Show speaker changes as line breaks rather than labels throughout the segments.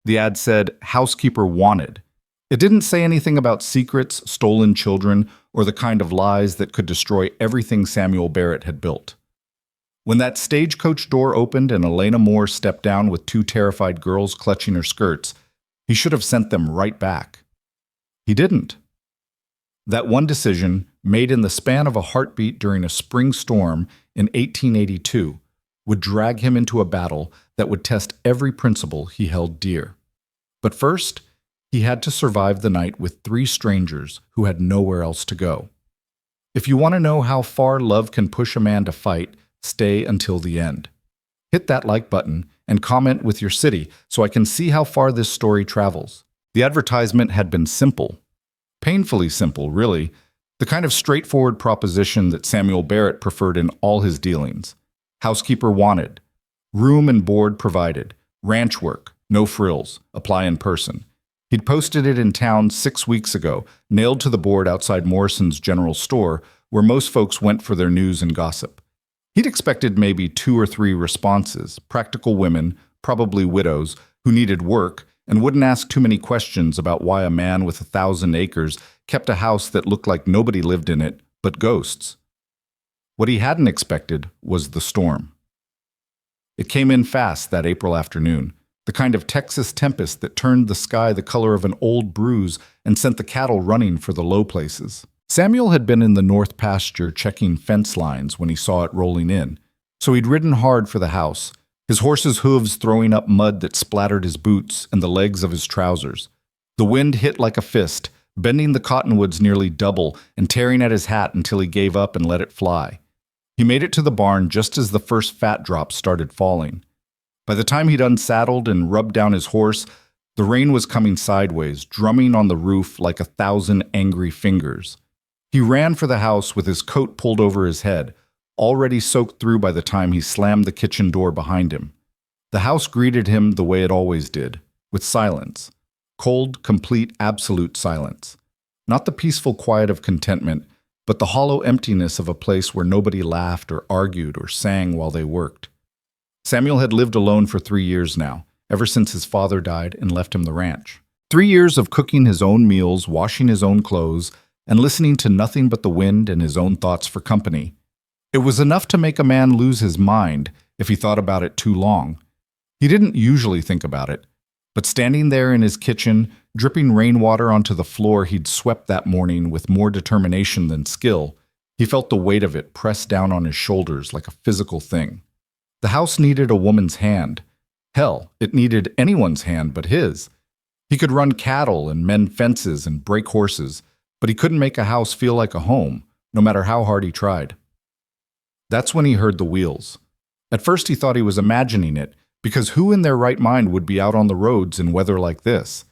The ad said, "Housekeeper wanted." It didn't say anything about secrets, stolen children, or the kind of lies that could destroy everything Samuel Barrett had built. When that stagecoach door opened and Elena Moore stepped down with two terrified girls clutching her skirts, he should have sent them right back. He didn't. That one decision, made in the span of a heartbeat during a spring storm in 1882, would drag him into a battle that would test every principle he held dear. But first, he had to survive the night with three strangers who had nowhere else to go. If you want to know how far love can push a man to fight, stay until the end. Hit that like button and comment with your city so I can see how far this story travels. The advertisement had been simple. Painfully simple, really. The kind of straightforward proposition that Samuel Barrett preferred in all his dealings. Housekeeper wanted. Room and board provided. Ranch work. No frills. Apply in person. He'd posted it in town 6 weeks ago, nailed to the board outside Morrison's General Store, where most folks went for their news and gossip. He'd expected maybe 2 or 3 responses, practical women, probably widows, who needed work and wouldn't ask too many questions about why a man with 1,000 acres kept a house that looked like nobody lived in it but ghosts. What he hadn't expected was the storm. It came in fast that April afternoon, the kind of Texas tempest that turned the sky the color of an old bruise and sent the cattle running for the low places. Samuel had been in the north pasture checking fence lines when he saw it rolling in, so he'd ridden hard for the house, his horse's hooves throwing up mud that splattered his boots and the legs of his trousers. The wind hit like a fist, bending the cottonwoods nearly double and tearing at his hat until he gave up and let it fly. He made it to the barn just as the first fat drops started falling. By the time he'd unsaddled and rubbed down his horse, the rain was coming sideways, drumming on the roof like 1,000 angry fingers. He ran for the house with his coat pulled over his head, already soaked through by the time he slammed the kitchen door behind him. The house greeted him the way it always did, with silence. Cold, complete, absolute silence. Not the peaceful quiet of contentment, but the hollow emptiness of a place where nobody laughed or argued or sang while they worked. Samuel had lived alone for 3 years now, ever since his father died and left him the ranch. 3 years of cooking his own meals, washing his own clothes, and listening to nothing but the wind and his own thoughts for company. It was enough to make a man lose his mind if he thought about it too long. He didn't usually think about it, but standing there in his kitchen, dripping rainwater onto the floor he'd swept that morning with more determination than skill, he felt the weight of it press down on his shoulders like a physical thing. The house needed a woman's hand. Hell, it needed anyone's hand but his. He could run cattle and mend fences and break horses, but he couldn't make a house feel like a home, no matter how hard he tried. That's when he heard the wheels. At first he thought he was imagining it, because who in their right mind would be out on the roads in weather like this?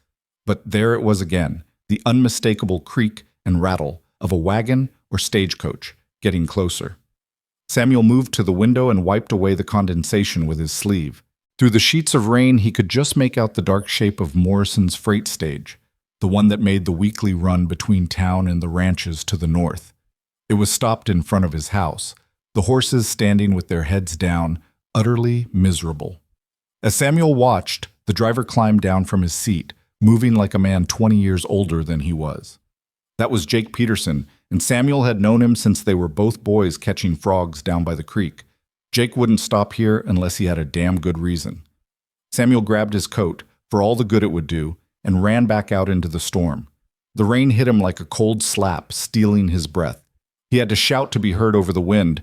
But there it was again, the unmistakable creak and rattle of a wagon or stagecoach getting closer. Samuel moved to the window and wiped away the condensation with his sleeve. Through the sheets of rain, he could just make out the dark shape of Morrison's freight stage, the one that made the weekly run between town and the ranches to the north. It was stopped in front of his house, the horses standing with their heads down, utterly miserable. As Samuel watched, the driver climbed down from his seat, moving like a man 20 years older than he was. That was Jake Peterson, and Samuel had known him since they were both boys catching frogs down by the creek. Jake wouldn't stop here unless he had a damn good reason. Samuel grabbed his coat, for all the good it would do, and ran back out into the storm. The rain hit him like a cold slap, stealing his breath. He had to shout to be heard over the wind.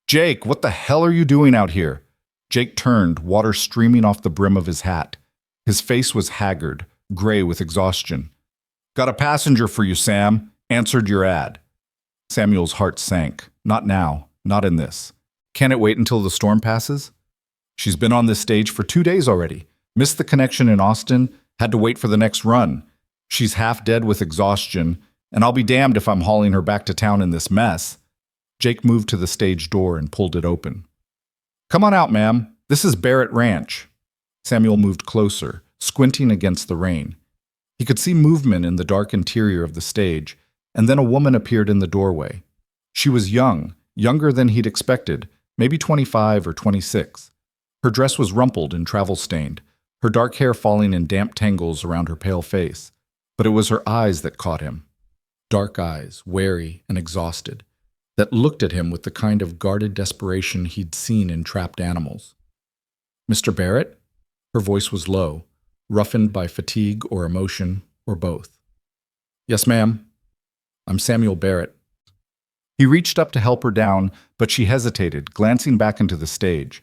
"Jake, what the hell are you doing out here?" Jake turned, water streaming off the brim of his hat. His face was haggard, gray with exhaustion. "Got a passenger for you, Sam. Answered your ad." Samuel's heart sank. Not now, not in this. Can it wait until the storm passes? She's been on this stage for 2 days already. Missed the connection in Austin, had to wait for the next run. She's half dead with exhaustion, and I'll be damned if I'm hauling her back to town in this mess. Jake moved to the stage door and pulled it open. "Come on out, ma'am. This is Barrett Ranch." Samuel moved closer, squinting against the rain. He could see movement in the dark interior of the stage, and then a woman appeared in the doorway. She was young, younger than he'd expected, maybe 25 or 26. Her dress was rumpled and travel-stained, her dark hair falling in damp tangles around her pale face. But it was her eyes that caught him. Dark eyes, wary and exhausted, that looked at him with the kind of guarded desperation he'd seen in trapped animals. "Mr. Barrett?" Her voice was low, roughened by fatigue or emotion, or both. "Yes, ma'am. I'm Samuel Barrett." He reached up to help her down, but she hesitated, glancing back into the stage.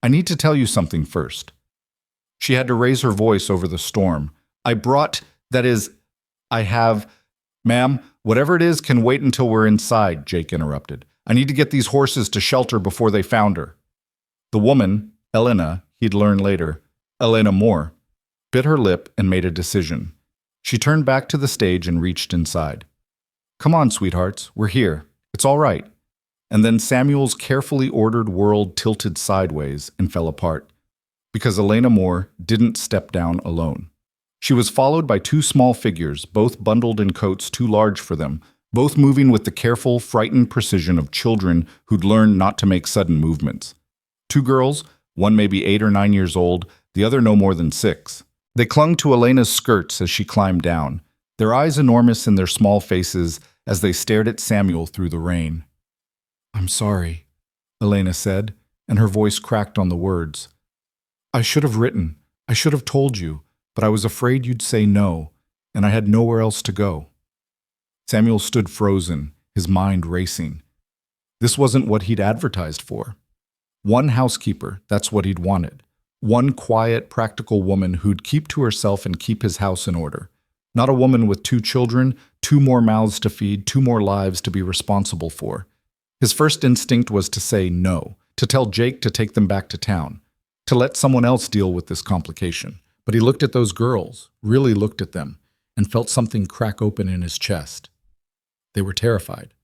"I need to tell you something first." She had to raise her voice over the storm. I have... "Ma'am, whatever it is can wait until we're inside," Jake interrupted. "I need to get these horses to shelter before they found her." The woman, Elena, he'd learn later, Elena Moore, bit her lip and made a decision. She turned back to the stage and reached inside. "Come on, sweethearts, we're here. It's all right." And then Samuel's carefully ordered world tilted sideways and fell apart, because Elena Moore didn't step down alone. She was followed by two small figures, both bundled in coats too large for them, both moving with the careful, frightened precision of children who'd learned not to make sudden movements. Two girls, one maybe 8 or 9 years old, the other no more than 6. They clung to Elena's skirts as she climbed down, their eyes enormous in their small faces as they stared at Samuel through the rain. "I'm sorry," Elena said, and her voice cracked on the words. "I should have written. I should have told you. But I was afraid you'd say no, and I had nowhere else to go." Samuel stood frozen, his mind racing. This wasn't what he'd advertised for. One housekeeper, that's what he'd wanted. One quiet, practical woman who'd keep to herself and keep his house in order. Not a woman with 2 children, 2 more mouths to feed, 2 more lives to be responsible for. His first instinct was to say no, to tell Jake to take them back to town, to let someone else deal with this complication. But he looked at those girls, really looked at them, and felt something crack open in his chest. They were terrified.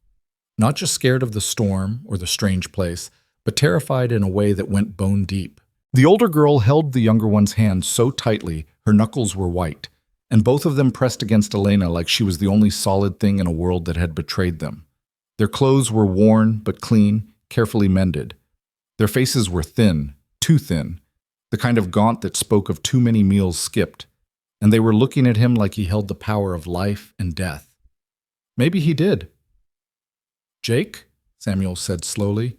Not just scared of the storm or the strange place, but terrified in a way that went bone deep. The older girl held the younger one's hand so tightly, her knuckles were white, and both of them pressed against Elena like she was the only solid thing in a world that had betrayed them. Their clothes were worn but clean, carefully mended. Their faces were thin, too thin, the kind of gaunt that spoke of too many meals skipped, and they were looking at him like he held the power of life and death. Maybe he did. "Jake," Samuel said slowly,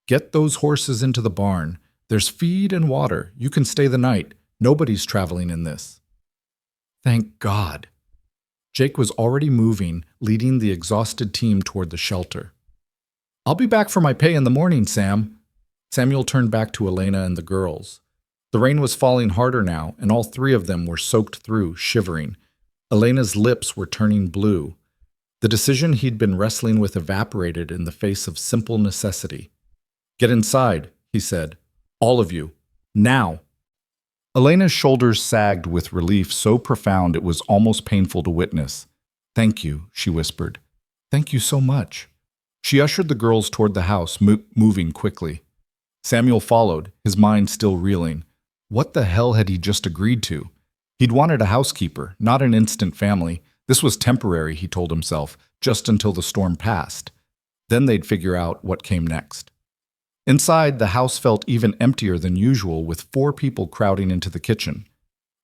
"get those horses into the barn. There's feed and water. You can stay the night. Nobody's traveling in this." Thank God. Jake was already moving, leading the exhausted team toward the shelter. "I'll be back for my pay in the morning, Sam." Samuel turned back to Elena and the girls. The rain was falling harder now, and all 3 of them were soaked through, shivering. Elena's lips were turning blue. The decision he'd been wrestling with evaporated in the face of simple necessity. "Get inside," he said. "All of you. Now." Elena's shoulders sagged with relief so profound it was almost painful to witness. "Thank you," she whispered. "Thank you so much." She ushered the girls toward the house, moving quickly. Samuel followed, his mind still reeling. What the hell had he just agreed to? He'd wanted a housekeeper, not an instant family. This was temporary, he told himself, just until the storm passed. Then they'd figure out what came next. Inside, the house felt even emptier than usual, with 4 people crowding into the kitchen.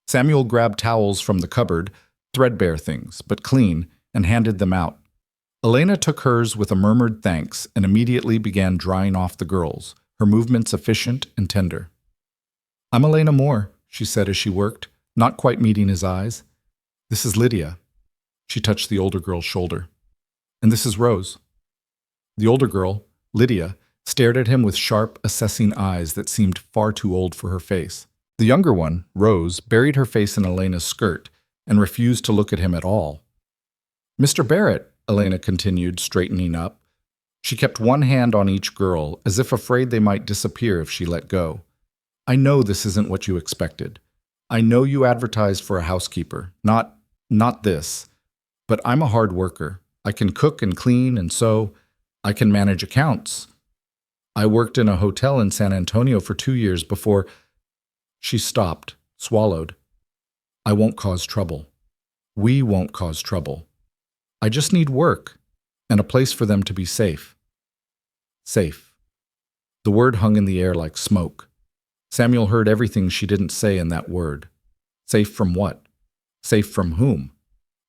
Samuel grabbed towels from the cupboard, threadbare things, but clean, and handed them out. Elena took hers with a murmured thanks and immediately began drying off the girls, her movements efficient and tender. "I'm Elena Moore," she said as she worked, not quite meeting his eyes. "This is Lydia." She touched the older girl's shoulder. "And this is Rose." The older girl, Lydia, stared at him with sharp, assessing eyes that seemed far too old for her face. The younger one, Rose, buried her face in Elena's skirt and refused to look at him at all. "Mr. Barrett," Elena continued, straightening up. She kept one hand on each girl, as if afraid they might disappear if she let go. "I know this isn't what you expected. I know you advertised for a housekeeper, not this. But I'm a hard worker. I can cook and clean and sew. I can manage accounts. I worked in a hotel in San Antonio for 2 years before—" She stopped, swallowed. "I won't cause trouble. We won't cause trouble. I just need work and a place for them to be safe." Safe. The word hung in the air like smoke. Samuel heard everything she didn't say in that word. Safe from what? Safe from whom?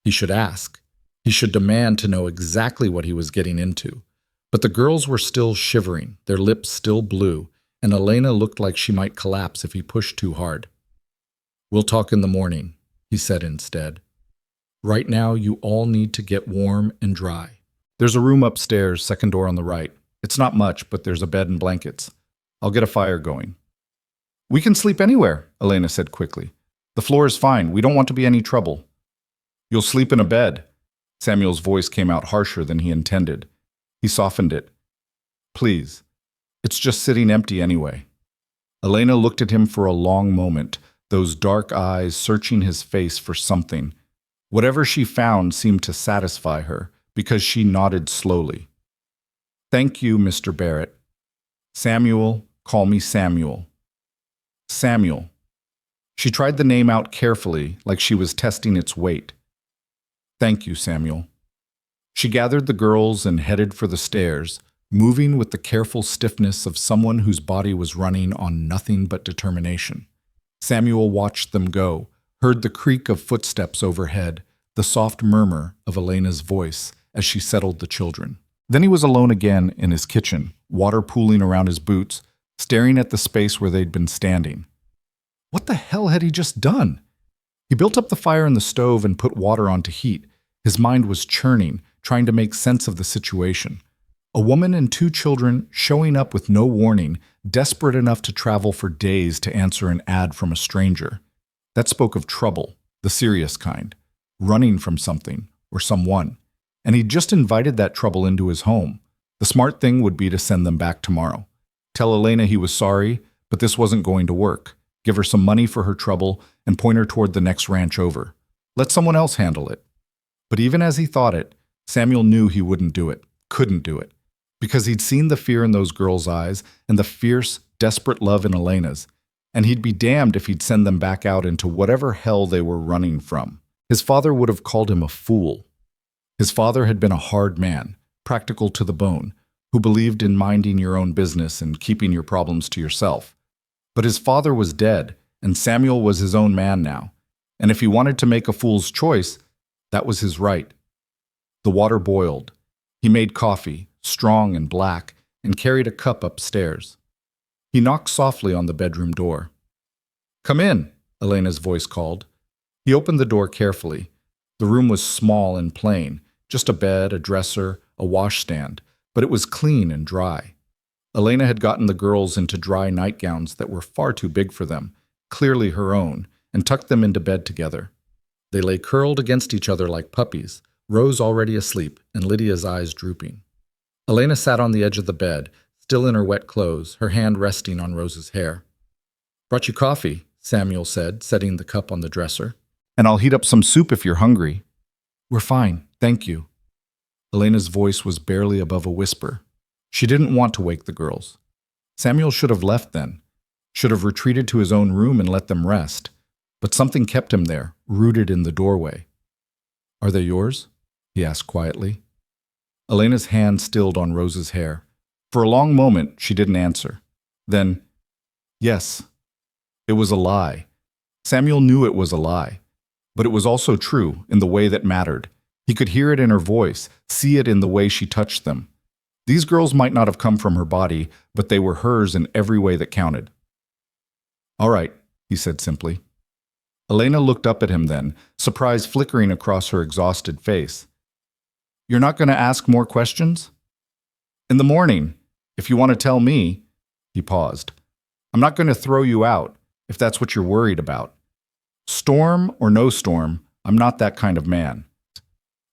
He should ask. He should demand to know exactly what he was getting into. But the girls were still shivering, their lips still blue, and Elena looked like she might collapse if he pushed too hard. "We'll talk in the morning," he said instead. "Right now, you all need to get warm and dry. There's a room upstairs, second door on the right. It's not much, but there's a bed and blankets. I'll get a fire going." "We can sleep anywhere," Elena said quickly. "The floor is fine. We don't want to be any trouble." "You'll sleep in a bed." Samuel's voice came out harsher than he intended. He softened it. "Please. It's just sitting empty anyway." Elena looked at him for a long moment, those dark eyes searching his face for something. Whatever she found seemed to satisfy her, because she nodded slowly. "Thank you, Mr. Barrett. Samuel, call me Samuel." Samuel. She tried the name out carefully, like she was testing its weight. "Thank you, Samuel." She gathered the girls and headed for the stairs, moving with the careful stiffness of someone whose body was running on nothing but determination. Samuel watched them go, heard the creak of footsteps overhead, the soft murmur of Elena's voice as she settled the children. Then he was alone again in his kitchen, water pooling around his boots, staring at the space where they'd been standing. What the hell had he just done? He built up the fire in the stove and put water on to heat. His mind was churning, trying to make sense of the situation. A woman and 2 children showing up with no warning, desperate enough to travel for days to answer an ad from a stranger. That spoke of trouble, the serious kind, running from something or someone. And he'd just invited that trouble into his home. The smart thing would be to send them back tomorrow. Tell Elena he was sorry, but this wasn't going to work. Give her some money for her trouble and point her toward the next ranch over. Let someone else handle it. But even as he thought it, Samuel knew he wouldn't do it, couldn't do it, because he'd seen the fear in those girls' eyes and the fierce, desperate love in Elena's, and he'd be damned if he'd send them back out into whatever hell they were running from. His father would have called him a fool. His father had been a hard man, practical to the bone, who believed in minding your own business and keeping your problems to yourself. But his father was dead, and Samuel was his own man now, and if he wanted to make a fool's choice, that was his right. The water boiled. He made coffee, strong and black, and carried a cup upstairs. He knocked softly on the bedroom door. "Come in," Elena's voice called. He opened the door carefully. The room was small and plain, just a bed, a dresser, a washstand, but it was clean and dry. Elena had gotten the girls into dry nightgowns that were far too big for them, clearly her own, and tucked them into bed together. They lay curled against each other like puppies, Rose already asleep and Lydia's eyes drooping. Elena sat on the edge of the bed, still in her wet clothes, her hand resting on Rose's hair. "Brought you coffee," Samuel said, setting the cup on the dresser. "And I'll heat up some soup if you're hungry." "We're fine, thank you." Elena's voice was barely above a whisper. She didn't want to wake the girls. Samuel should have left then, should have retreated to his own room and let them rest. But something kept him there, rooted in the doorway. "Are they yours?" he asked quietly. Elena's hand stilled on Rose's hair. For a long moment, she didn't answer. Then, "Yes." It was a lie. Samuel knew it was a lie. But it was also true in the way that mattered. He could hear it in her voice, see it in the way she touched them. These girls might not have come from her body, but they were hers in every way that counted. "All right," he said simply. Elena looked up at him then, surprise flickering across her exhausted face. "You're not going to ask more questions?" "In the morning, if you want to tell me." He paused. "I'm not going to throw you out, if that's what you're worried about. Storm or no storm, I'm not that kind of man."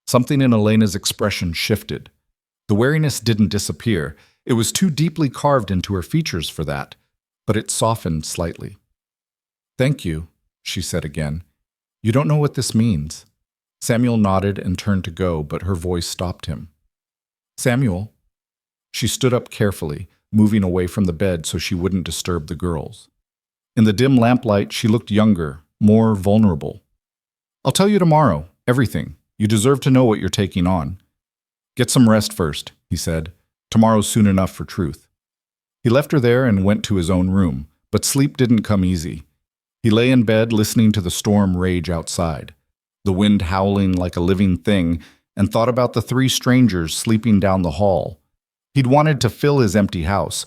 Something in Elena's expression shifted. The wariness didn't disappear. It was too deeply carved into her features for that, but it softened slightly. "Thank you," she said again. "You don't know what this means." Samuel nodded and turned to go, but her voice stopped him. "Samuel." She stood up carefully, moving away from the bed so she wouldn't disturb the girls. In the dim lamplight, she looked younger, more vulnerable. "I'll tell you tomorrow, everything. You deserve to know what you're taking on." "Get some rest first," he said. "Tomorrow's soon enough for truth." He left her there and went to his own room, But sleep didn't come easy. He lay in bed listening to the storm rage outside, the wind howling like a living thing, and thought about the three strangers sleeping down the hall. He'd wanted to fill his empty house,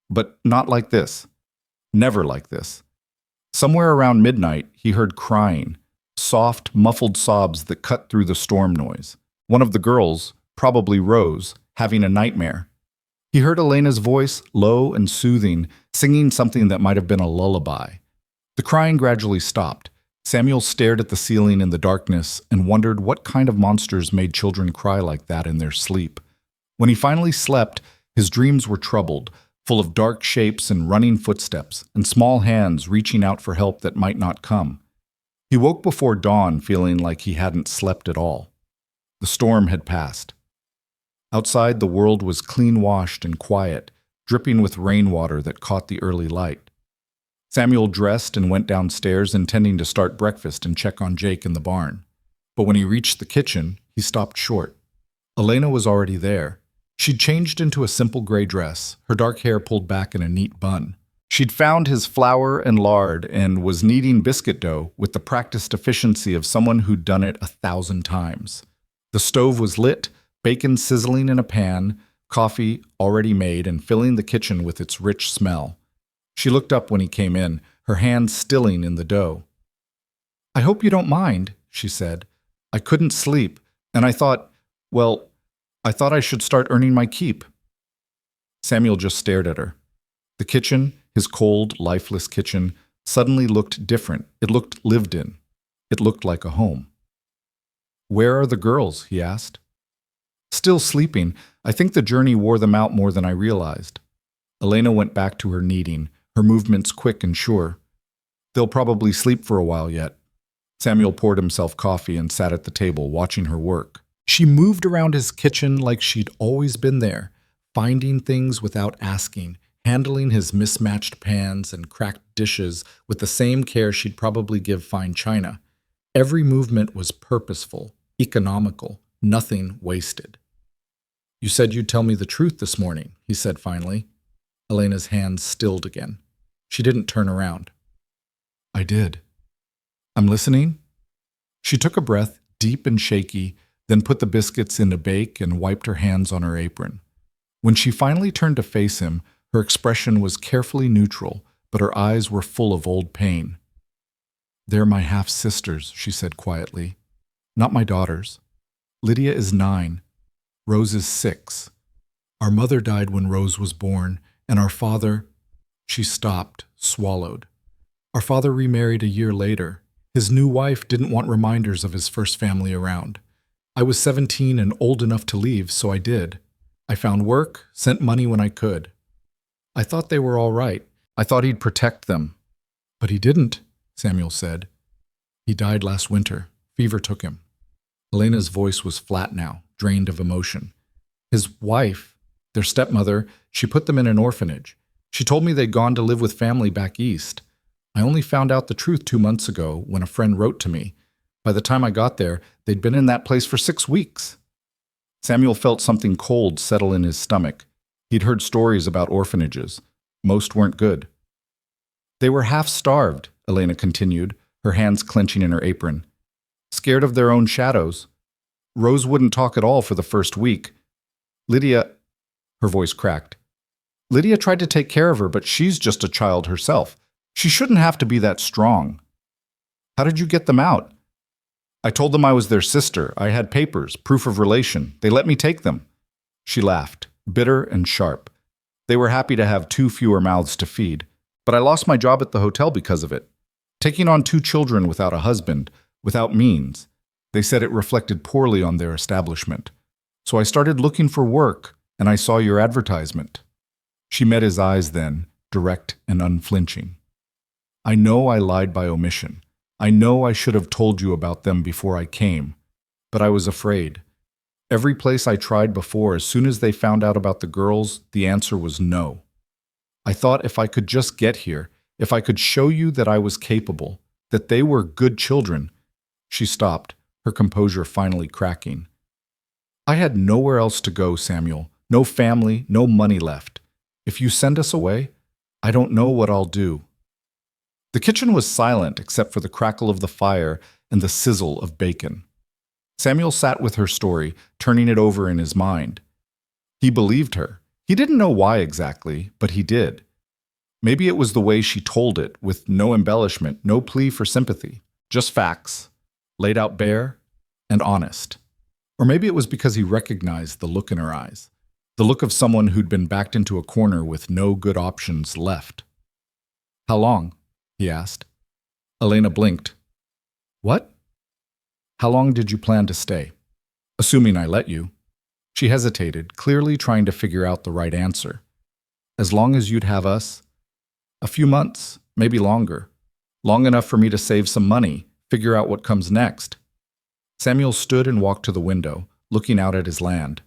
but not like this. Never like this. Somewhere around midnight, he heard crying, soft, muffled sobs that cut through the storm noise. One of the girls, probably Rose, having a nightmare. He heard Elena's voice, low and soothing, singing something that might have been a lullaby. The crying gradually stopped. Samuel stared at the ceiling in the darkness and wondered what kind of monsters made children cry like that in their sleep. When he finally slept, his dreams were troubled, full of dark shapes and running footsteps, and small hands reaching out for help that might not come. He woke before dawn feeling like he hadn't slept at all. The storm had passed. Outside, the world was clean-washed and quiet, dripping with rainwater that caught the early light. Samuel dressed and went downstairs, intending to start breakfast and check on Jake in the barn. But when he reached the kitchen, he stopped short. Elena was already there. She'd changed into a simple gray dress, her dark hair pulled back in a neat bun. She'd found his flour and lard and was kneading biscuit dough with the practiced efficiency of someone who'd done it 1,000 times. The stove was lit, bacon sizzling in a pan, coffee already made and filling the kitchen with its rich smell. She looked up when he came in, her hands stilling in the dough. "I hope you don't mind," she said. "I couldn't sleep, and I thought I should start earning my keep." Samuel just stared at her. The kitchen, his cold, lifeless kitchen, suddenly looked different. It looked lived in. It looked like a home. "Where are the girls?" he asked. "Still sleeping. I think the journey wore them out more than I realized." Elena went back to her kneading, her movements quick and sure. "They'll probably sleep for a while yet." Samuel poured himself coffee and sat at the table, watching her work. She moved around his kitchen like she'd always been there, finding things without asking, handling his mismatched pans and cracked dishes with the same care she'd probably give fine china. Every movement was purposeful, economical, nothing wasted. "You said you'd tell me the truth this morning," he said finally. Elena's hands stilled again. She didn't turn around. "I did." "I'm listening." She took a breath, deep and shaky, then put the biscuits in to bake and wiped her hands on her apron. When she finally turned to face him, her expression was carefully neutral, but her eyes were full of old pain. "They're my half-sisters," she said quietly. "Not my daughters. Lydia is 9. Rose is 6. Our mother died when Rose was born, and our father—" She stopped, swallowed. "Our father remarried a year later. His new wife didn't want reminders of his first family around. I was 17 and old enough to leave, so I did. I found work, sent money when I could. I thought they were all right. I thought he'd protect them. But he didn't," Samuel said. "He died last winter. Fever took him." Elena's voice was flat now, drained of emotion. "His wife, their stepmother, she put them in an orphanage. She told me they'd gone to live with family back east. I only found out the truth 2 months ago when a friend wrote to me. By the time I got there, they'd been in that place for 6 weeks. Samuel felt something cold settle in his stomach. He'd heard stories about orphanages. Most weren't good. "They were half-starved," Elena continued, her hands clenching in her apron. "Scared of their own shadows. Rose wouldn't talk at all for the first week. Lydia—" her voice cracked. "Lydia tried to take care of her, but she's just a child herself. She shouldn't have to be that strong." "How did you get them out?" "I told them I was their sister. I had papers, proof of relation. They let me take them." She laughed, bitter and sharp. "They were happy to have 2 fewer mouths to feed. But I lost my job at the hotel because of it. Taking on 2 children without a husband, without means. They said it reflected poorly on their establishment. So I started looking for work, and I saw your advertisement." She met his eyes then, direct and unflinching. "I know I lied by omission. I know I should have told you about them before I came, but I was afraid. Every place I tried before, as soon as they found out about the girls, the answer was no. I thought if I could just get here, if I could show you that I was capable, that they were good children." She stopped, her composure finally cracking. "I had nowhere else to go, Samuel. No family, no money left. If you send us away, I don't know what I'll do. The kitchen was silent except for the crackle of the fire and the sizzle of bacon. Samuel sat with her story, turning it over in his mind. He believed her. He didn't know why exactly, but he did. Maybe it was the way she told it, with no embellishment, no plea for sympathy, just facts, laid out bare and honest. Or maybe it was because he recognized the look in her eyes, the look of someone who'd been backed into a corner with no good options left. "How long?" he asked. Elena blinked. "What?" "How long did you plan to stay? Assuming I let you." She hesitated, clearly trying to figure out the right answer. "As long as you'd have us? A few months, maybe longer. Long enough for me to save some money, figure out what comes next." Samuel stood and walked to the window, looking out at his land.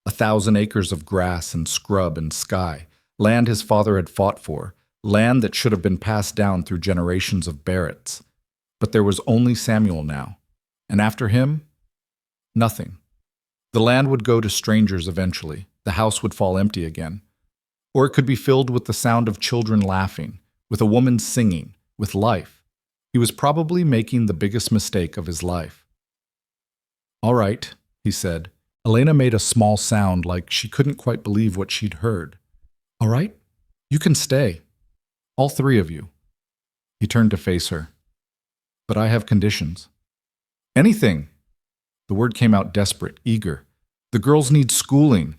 1,000 acres of grass and scrub and sky, land his father had fought for, land that should have been passed down through generations of Barretts. But there was only Samuel now. And after him, nothing. The land would go to strangers eventually. The house would fall empty again. Or it could be filled with the sound of children laughing, with a woman singing, with life. He was probably making the biggest mistake of his life. "All right," he said. Elena made a small sound like she couldn't quite believe what she'd heard. "All right? You can stay. All three of you." He turned to face her. "But I have conditions." "Anything." The word came out desperate, eager. "The girls need schooling.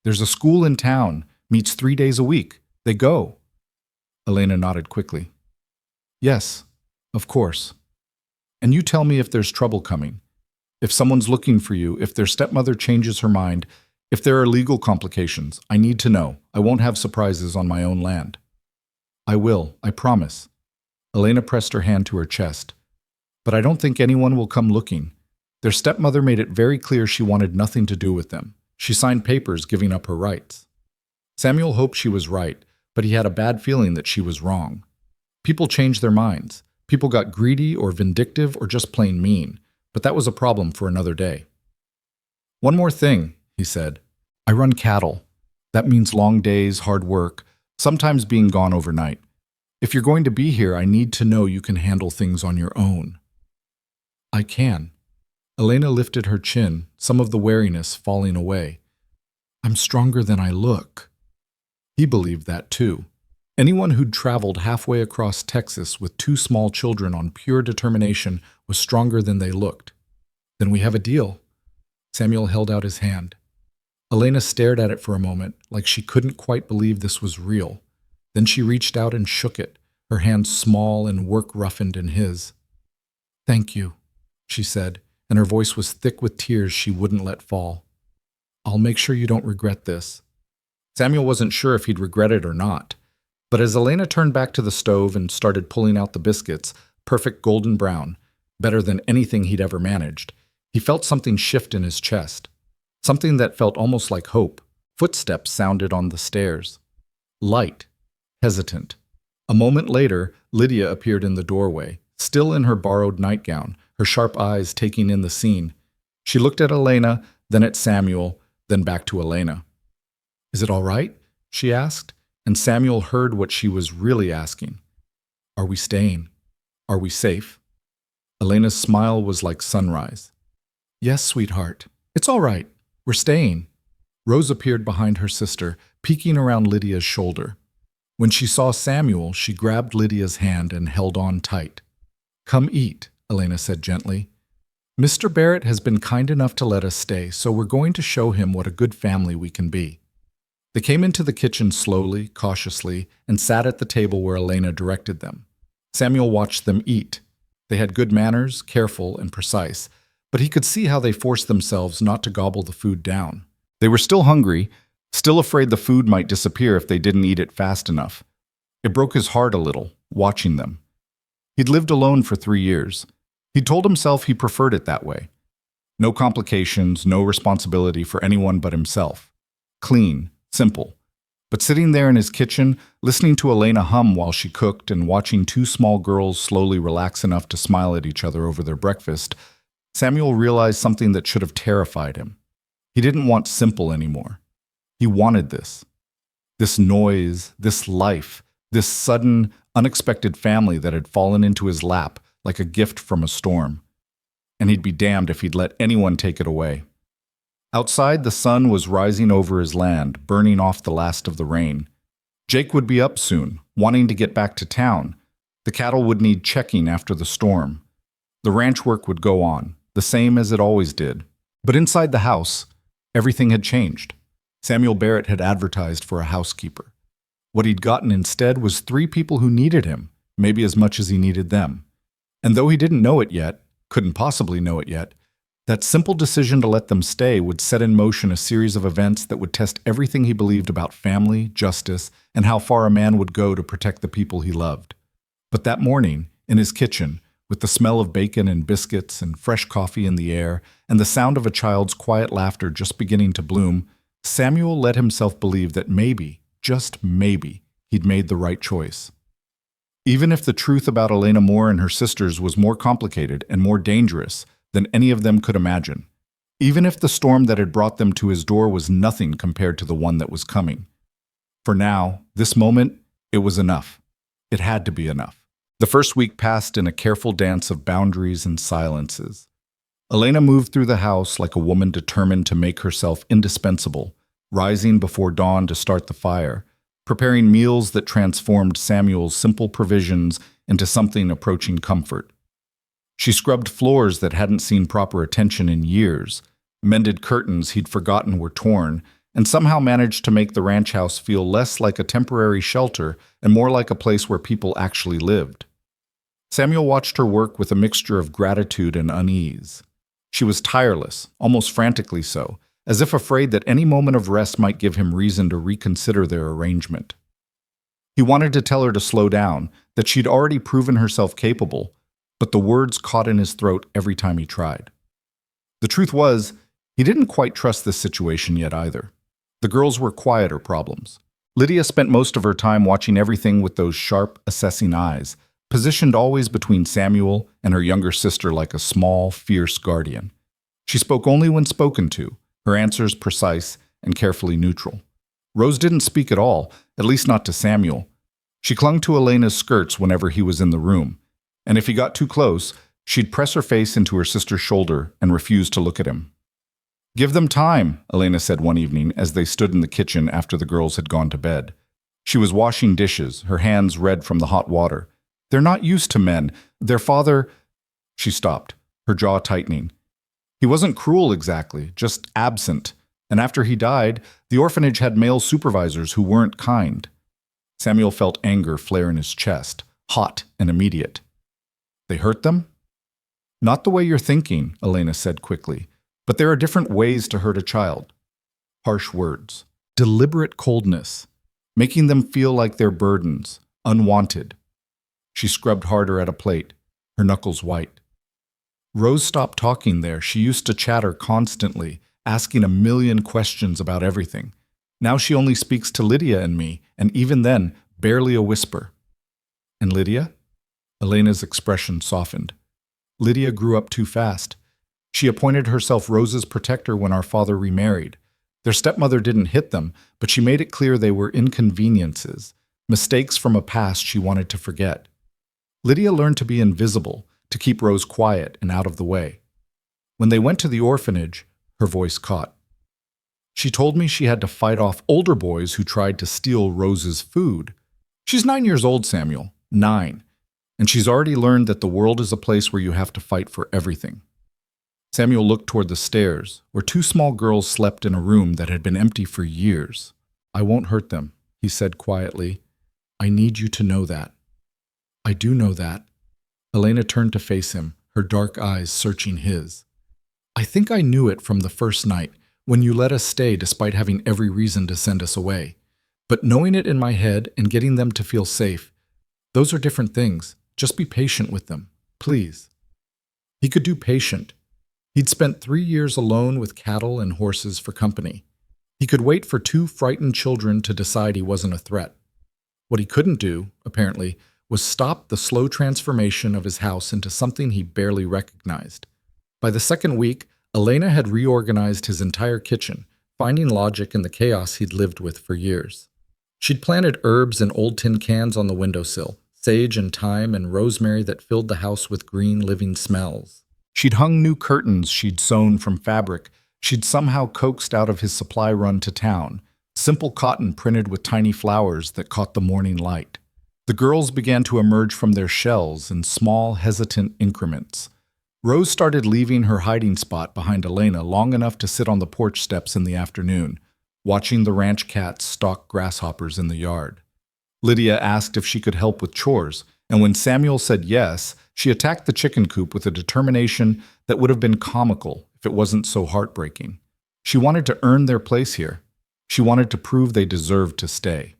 There's a school in town, meets 3 days a week. They go." Elena nodded quickly. "Yes, of course. And you tell me if there's trouble coming. If someone's looking for you, if their stepmother changes her mind, if there are legal complications, I need to know. I won't have surprises on my own land." "I will, I promise." Elena pressed her hand to her chest. "But I don't think anyone will come looking. Their stepmother made it very clear she wanted nothing to do with them. She signed papers giving up her rights." Samuel hoped she was right, but he had a bad feeling that she was wrong. People changed their minds. People got greedy or vindictive or just plain mean. But that was a problem for another day. "One more thing," he said. "I run cattle. That means long days, hard work, sometimes being gone overnight. If you're going to be here, I need to know you can handle things on your own." "I can." Elena lifted her chin, some of the wariness falling away. "I'm stronger than I look." He believed that too. Anyone who'd traveled halfway across Texas with 2 small children on pure determination was stronger than they looked. "Then we have a deal." Samuel held out his hand. Elena stared at it for a moment, like she couldn't quite believe this was real. Then she reached out and shook it, her hand small and work-roughened in his. "Thank you," she said, and her voice was thick with tears she wouldn't let fall. "I'll make sure you don't regret this." Samuel wasn't sure if he'd regret it or not. But as Elena turned back to the stove and started pulling out the biscuits, perfect golden brown, better than anything he'd ever managed, he felt something shift in his chest. Something that felt almost like hope. Footsteps sounded on the stairs. Light. Hesitant. A moment later, Lydia appeared in the doorway, still in her borrowed nightgown, her sharp eyes taking in the scene. She looked at Elena, then at Samuel, then back to Elena. "Is it all right?" she asked. And Samuel heard what she was really asking. "Are we staying? Are we safe?" Elena's smile was like sunrise. "Yes, sweetheart. It's all right. We're staying." Rose appeared behind her sister, peeking around Lydia's shoulder. When she saw Samuel, she grabbed Lydia's hand and held on tight. "Come eat," Elena said gently. "Mr. Barrett has been kind enough to let us stay, so we're going to show him what a good family we can be." They came into the kitchen slowly, cautiously, and sat at the table where Elena directed them. Samuel watched them eat. They had good manners, careful and precise, but he could see how they forced themselves not to gobble the food down. They were still hungry, still afraid the food might disappear if they didn't eat it fast enough. It broke his heart a little, watching them. He'd lived alone for 3 years. He told himself he preferred it that way. No complications, no responsibility for anyone but himself. Clean. Simple. But sitting there in his kitchen, listening to Elena hum while she cooked and watching 2 small girls slowly relax enough to smile at each other over their breakfast, Samuel realized something that should have terrified him. He didn't want simple anymore. He wanted this. This noise, this life, this sudden, unexpected family that had fallen into his lap like a gift from a storm. And he'd be damned if he'd let anyone take it away. Outside, the sun was rising over his land, burning off the last of the rain. Jake would be up soon, wanting to get back to town. The cattle would need checking after the storm. The ranch work would go on, the same as it always did. But inside the house, everything had changed. Samuel Barrett had advertised for a housekeeper. What he'd gotten instead was 3 people who needed him, maybe as much as he needed them. And though he didn't know it yet, couldn't possibly know it yet, that simple decision to let them stay would set in motion a series of events that would test everything he believed about family, justice, and how far a man would go to protect the people he loved. But that morning, in his kitchen, with the smell of bacon and biscuits and fresh coffee in the air, and the sound of a child's quiet laughter just beginning to bloom, Samuel let himself believe that maybe, just maybe, he'd made the right choice. Even if the truth about Elena Moore and her sisters was more complicated and more dangerous than any of them could imagine, even if the storm that had brought them to his door was nothing compared to the one that was coming. For now, this moment, it was enough. It had to be enough. The first week passed in a careful dance of boundaries and silences. Elena moved through the house like a woman determined to make herself indispensable, rising before dawn to start the fire, preparing meals that transformed Samuel's simple provisions into something approaching comfort. She scrubbed floors that hadn't seen proper attention in years, mended curtains he'd forgotten were torn, and somehow managed to make the ranch house feel less like a temporary shelter and more like a place where people actually lived. Samuel watched her work with a mixture of gratitude and unease. She was tireless, almost frantically so, as if afraid that any moment of rest might give him reason to reconsider their arrangement. He wanted to tell her to slow down, that she'd already proven herself capable, but the words caught in his throat every time he tried. The truth was, he didn't quite trust this situation yet either. The girls were quieter problems. Lydia spent most of her time watching everything with those sharp, assessing eyes, positioned always between Samuel and her younger sister like a small, fierce guardian. She spoke only when spoken to, her answers precise and carefully neutral. Rose didn't speak at all, at least not to Samuel. She clung to Elena's skirts whenever he was in the room, and if he got too close, she'd press her face into her sister's shoulder and refuse to look at him. "Give them time," Elena said one evening as they stood in the kitchen after the girls had gone to bed. She was washing dishes, her hands red from the hot water. "They're not used to men. Their father—" She stopped, her jaw tightening. He wasn't cruel exactly, just absent, and after he died, the orphanage had male supervisors who weren't kind. Samuel felt anger flare in his chest, hot and immediate. "They hurt them?" "Not the way you're thinking," Elena said quickly, "but there are different ways to hurt a child." Harsh words, deliberate coldness, making them feel like they're burdens, unwanted. She scrubbed harder at a plate, her knuckles white. Rose stopped talking there. She used to chatter constantly, asking a million questions about everything. Now she only speaks to Lydia and me, and even then, barely a whisper. "And Lydia?" Elena's expression softened. "Lydia grew up too fast. She appointed herself Rose's protector when our father remarried. Their stepmother didn't hit them, but she made it clear they were inconveniences, mistakes from a past she wanted to forget. Lydia learned to be invisible, to keep Rose quiet and out of the way. When they went to the orphanage, her voice caught. She told me she had to fight off older boys who tried to steal Rose's food. She's 9 years old, Samuel, 9. And she's already learned that the world is a place where you have to fight for everything." Samuel looked toward the stairs, where 2 small girls slept in a room that had been empty for years. "I won't hurt them," he said quietly. "I need you to know that." "I do know that." Elena turned to face him, her dark eyes searching his. "I think I knew it from the first night, when you let us stay despite having every reason to send us away. But knowing it in my head and getting them to feel safe, those are different things. Just be patient with them, please." He could do patient. He'd spent 3 years alone with cattle and horses for company. He could wait for 2 frightened children to decide he wasn't a threat. What he couldn't do, apparently, was stop the slow transformation of his house into something he barely recognized. By the second week, Elena had reorganized his entire kitchen, finding logic in the chaos he'd lived with for years. She'd planted herbs in old tin cans on the windowsill, sage and thyme and rosemary that filled the house with green living smells. She'd hung new curtains she'd sewn from fabric she'd somehow coaxed out of his supply run to town, simple cotton printed with tiny flowers that caught the morning light. The girls began to emerge from their shells in small, hesitant increments. Rose started leaving her hiding spot behind Elena long enough to sit on the porch steps in the afternoon, watching the ranch cats stalk grasshoppers in the yard. Lydia asked if she could help with chores, and when Samuel said yes, she attacked the chicken coop with a determination that would have been comical if it wasn't so heartbreaking. She wanted to earn their place here. She wanted to prove they deserved to stay.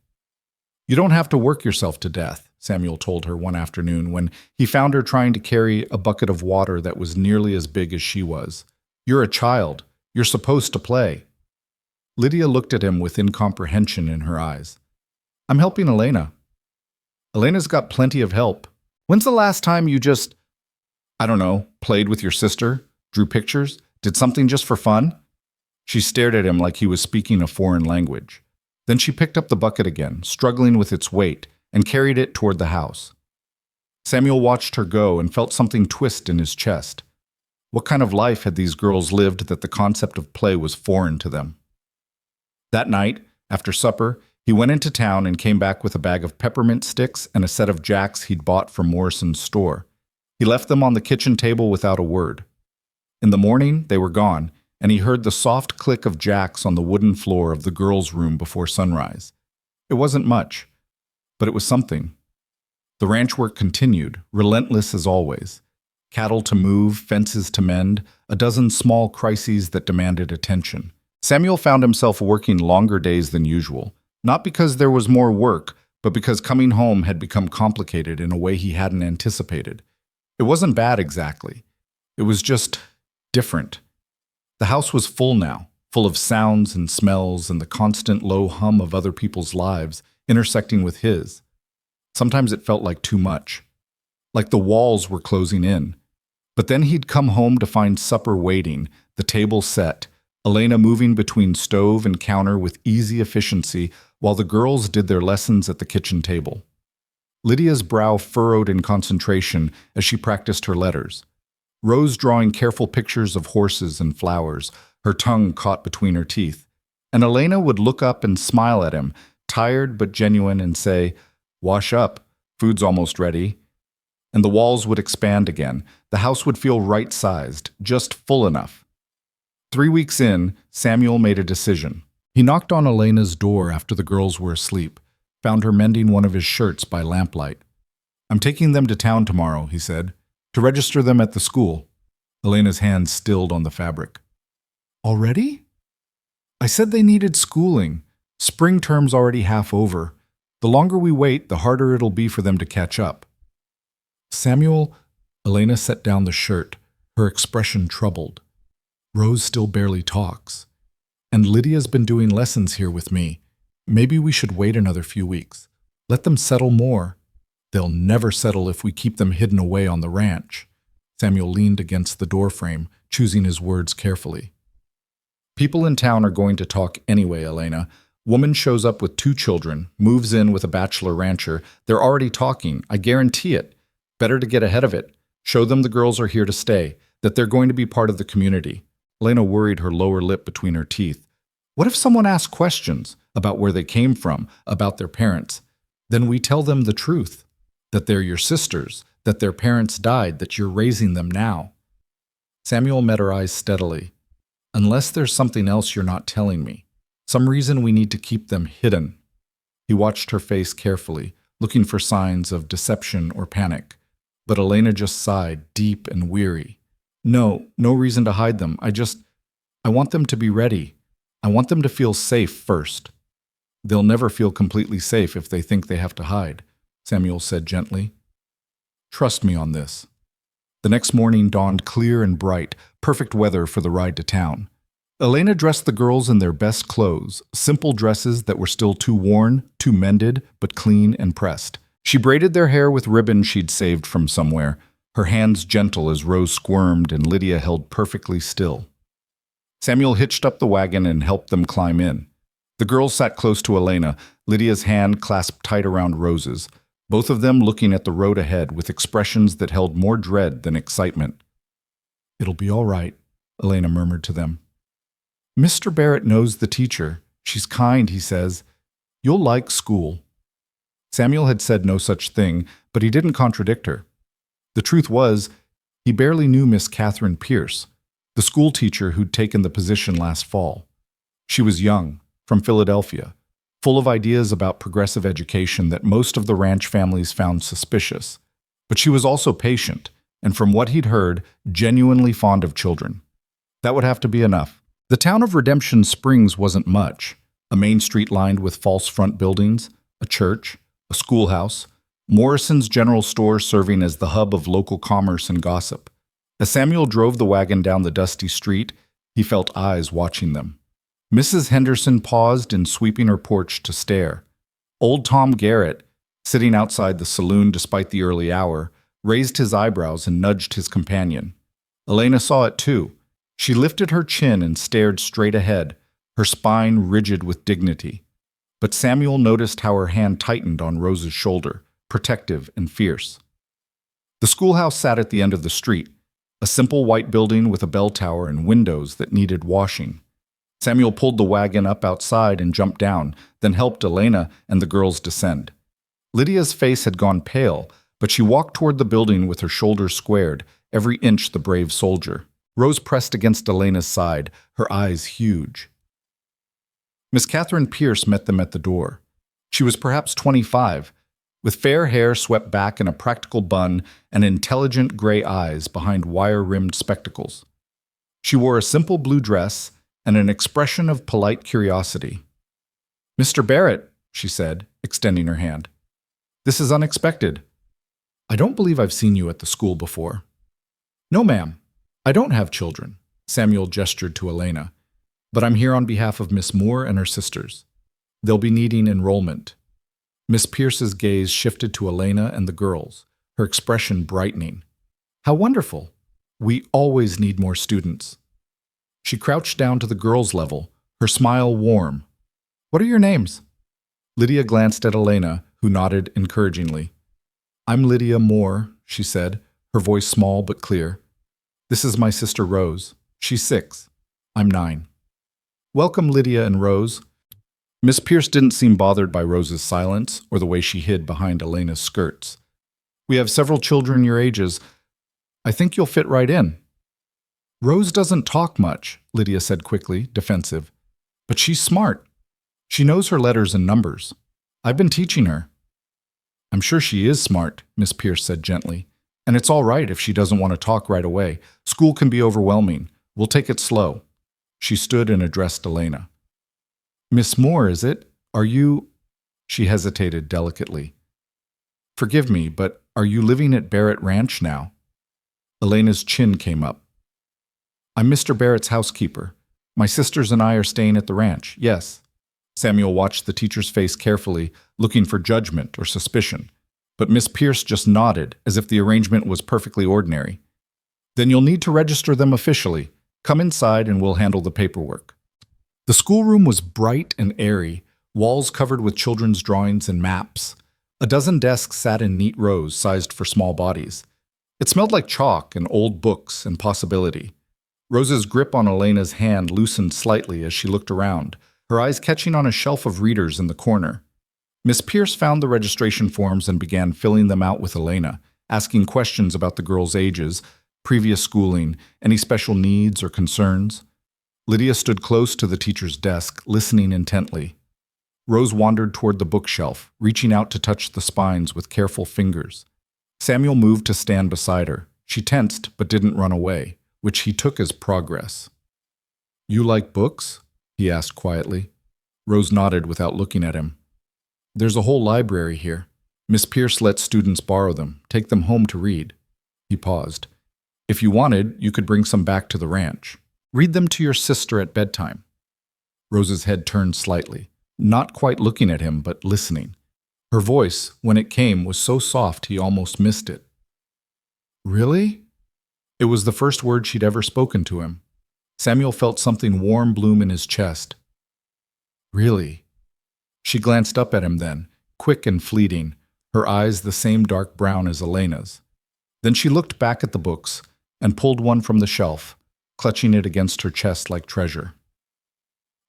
"You don't have to work yourself to death," Samuel told her one afternoon when he found her trying to carry a bucket of water that was nearly as big as she was. "You're a child. You're supposed to play." Lydia looked at him with incomprehension in her eyes. "I'm helping Elena." "Elena's got plenty of help. When's the last time you just, I don't know, played with your sister, drew pictures, did something just for fun?" She stared at him like he was speaking a foreign language. Then she picked up the bucket again, struggling with its weight, and carried it toward the house. Samuel watched her go and felt something twist in his chest. What kind of life had these girls lived that the concept of play was foreign to them? That night, after supper, he went into town and came back with a bag of peppermint sticks and a set of jacks he'd bought from Morrison's store. He left them on the kitchen table without a word. In the morning, they were gone, and he heard the soft click of jacks on the wooden floor of the girls' room before sunrise. It wasn't much, but it was something. The ranch work continued, relentless as always. Cattle to move, fences to mend, a dozen small crises that demanded attention. Samuel found himself working longer days than usual, not because there was more work, but because coming home had become complicated in a way he hadn't anticipated. It wasn't bad exactly. It was just different. The house was full now, full of sounds and smells and the constant low hum of other people's lives intersecting with his. Sometimes it felt like too much, like the walls were closing in. But then he'd come home to find supper waiting, the table set, Elena moving between stove and counter with easy efficiency while the girls did their lessons at the kitchen table. Lydia's brow furrowed in concentration as she practiced her letters. Rose drawing careful pictures of horses and flowers, her tongue caught between her teeth. And Elena would look up and smile at him, tired but genuine, and say, "Wash up, food's almost ready." And the walls would expand again. The house would feel right-sized, just full enough. 3 weeks in, Samuel made a decision. He knocked on Elena's door after the girls were asleep, found her mending one of his shirts by lamplight. "I'm taking them to town tomorrow," he said, "to register them at the school." Elena's hand stilled on the fabric. "Already?" "I said they needed schooling. Spring term's already half over. The longer we wait, the harder it'll be for them to catch up." "Samuel," Elena set down the shirt, her expression troubled. "Rose still barely talks. And Lydia's been doing lessons here with me. Maybe we should wait another few weeks. Let them settle more. They'll never settle if we keep them hidden away on the ranch." Samuel leaned against the doorframe, choosing his words carefully. "People in town are going to talk anyway, Elena. Woman shows up with 2 children, moves in with a bachelor rancher. They're already talking. I guarantee it. Better to get ahead of it. Show them the girls are here to stay, that they're going to be part of the community." Elena worried her lower lip between her teeth. What if someone asked questions about where they came from, about their parents? Then we tell them the truth, that they're your sisters, that their parents died, that you're raising them now. Samuel met her eyes steadily. "Unless there's something else you're not telling me, some reason we need to keep them hidden." He watched her face carefully, looking for signs of deception or panic. But Elena just sighed, deep and weary. No reason to hide them. I want them to be ready. I want them to feel safe first." "They'll never feel completely safe if they think they have to hide," Samuel said gently. "Trust me on this." The next morning dawned clear and bright, perfect weather for the ride to town. Elena dressed the girls in their best clothes, simple dresses that were still too worn, too mended, but clean and pressed. She braided their hair with ribbon she'd saved from somewhere, her hands gentle as Rose squirmed and Lydia held perfectly still. Samuel hitched up the wagon and helped them climb in. The girls sat close to Elena, Lydia's hand clasped tight around Rose's. both of them looking at the road ahead with expressions that held more dread than excitement. "It'll be all right," Elena murmured to them. "Mr. Barrett knows the teacher. She's kind, he says. You'll like school." Samuel had said no such thing, but he didn't contradict her. The truth was, he barely knew Miss Catherine Pierce, the school teacher who'd taken the position last fall. She was young, from Philadelphia, full of ideas about progressive education that most of the ranch families found suspicious. But she was also patient, and from what he'd heard, genuinely fond of children. That would have to be enough. The town of Redemption Springs wasn't much. A main street lined with false front buildings, a church, a schoolhouse, Morrison's General Store serving as the hub of local commerce and gossip. As Samuel drove the wagon down the dusty street, he felt eyes watching them. Mrs. Henderson paused in sweeping her porch to stare. Old Tom Garrett, sitting outside the saloon despite the early hour, raised his eyebrows and nudged his companion. Elena saw it too. She lifted her chin and stared straight ahead, her spine rigid with dignity. But Samuel noticed how her hand tightened on Rose's shoulder, protective and fierce. The schoolhouse sat at the end of the street, a simple white building with a bell tower and windows that needed washing. Samuel pulled the wagon up outside and jumped down, then helped Elena and the girls descend. Lydia's face had gone pale, but she walked toward the building with her shoulders squared, every inch the brave soldier. Rose pressed against Elena's side, her eyes huge. Miss Catherine Pierce met them at the door. She was perhaps 25, with fair hair swept back in a practical bun and intelligent gray eyes behind wire-rimmed spectacles. She wore a simple blue dress and an expression of polite curiosity. "Mr. Barrett," she said, extending her hand. "This is unexpected. I don't believe I've seen you at the school before." "No, ma'am. I don't have children," Samuel gestured to Elena. "But I'm here on behalf of Miss Moore and her sisters. They'll be needing enrollment." Miss Pierce's gaze shifted to Elena and the girls, her expression brightening. "How wonderful! We always need more students." She crouched down to the girls' level, her smile warm. "What are your names?" Lydia glanced at Elena, who nodded encouragingly. "I'm Lydia Moore," she said, her voice small but clear. "This is my sister Rose. She's 6. I'm 9. "Welcome, Lydia and Rose." Miss Pierce didn't seem bothered by Rose's silence or the way she hid behind Elena's skirts. "We have several children your ages. I think you'll fit right in." "Rose doesn't talk much," Lydia said quickly, defensive. "But she's smart. She knows her letters and numbers. I've been teaching her." "I'm sure she is smart," Miss Pierce said gently. "And it's all right if she doesn't want to talk right away. School can be overwhelming. We'll take it slow." She stood and addressed Elena. "Miss Moore, is it? Are you—" She hesitated delicately. "Forgive me, but are you living at Barrett Ranch now?" Elena's chin came up. "I'm Mr. Barrett's housekeeper. My sisters and I are staying at the ranch, yes." Samuel watched the teacher's face carefully, looking for judgment or suspicion. But Miss Pierce just nodded, as if the arrangement was perfectly ordinary. "Then you'll need to register them officially. Come inside and we'll handle the paperwork." The schoolroom was bright and airy, walls covered with children's drawings and maps. A dozen desks sat in neat rows sized for small bodies. It smelled like chalk and old books and possibility. Rose's grip on Elena's hand loosened slightly as she looked around, her eyes catching on a shelf of readers in the corner. Miss Pierce found the registration forms and began filling them out with Elena, asking questions about the girls' ages, previous schooling, any special needs or concerns. Lydia stood close to the teacher's desk, listening intently. Rose wandered toward the bookshelf, reaching out to touch the spines with careful fingers. Samuel moved to stand beside her. She tensed but didn't run away, which he took as progress. "You like books?" he asked quietly. Rose nodded without looking at him. "There's a whole library here. Miss Pierce lets students borrow them, take them home to read." He paused. "If you wanted, you could bring some back to the ranch. Read them to your sister at bedtime." Rose's head turned slightly, not quite looking at him, but listening. Her voice, when it came, was so soft he almost missed it. "Really?" It was the first word she'd ever spoken to him. Samuel felt something warm bloom in his chest. "Really?" She glanced up at him then, quick and fleeting, her eyes the same dark brown as Elena's. Then she looked back at the books and pulled one from the shelf, clutching it against her chest like treasure.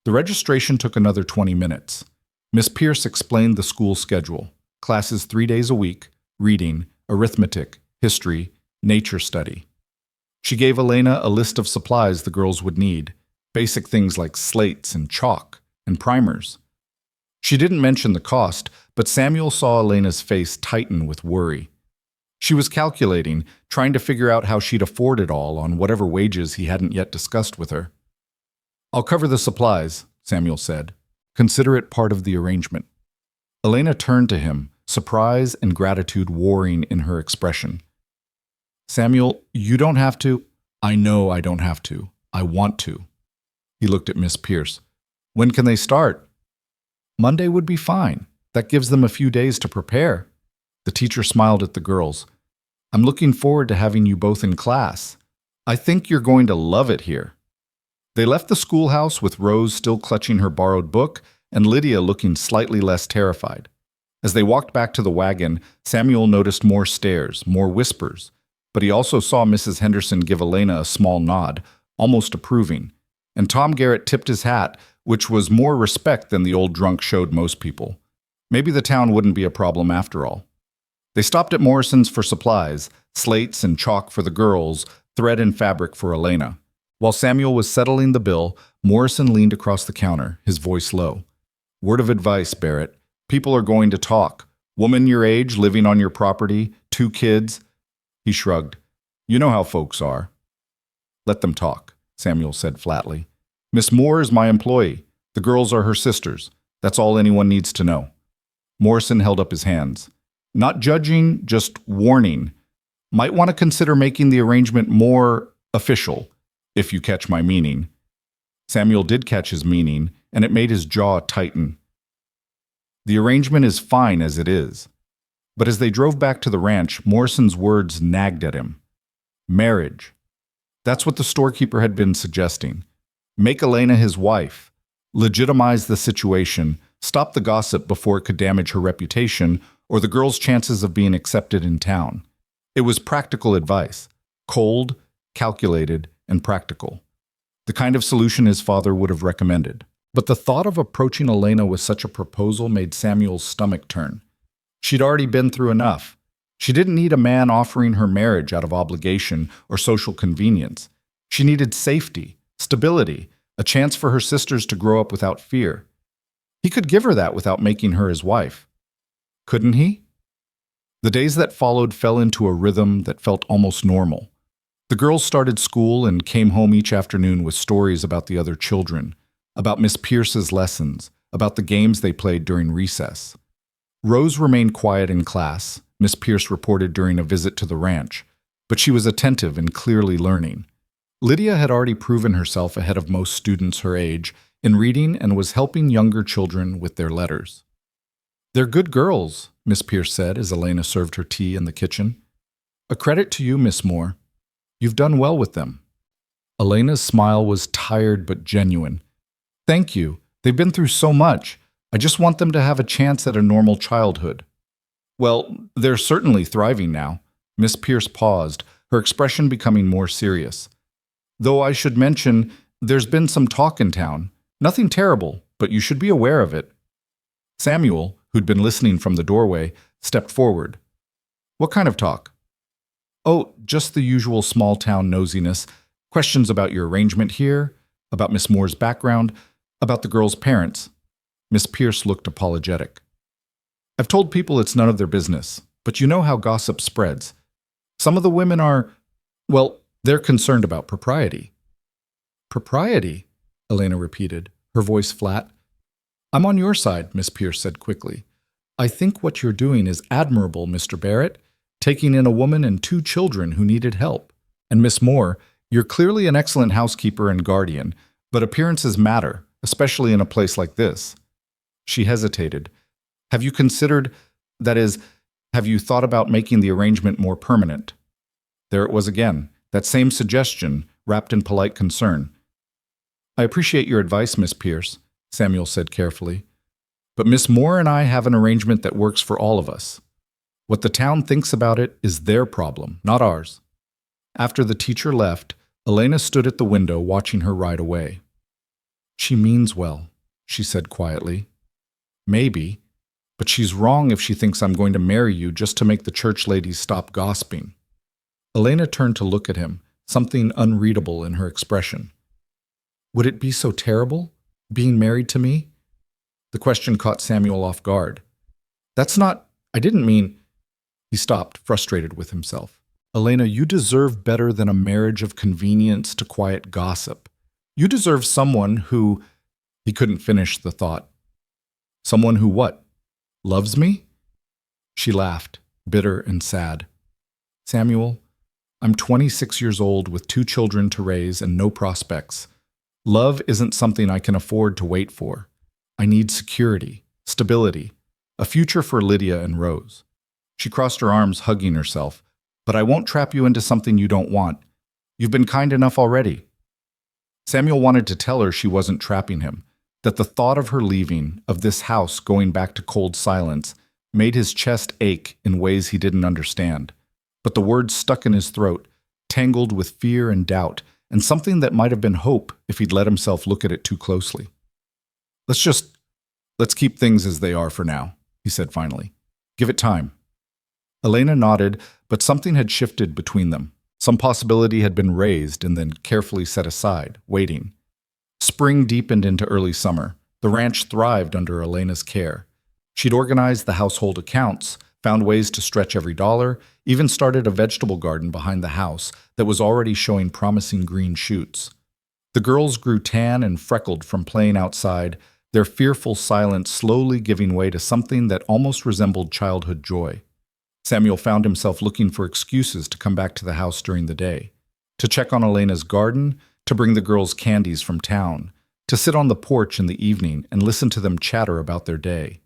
The registration took another 20 minutes. Miss Pierce explained the school schedule. Classes 3 days a week, reading, arithmetic, history, nature study. She gave Elena a list of supplies the girls would need, basic things like slates and chalk and primers. She didn't mention the cost, but Samuel saw Elena's face tighten with worry. She was calculating, trying to figure out how she'd afford it all on whatever wages he hadn't yet discussed with her. "I'll cover the supplies," Samuel said. "Consider it part of the arrangement." Elena turned to him, surprise and gratitude warring in her expression. "Samuel, you don't have to." "I know I don't have to. I want to." He looked at Miss Pierce. "When can they start?" "Monday would be fine. That gives them a few days to prepare." The teacher smiled at the girls. "I'm looking forward to having you both in class. I think you're going to love it here." They left the schoolhouse with Rose still clutching her borrowed book and Lydia looking slightly less terrified. As they walked back to the wagon, Samuel noticed more stares, more whispers, but he also saw Mrs. Henderson give Elena a small nod, almost approving, and Tom Garrett tipped his hat, which was more respect than the old drunk showed most people. Maybe the town wouldn't be a problem after all. They stopped at Morrison's for supplies, slates and chalk for the girls, thread and fabric for Elena. While Samuel was settling the bill, Morrison leaned across the counter, his voice low. "Word of advice, Barrett. People are going to talk. Woman your age, living on your property, 2 kids." He shrugged. "You know how folks are." "Let them talk," Samuel said flatly. "Miss Moore is my employee. The girls are her sisters. That's all anyone needs to know." Morrison held up his hands. "Not judging, just warning. Might want to consider making the arrangement more official, if you catch my meaning." Samuel did catch his meaning, and it made his jaw tighten. "The arrangement is fine as it is." But as they drove back to the ranch, Morrison's words nagged at him. Marriage. That's what the storekeeper had been suggesting. Make Elena his wife. Legitimize the situation. Stop the gossip before it could damage her reputation or the girl's chances of being accepted in town. It was practical advice. Cold, calculated, and practical. The kind of solution his father would have recommended. But the thought of approaching Elena with such a proposal made Samuel's stomach turn. She'd already been through enough. She didn't need a man offering her marriage out of obligation or social convenience. She needed safety, stability, a chance for her sisters to grow up without fear. He could give her that without making her his wife. Couldn't he? The days that followed fell into a rhythm that felt almost normal. The girls started school and came home each afternoon with stories about the other children, about Miss Pierce's lessons, about the games they played during recess. Rose remained quiet in class, Miss Pierce reported during a visit to the ranch, but she was attentive and clearly learning. Lydia had already proven herself ahead of most students her age in reading and was helping younger children with their letters. "They're good girls," Miss Pierce said as Elena served her tea in the kitchen. "A credit to you, Miss Moore. You've done well with them." Elena's smile was tired but genuine. "Thank you. They've been through so much. I just want them to have a chance at a normal childhood." "Well, they're certainly thriving now." Miss Pierce paused, her expression becoming more serious. "Though I should mention, there's been some talk in town. Nothing terrible, but you should be aware of it." Samuel, who'd been listening from the doorway, stepped forward. "What kind of talk?" "Oh, just the usual small-town nosiness. Questions about your arrangement here, about Miss Moore's background, about the girls' parents." Miss Pierce looked apologetic. "I've told people it's none of their business, but you know how gossip spreads. Some of the women are, well, they're concerned about propriety." "Propriety?" Elena repeated, her voice flat. "I'm on your side," Miss Pierce said quickly. "I think what you're doing is admirable, Mr. Barrett, taking in a woman and 2 children who needed help. And Miss Moore, you're clearly an excellent housekeeper and guardian, but appearances matter, especially in a place like this." She hesitated. "Have you considered, that is, have you thought about making the arrangement more permanent?" There it was again, that same suggestion, wrapped in polite concern. "I appreciate your advice, Miss Pierce," Samuel said carefully. "But Miss Moore and I have an arrangement that works for all of us. What the town thinks about it is their problem, not ours. After the teacher left, Elena stood at the window watching her ride away. She means well, she said quietly. Maybe, but she's wrong if she thinks I'm going to marry you just to make the church ladies stop gossiping. Elena turned to look at him, something unreadable in her expression. Would it be so terrible, being married to me? The question caught Samuel off guard. I didn't mean... He stopped, frustrated with himself. Elena, you deserve better than a marriage of convenience to quiet gossip. You deserve someone who... He couldn't finish the thought. Someone who what? Loves me? She laughed, bitter and sad. Samuel, I'm 26 years old with 2 children to raise and no prospects. Love isn't something I can afford to wait for. I need security, stability, a future for Lydia and Rose. She crossed her arms, hugging herself. But I won't trap you into something you don't want. You've been kind enough already. Samuel wanted to tell her she wasn't trapping him, that the thought of her leaving, of this house going back to cold silence, made his chest ache in ways he didn't understand. But the words stuck in his throat, tangled with fear and doubt, and something that might have been hope if he'd let himself look at it too closely. Let's keep things as they are for now, he said finally. Give it time. Elena nodded, but something had shifted between them. Some possibility had been raised and then carefully set aside, waiting. Spring deepened into early summer. The ranch thrived under Elena's care. She'd organized the household accounts, found ways to stretch every dollar, even started a vegetable garden behind the house that was already showing promising green shoots. The girls grew tan and freckled from playing outside, their fearful silence slowly giving way to something that almost resembled childhood joy. Samuel found himself looking for excuses to come back to the house during the day, to check on Elena's garden, to bring the girls candies from town, to sit on the porch in the evening and listen to them chatter about their day.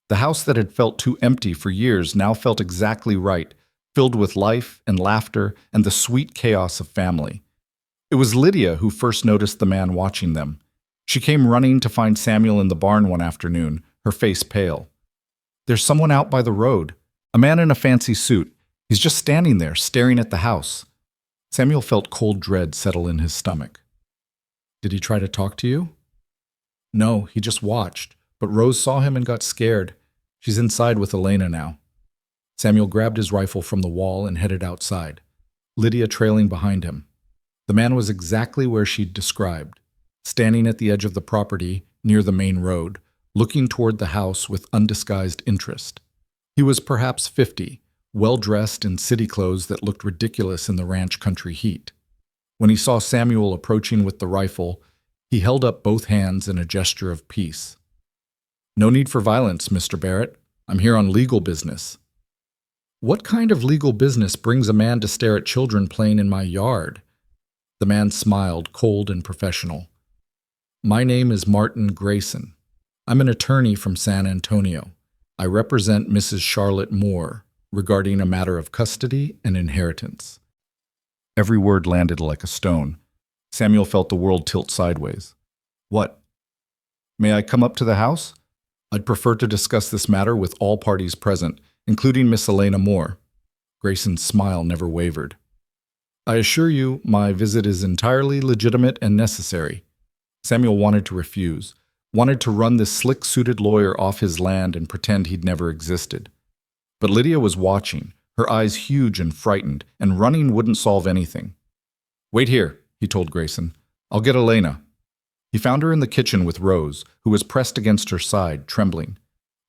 The house that had felt too empty for years now felt exactly right, filled with life and laughter and the sweet chaos of family. It was Lydia who first noticed the man watching them. She came running to find Samuel in the barn one afternoon, her face pale. There's someone out by the road. A man in a fancy suit. He's just standing there, staring at the house. Samuel felt cold dread settle in his stomach. Did he try to talk to you? No, he just watched, but Rose saw him and got scared. She's inside with Elena now. Samuel grabbed his rifle from the wall and headed outside, Lydia trailing behind him. The man was exactly where she'd described, standing at the edge of the property near the main road, looking toward the house with undisguised interest. He was perhaps 50, well-dressed in city clothes that looked ridiculous in the ranch country heat. When he saw Samuel approaching with the rifle, he held up both hands in a gesture of peace. No need for violence, Mr. Barrett. I'm here on legal business. What kind of legal business brings a man to stare at children playing in my yard? The man smiled, cold and professional. My name is Martin Grayson. I'm an attorney from San Antonio. I represent Mrs. Charlotte Moore regarding a matter of custody and inheritance. Every word landed like a stone. Samuel felt the world tilt sideways. What? May I come up to the house? I'd prefer to discuss this matter with all parties present, including Miss Elena Moore. Grayson's smile never wavered. I assure you, my visit is entirely legitimate and necessary. Samuel wanted to refuse, wanted to run this slick-suited lawyer off his land and pretend he'd never existed. But Lydia was watching, her eyes huge and frightened, and running wouldn't solve anything. Wait here, he told Grayson. I'll get Elena. He found her in the kitchen with Rose, who was pressed against her side, trembling.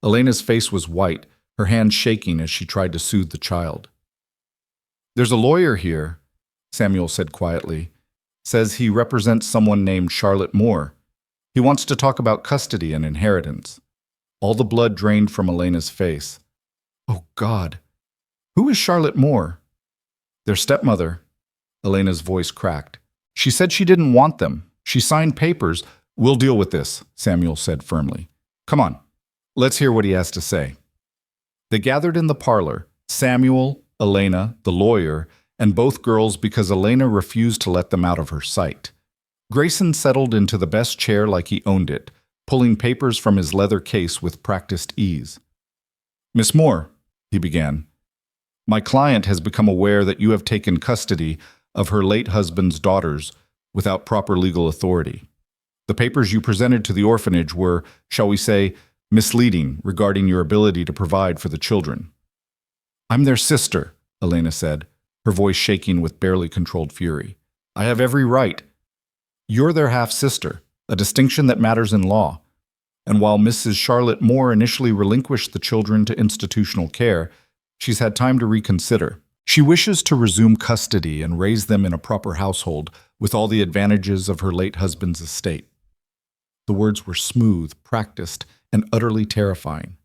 Elena's face was white, her hands shaking as she tried to soothe the child. There's a lawyer here, Samuel said quietly. Says he represents someone named Charlotte Moore. He wants to talk about custody and inheritance. All the blood drained from Elena's face. Oh, God. Who is Charlotte Moore? Their stepmother. Elena's voice cracked. She said she didn't want them. She signed papers. We'll deal with this, Samuel said firmly. Come on. Let's hear what he has to say. They gathered in the parlor, Samuel, Elena, the lawyer, and both girls because Elena refused to let them out of her sight. Grayson settled into the best chair like he owned it, pulling papers from his leather case with practiced ease. Miss Moore, he began, My client has become aware that you have taken custody of her late husband's daughters without proper legal authority. The papers you presented to the orphanage were, shall we say, misleading regarding your ability to provide for the children. I'm their sister, Elena said, her voice shaking with barely controlled fury. I have every right. You're their half-sister, a distinction that matters in law. And while Mrs. Charlotte Moore initially relinquished the children to institutional care, she's had time to reconsider. She wishes to resume custody and raise them in a proper household with all the advantages of her late husband's estate. The words were smooth, practiced, and utterly terrifying.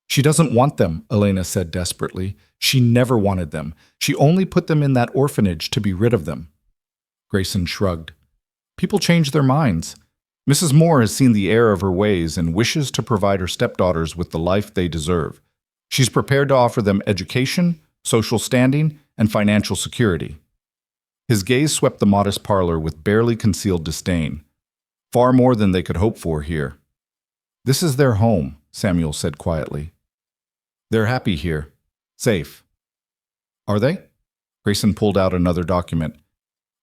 She doesn't want them, Elena said desperately. She never wanted them. She only put them in that orphanage to be rid of them. Grayson shrugged. People change their minds. Mrs. Moore has seen the error of her ways and wishes to provide her stepdaughters with the life they deserve. She's prepared to offer them education, social standing, and financial security. His gaze swept the modest parlor with barely concealed disdain. Far more than they could hope for here. This is their home, Samuel said quietly. They're happy here. Safe. Are they? Grayson pulled out another document.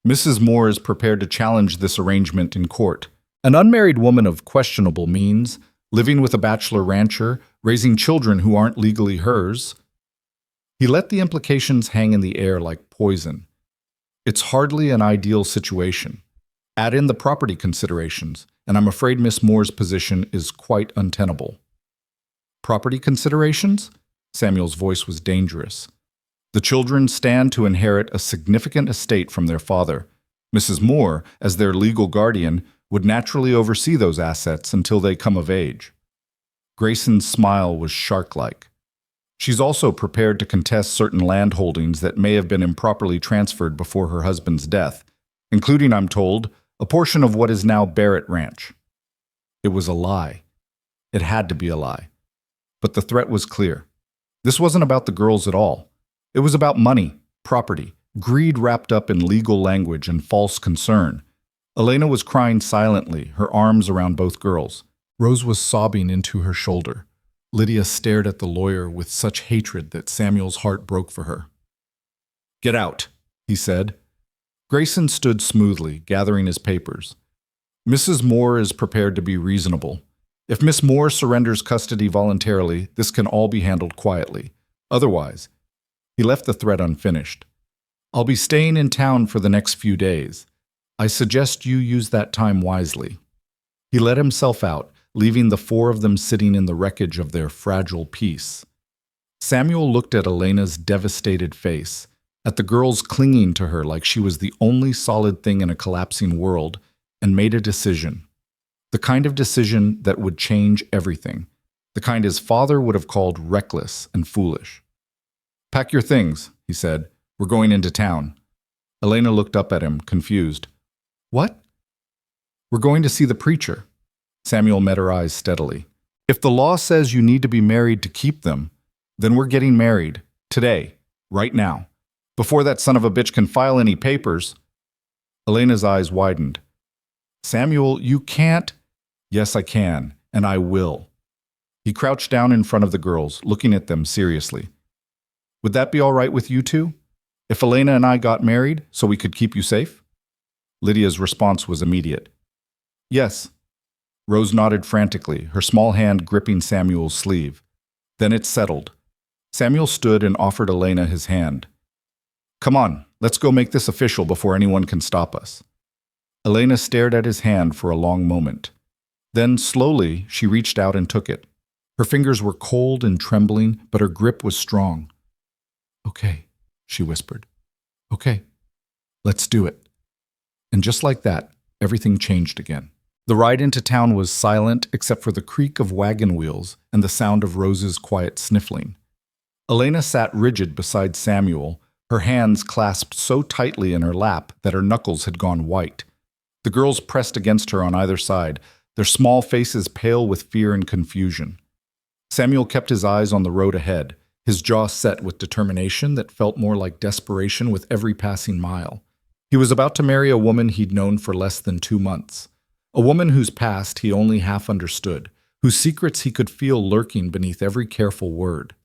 Mrs. Moore is prepared to challenge this arrangement in court. An unmarried woman of questionable means, living with a bachelor rancher, raising children who aren't legally hers. He let the implications hang in the air like poison. It's hardly an ideal situation. Add in the property considerations, and I'm afraid Miss Moore's position is quite untenable. Property considerations? Samuel's voice was dangerous. The children stand to inherit a significant estate from their father. Mrs. Moore, as their legal guardian, would naturally oversee those assets until they come of age. Grayson's smile was shark-like. She's also prepared to contest certain land holdings that may have been improperly transferred before her husband's death, including, I'm told, a portion of what is now Barrett Ranch. It was a lie. It had to be a lie. But the threat was clear. This wasn't about the girls at all. It was about money, property, greed wrapped up in legal language and false concern. Elena was crying silently, her arms around both girls. Rose was sobbing into her shoulder. Lydia stared at the lawyer with such hatred that Samuel's heart broke for her. "Get out," he said. Grayson stood smoothly, gathering his papers. Mrs. Moore is prepared to be reasonable. If Miss Moore surrenders custody voluntarily, this can all be handled quietly. Otherwise, he left the threat unfinished. I'll be staying in town for the next few days. I suggest you use that time wisely. He let himself out, leaving the four of them sitting in the wreckage of their fragile peace. Samuel looked at Elena's devastated face, at the girls clinging to her like she was the only solid thing in a collapsing world, and made a decision. The kind of decision that would change everything. The kind his father would have called reckless and foolish. "Pack your things," he said. "We're going into town." Elena looked up at him, confused. "What?" "We're going to see the preacher." Samuel met her eyes steadily. "If the law says you need to be married to keep them, then we're getting married. Today. Right now. Before that son of a bitch can file any papers." Elena's eyes widened. "Samuel, you can't." "Yes, I can, and I will." He crouched down in front of the girls, looking at them seriously. "Would that be all right with you two? If Elena and I got married, so we could keep you safe?" Lydia's response was immediate. "Yes." Rose nodded frantically, her small hand gripping Samuel's sleeve. Then it settled. Samuel stood and offered Elena his hand. "Come on, let's go make this official before anyone can stop us." Elena stared at his hand for a long moment. Then, slowly, she reached out and took it. Her fingers were cold and trembling, but her grip was strong. "Okay," she whispered. "Okay, let's do it." And just like that, everything changed again. The ride into town was silent except for the creak of wagon wheels and the sound of Rose's quiet sniffling. Elena sat rigid beside Samuel, her hands clasped so tightly in her lap that her knuckles had gone white. The girls pressed against her on either side, their small faces pale with fear and confusion. Samuel kept his eyes on the road ahead, his jaw set with determination that felt more like desperation with every passing mile. He was about to marry a woman he'd known for less than 2 months. A woman whose past he only half understood, whose secrets he could feel lurking beneath every careful word.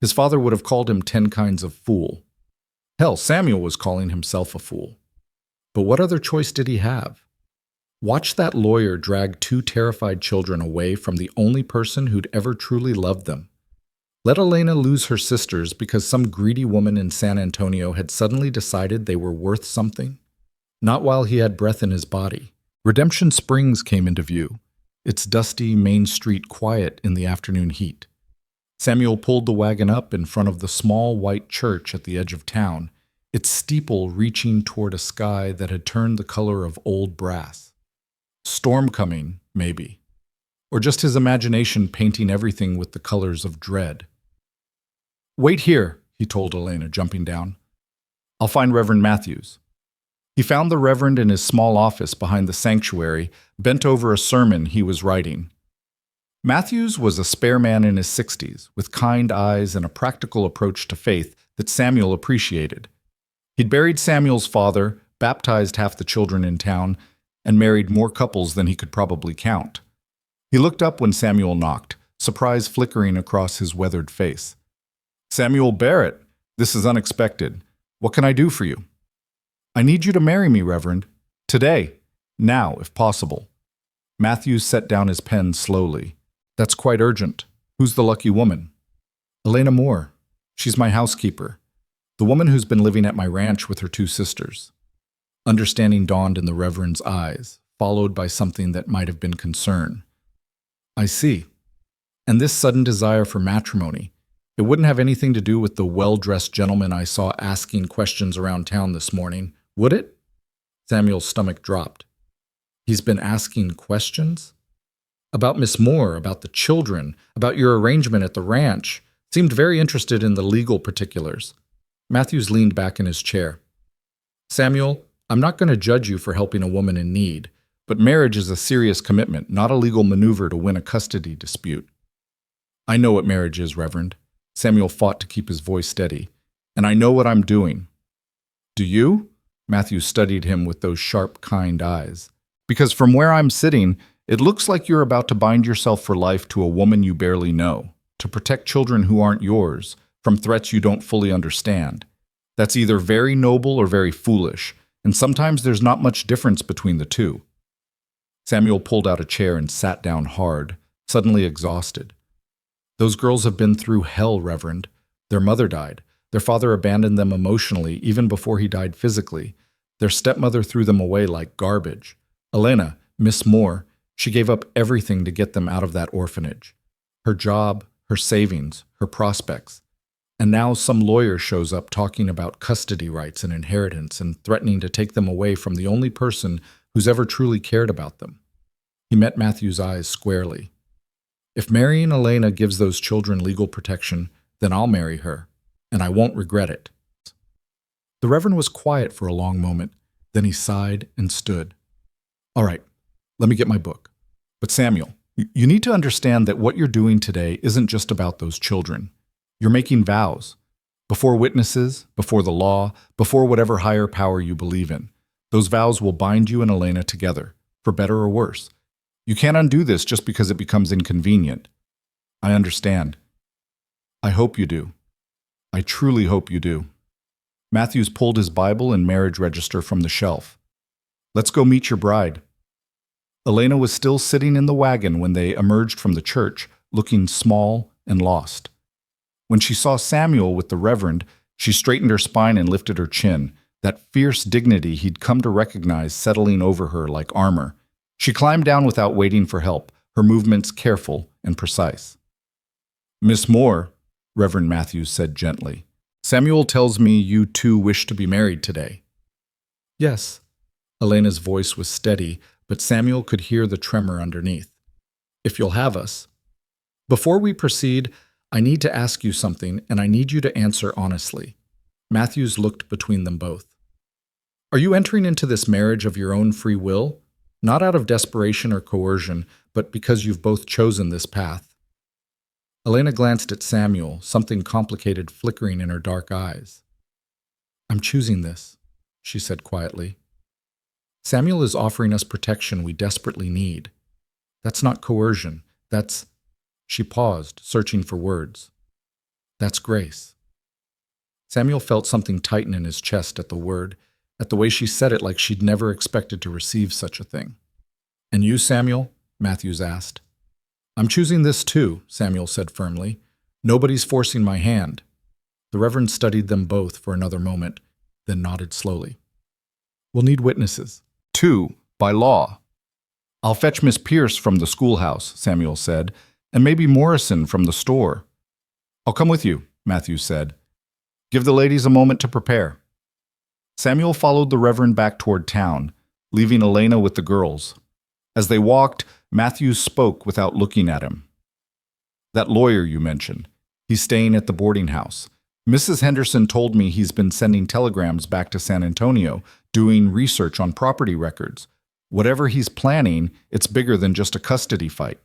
His father would have called him 10 kinds of fool. Hell, Samuel was calling himself a fool. But what other choice did he have? Watch that lawyer drag two terrified children away from the only person who'd ever truly loved them. Let Elena lose her sisters because some greedy woman in San Antonio had suddenly decided they were worth something? Not while he had breath in his body. Redemption Springs came into view, its dusty Main Street quiet in the afternoon heat. Samuel pulled the wagon up in front of the small white church at the edge of town, its steeple reaching toward a sky that had turned the color of old brass. Storm coming, maybe. Or just his imagination painting everything with the colors of dread. "Wait here," he told Elena, jumping down. "I'll find Reverend Matthews." He found the Reverend in his small office behind the sanctuary, bent over a sermon he was writing. Matthews was a spare man in his 60s, with kind eyes and a practical approach to faith that Samuel appreciated. He'd buried Samuel's father, baptized half the children in town, and married more couples than he could probably count. He looked up when Samuel knocked, surprise flickering across his weathered face. "Samuel Barrett, this is unexpected. What can I do for you?" "I need you to marry me, Reverend. Today. Now, if possible." Matthews set down his pen slowly. "That's quite urgent. Who's the lucky woman?" "Elena Moore. She's my housekeeper. The woman who's been living at my ranch with her two sisters." Understanding dawned in the Reverend's eyes, followed by something that might have been concern. "I see. And this sudden desire for matrimony, it wouldn't have anything to do with the well-dressed gentleman I saw asking questions around town this morning, would it?" Samuel's stomach dropped. "He's been asking questions? About Miss Moore, about the children, about your arrangement at the ranch. Seemed very interested in the legal particulars." Matthews leaned back in his chair. "Samuel, I'm not going to judge you for helping a woman in need, but marriage is a serious commitment, not a legal maneuver to win a custody dispute." "I know what marriage is, Reverend." Samuel fought to keep his voice steady. "And I know what I'm doing." "Do you?" Matthews studied him with those sharp, kind eyes. "Because from where I'm sitting, it looks like you're about to bind yourself for life to a woman you barely know, to protect children who aren't yours, from threats you don't fully understand. That's either very noble or very foolish, and sometimes there's not much difference between the two." Samuel pulled out a chair and sat down hard, suddenly exhausted. "Those girls have been through hell, Reverend. Their mother died. Their father abandoned them emotionally, even before he died physically. Their stepmother threw them away like garbage. Elena, Miss Moore, she gave up everything to get them out of that orphanage. Her job, her savings, her prospects. And now some lawyer shows up talking about custody rights and inheritance and threatening to take them away from the only person who's ever truly cared about them." He met Matthew's eyes squarely. "If marrying Elena gives those children legal protection, then I'll marry her, and I won't regret it." The Reverend was quiet for a long moment, then he sighed and stood. "All right, let me get my book. But Samuel, you need to understand that what you're doing today isn't just about those children. You're making vows. Before witnesses, before the law, before whatever higher power you believe in. Those vows will bind you and Elena together, for better or worse. You can't undo this just because it becomes inconvenient." "I understand. I hope you do. I truly hope you do." Matthews pulled his Bible and marriage register from the shelf. "Let's go meet your bride." Elena was still sitting in the wagon when they emerged from the church, looking small and lost. When she saw Samuel with the Reverend, she straightened her spine and lifted her chin, that fierce dignity he'd come to recognize settling over her like armor. She climbed down without waiting for help, her movements careful and precise. "Miss Moore," Reverend Matthews said gently, "Samuel tells me you two wish to be married today." "Yes." Elena's voice was steady, but Samuel could hear the tremor underneath. "If you'll have us." "Before we proceed, I need to ask you something, and I need you to answer honestly." Matthews looked between them both. "Are you entering into this marriage of your own free will? Not out of desperation or coercion, but because you've both chosen this path?" Elena glanced at Samuel, something complicated flickering in her dark eyes. "I'm choosing this," she said quietly. "Samuel is offering us protection we desperately need. That's not coercion. That's—" She paused, searching for words. That's grace. Samuel felt something tighten in his chest at the word, at the way she said it like she'd never expected to receive such a thing. And you, Samuel? Matthews asked. I'm choosing this too, Samuel said firmly. Nobody's forcing my hand. The Reverend studied them both for another moment, then nodded slowly. We'll need witnesses. 2, by law. I'll fetch Miss Pierce from the schoolhouse, Samuel said, and maybe Morrison from the store. I'll come with you, Matthews said. Give the ladies a moment to prepare. Samuel followed the Reverend back toward town, leaving Elena with the girls. As they walked, Matthews spoke without looking at him. That lawyer you mentioned, he's staying at the boarding house. Mrs. Henderson told me he's been sending telegrams back to San Antonio, doing research on property records. Whatever he's planning, it's bigger than just a custody fight.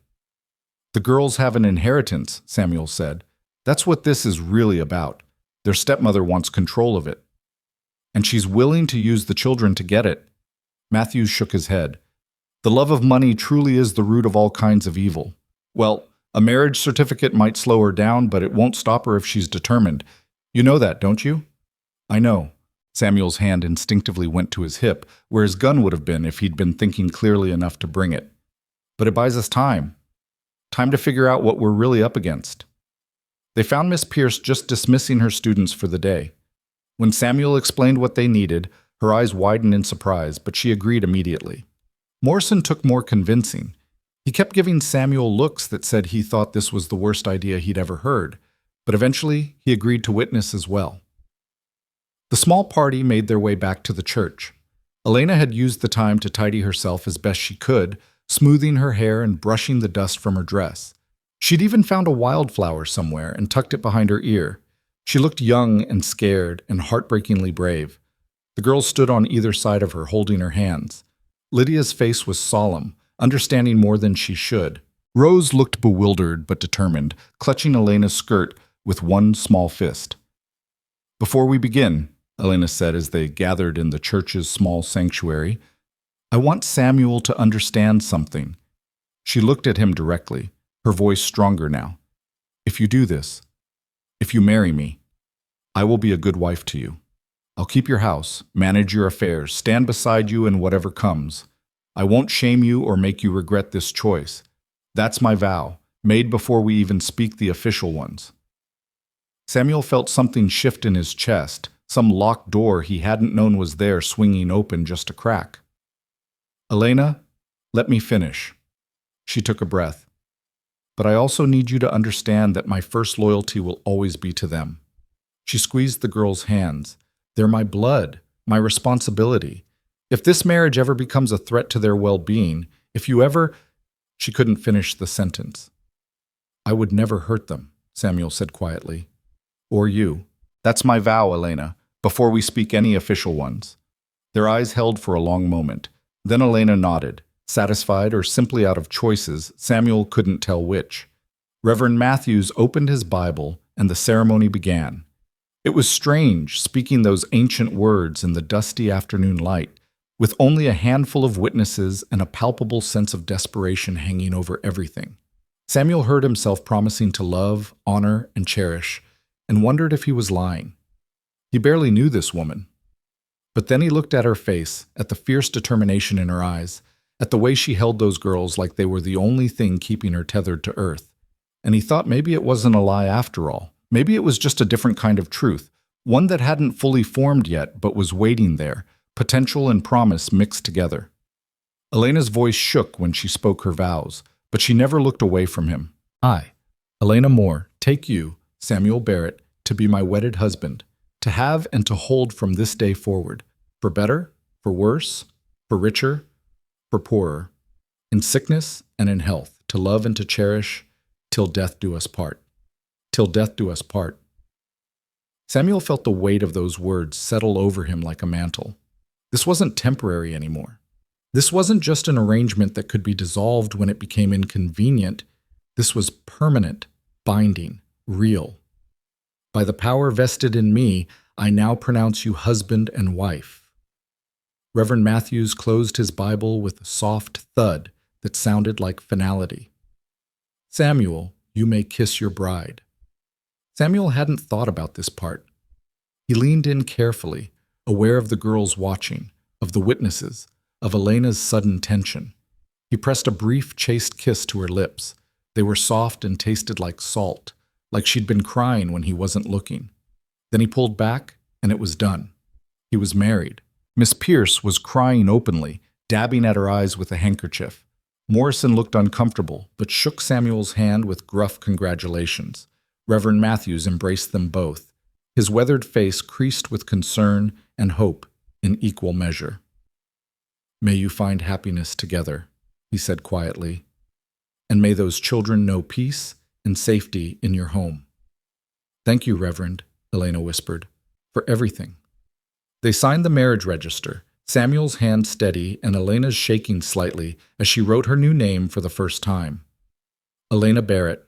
The girls have an inheritance, Samuel said. That's what this is really about. Their stepmother wants control of it. And she's willing to use the children to get it. Matthews shook his head. The love of money truly is the root of all kinds of evil. Well, a marriage certificate might slow her down, but it won't stop her if she's determined. You know that, don't you? I know. Samuel's hand instinctively went to his hip, where his gun would have been if he'd been thinking clearly enough to bring it. But it buys us time. Time to figure out what we're really up against. They found Miss Pierce just dismissing her students for the day. When Samuel explained what they needed, her eyes widened in surprise, but she agreed immediately. Morrison took more convincing. He kept giving Samuel looks that said he thought this was the worst idea he'd ever heard, but eventually he agreed to witness as well. The small party made their way back to the church. Elena had used the time to tidy herself as best she could, smoothing her hair and brushing the dust from her dress. She'd even found a wildflower somewhere and tucked it behind her ear. She looked young and scared and heartbreakingly brave. The girls stood on either side of her, holding her hands. Lydia's face was solemn, understanding more than she should. Rose looked bewildered but determined, clutching Elena's skirt with one small fist. Before we begin, Elena said as they gathered in the church's small sanctuary, I want Samuel to understand something. She looked at him directly, her voice stronger now. If you do this, if you marry me, I will be a good wife to you. I'll keep your house, manage your affairs, stand beside you in whatever comes. I won't shame you or make you regret this choice. That's my vow, made before we even speak the official ones. Samuel felt something shift in his chest, some locked door he hadn't known was there swinging open just a crack. Elena, let me finish. She took a breath. But I also need you to understand that my first loyalty will always be to them. She squeezed the girl's hands. They're my blood, my responsibility. If this marriage ever becomes a threat to their well-being, if you ever... She couldn't finish the sentence. I would never hurt them, Samuel said quietly. Or you. That's my vow, Elena, before we speak any official ones. Their eyes held for a long moment. Then Elena nodded. Satisfied or simply out of choices, Samuel couldn't tell which. Reverend Matthews opened his Bible, and the ceremony began. It was strange, speaking those ancient words in the dusty afternoon light, with only a handful of witnesses and a palpable sense of desperation hanging over everything. Samuel heard himself promising to love, honor, and cherish, and wondered if he was lying. He barely knew this woman. But then he looked at her face, at the fierce determination in her eyes, at the way she held those girls like they were the only thing keeping her tethered to earth. And he thought maybe it wasn't a lie after all. Maybe it was just a different kind of truth, one that hadn't fully formed yet but was waiting there, potential and promise mixed together. Elena's voice shook when she spoke her vows, but she never looked away from him. I, Elena Moore, take you, Samuel Barrett, to be my wedded husband, to have and to hold from this day forward, for better, for worse, for richer, for poorer, in sickness and in health, to love and to cherish, till death do us part. Till death do us part. Samuel felt the weight of those words settle over him like a mantle. This wasn't temporary anymore. This wasn't just an arrangement that could be dissolved when it became inconvenient. This was permanent, binding, real. By the power vested in me, I now pronounce you husband and wife. Reverend Matthews closed his Bible with a soft thud that sounded like finality. Samuel, you may kiss your bride. Samuel hadn't thought about this part. He leaned in carefully, aware of the girls watching, of the witnesses, of Elena's sudden tension. He pressed a brief, chaste kiss to her lips. They were soft and tasted like salt, like she'd been crying when he wasn't looking. Then he pulled back, and it was done. He was married. Miss Pierce was crying openly, dabbing at her eyes with a handkerchief. Morrison looked uncomfortable, but shook Samuel's hand with gruff congratulations. Reverend Matthews embraced them both, his weathered face creased with concern and hope in equal measure. "May you find happiness together," he said quietly, "and may those children know peace and safety in your home." "Thank you, Reverend," Elena whispered, "for everything." They signed the marriage register, Samuel's hand steady and Elena's shaking slightly as she wrote her new name for the first time. Elena Barrett.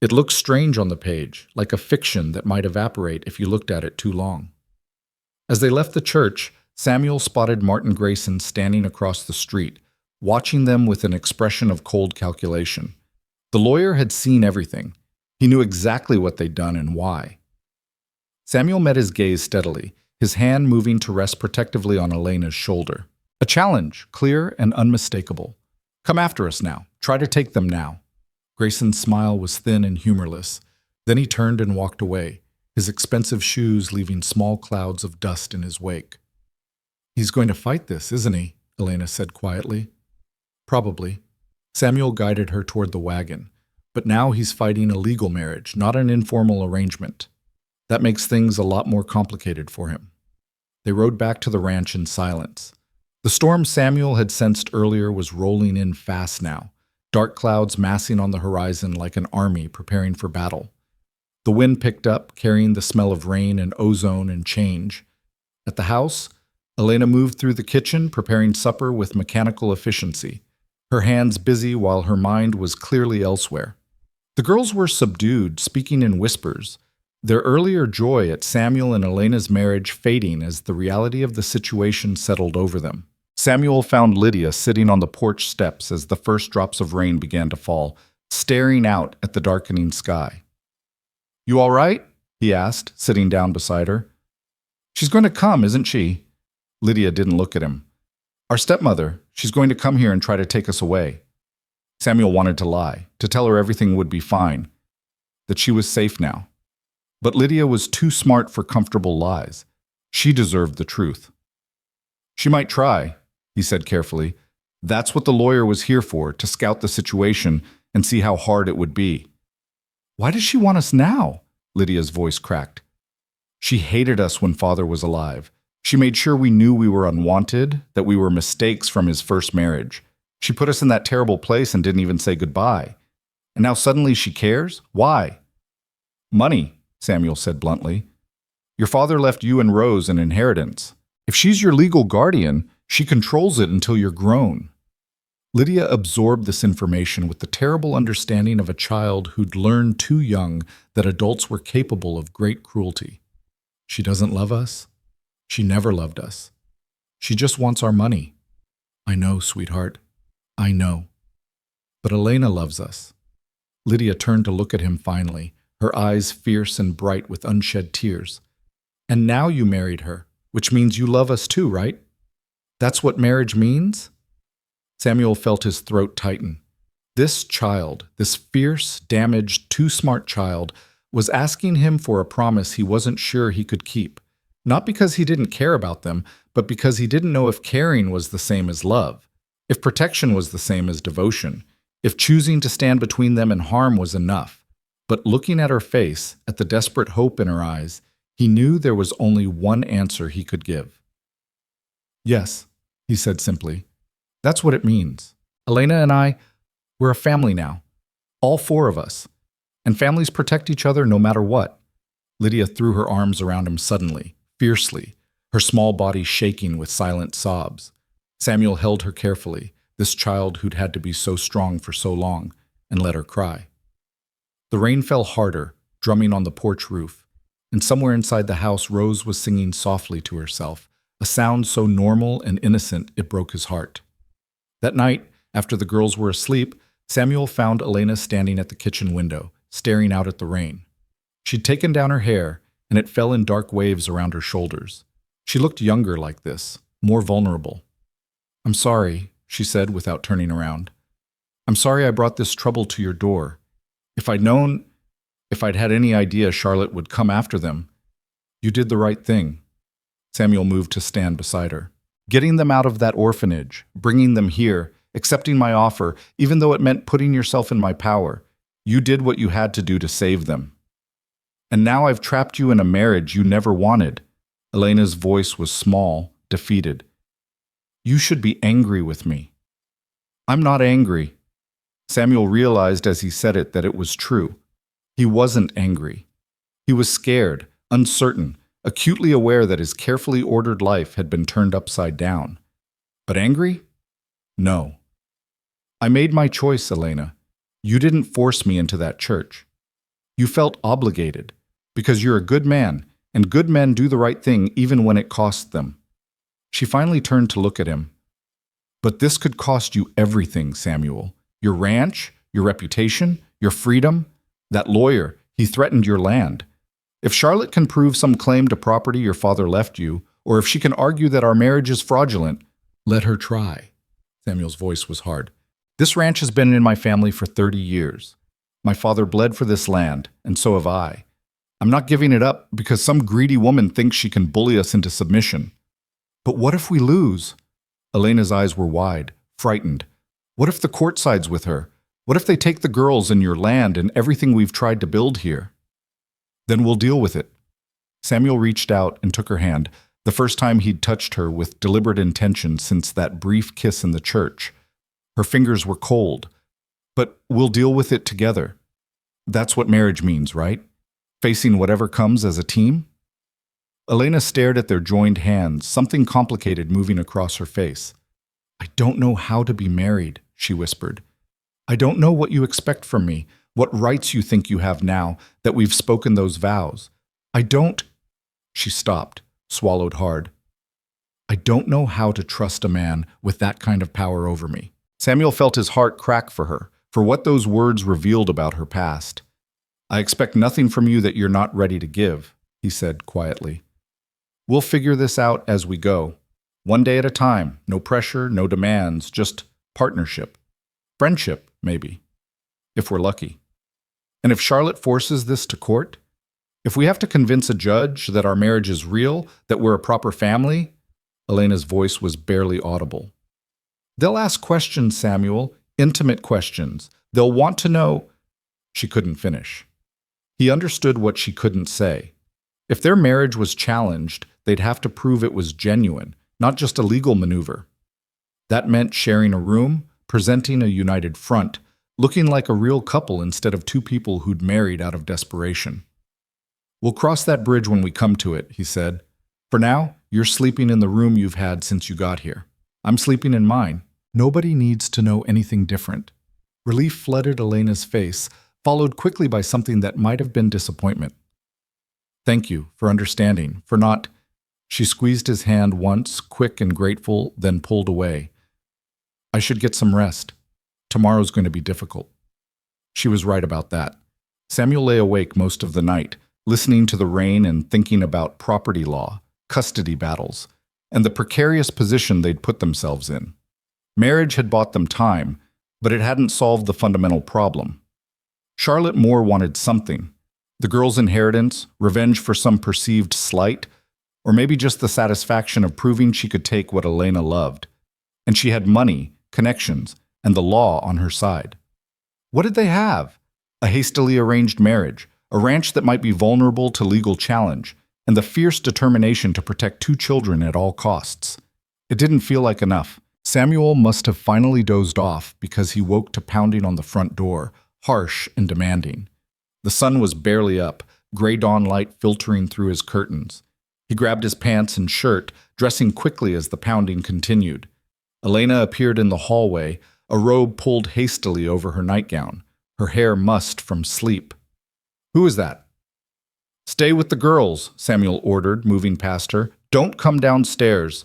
It looked strange on the page, like a fiction that might evaporate if you looked at it too long. As they left the church, Samuel spotted Martin Grayson standing across the street, watching them with an expression of cold calculation. The lawyer had seen everything. He knew exactly what they'd done and why. Samuel met his gaze steadily, his hand moving to rest protectively on Elena's shoulder. A challenge, clear and unmistakable. "Come after us now. Try to take them now." Grayson's smile was thin and humorless. Then he turned and walked away, his expensive shoes leaving small clouds of dust in his wake. "He's going to fight this, isn't he?" Elena said quietly. "Probably." Samuel guided her toward the wagon. "But now he's fighting a legal marriage, not an informal arrangement. That makes things a lot more complicated for him." They rode back to the ranch in silence. The storm Samuel had sensed earlier was rolling in fast now, dark clouds massing on the horizon like an army preparing for battle. The wind picked up, carrying the smell of rain and ozone and change. At the house, Elena moved through the kitchen, preparing supper with mechanical efficiency, her hands busy while her mind was clearly elsewhere. The girls were subdued, speaking in whispers, their earlier joy at Samuel and Elena's marriage fading as the reality of the situation settled over them. Samuel found Lydia sitting on the porch steps as the first drops of rain began to fall, staring out at the darkening sky. "You all right?" he asked, sitting down beside her. "She's going to come, isn't she?" Lydia didn't look at him. "Our stepmother. She's going to come here and try to take us away." Samuel wanted to lie, to tell her everything would be fine, that she was safe now. But Lydia was too smart for comfortable lies. She deserved the truth. "She might try," he said carefully. "That's what the lawyer was here for, to scout the situation and see how hard it would be." "Why does she want us now?" Lydia's voice cracked. "She hated us when Father was alive. She made sure we knew we were unwanted, that we were mistakes from his first marriage. She put us in that terrible place and didn't even say goodbye. And now suddenly she cares? Why?" "Money," Samuel said bluntly. "Your father left you and Rose an inheritance. If she's your legal guardian, she controls it until you're grown." Lydia absorbed this information with the terrible understanding of a child who'd learned too young that adults were capable of great cruelty. "She doesn't love us? She never loved us. She just wants our money." "I know, sweetheart. I know. But Elena loves us." Lydia turned to look at him finally, her eyes fierce and bright with unshed tears. "And now you married her, which means you love us too, right? That's what marriage means?" Samuel felt his throat tighten. This child, this fierce, damaged, too smart child, was asking him for a promise he wasn't sure he could keep. Not because he didn't care about them, but because he didn't know if caring was the same as love, if protection was the same as devotion, if choosing to stand between them and harm was enough. But looking at her face, at the desperate hope in her eyes, he knew there was only one answer he could give. "Yes," he said simply. "That's what it means. Elena and I, we're a family now. All four of us. And families protect each other no matter what." Lydia threw her arms around him suddenly, fiercely, her small body shaking with silent sobs. Samuel held her carefully, this child who'd had to be so strong for so long, and let her cry. The rain fell harder, drumming on the porch roof, and somewhere inside the house Rose was singing softly to herself, a sound so normal and innocent it broke his heart. That night, after the girls were asleep, Samuel found Elena standing at the kitchen window, staring out at the rain. She'd taken down her hair, and it fell in dark waves around her shoulders. She looked younger like this, more vulnerable. "I'm sorry," she said without turning around. "I'm sorry I brought this trouble to your door. If I'd had any idea Charlotte would come after them, you did the right thing." Samuel moved to stand beside her. "Getting them out of that orphanage, bringing them here, accepting my offer, even though it meant putting yourself in my power, you did what you had to do to save them. And now I've trapped you in a marriage you never wanted." Elena's voice was small, defeated. "You should be angry with me." "I'm not angry." Samuel realized as he said it that it was true. He wasn't angry. He was scared, uncertain, acutely aware that his carefully ordered life had been turned upside down. But angry? No. "I made my choice, Elena. You didn't force me into that church. You felt obligated, because you're a good man, and good men do the right thing even when it costs them." She finally turned to look at him. "But this could cost you everything, Samuel. Your ranch, your reputation, your freedom. That lawyer, he threatened your land. If Charlotte can prove some claim to property your father left you, or if she can argue that our marriage is fraudulent, let her try." Samuel's voice was hard. "This ranch has been in my family for 30 years. My father bled for this land, and so have I. I'm not giving it up because some greedy woman thinks she can bully us into submission." "But what if we lose?" Elena's eyes were wide, frightened. "What if the court sides with her? What if they take the girls and your land and everything we've tried to build here?" "Then we'll deal with it." Samuel reached out and took her hand, the first time he'd touched her with deliberate intention since that brief kiss in the church. Her fingers were cold. "But we'll deal with it together. That's what marriage means, right? Facing whatever comes as a team?" Elena stared at their joined hands, something complicated moving across her face. "I don't know how to be married," she whispered. "I don't know what you expect from me, what rights you think you have now that we've spoken those vows. I don't—" She stopped, swallowed hard. "I don't know how to trust a man with that kind of power over me." Samuel felt his heart crack for her, for what those words revealed about her past. "I expect nothing from you that you're not ready to give," he said quietly. "We'll figure this out as we go. One day at a time, no pressure, no demands, just partnership. Friendship, maybe, if we're lucky. And if Charlotte forces this to court, if we have to convince a judge that our marriage is real, that we're a proper family," Elena's voice was barely audible. "They'll ask questions, Samuel, intimate questions. They'll want to know—" She couldn't finish. He understood what she couldn't say. If their marriage was challenged, they'd have to prove it was genuine, not just a legal maneuver. That meant sharing a room, presenting a united front, looking like a real couple instead of two people who'd married out of desperation. "We'll cross that bridge when we come to it," he said. "For now, you're sleeping in the room you've had since you got here. I'm sleeping in mine. Nobody needs to know anything different." Relief flooded Elena's face, followed quickly by something that might have been disappointment. "Thank you for understanding, for not—" She squeezed his hand once, quick and grateful, then pulled away. "I should get some rest. Tomorrow's going to be difficult." She was right about that. Samuel lay awake most of the night, listening to the rain and thinking about property law, custody battles, and the precarious position they'd put themselves in. Marriage had bought them time, but it hadn't solved the fundamental problem. Charlotte Moore wanted something. The girl's inheritance, revenge for some perceived slight, or maybe just the satisfaction of proving she could take what Elena loved. And she had money, connections, and the law on her side. What did they have? A hastily arranged marriage, a ranch that might be vulnerable to legal challenge, and the fierce determination to protect two children at all costs. It didn't feel like enough. Samuel must have finally dozed off because he woke to pounding on the front door, harsh and demanding. The sun was barely up, gray dawn light filtering through his curtains. He grabbed his pants and shirt, dressing quickly as the pounding continued. Elena appeared in the hallway, a robe pulled hastily over her nightgown, her hair mussed from sleep. "Who is that?" "Stay with the girls," Samuel ordered, moving past her. "Don't come downstairs."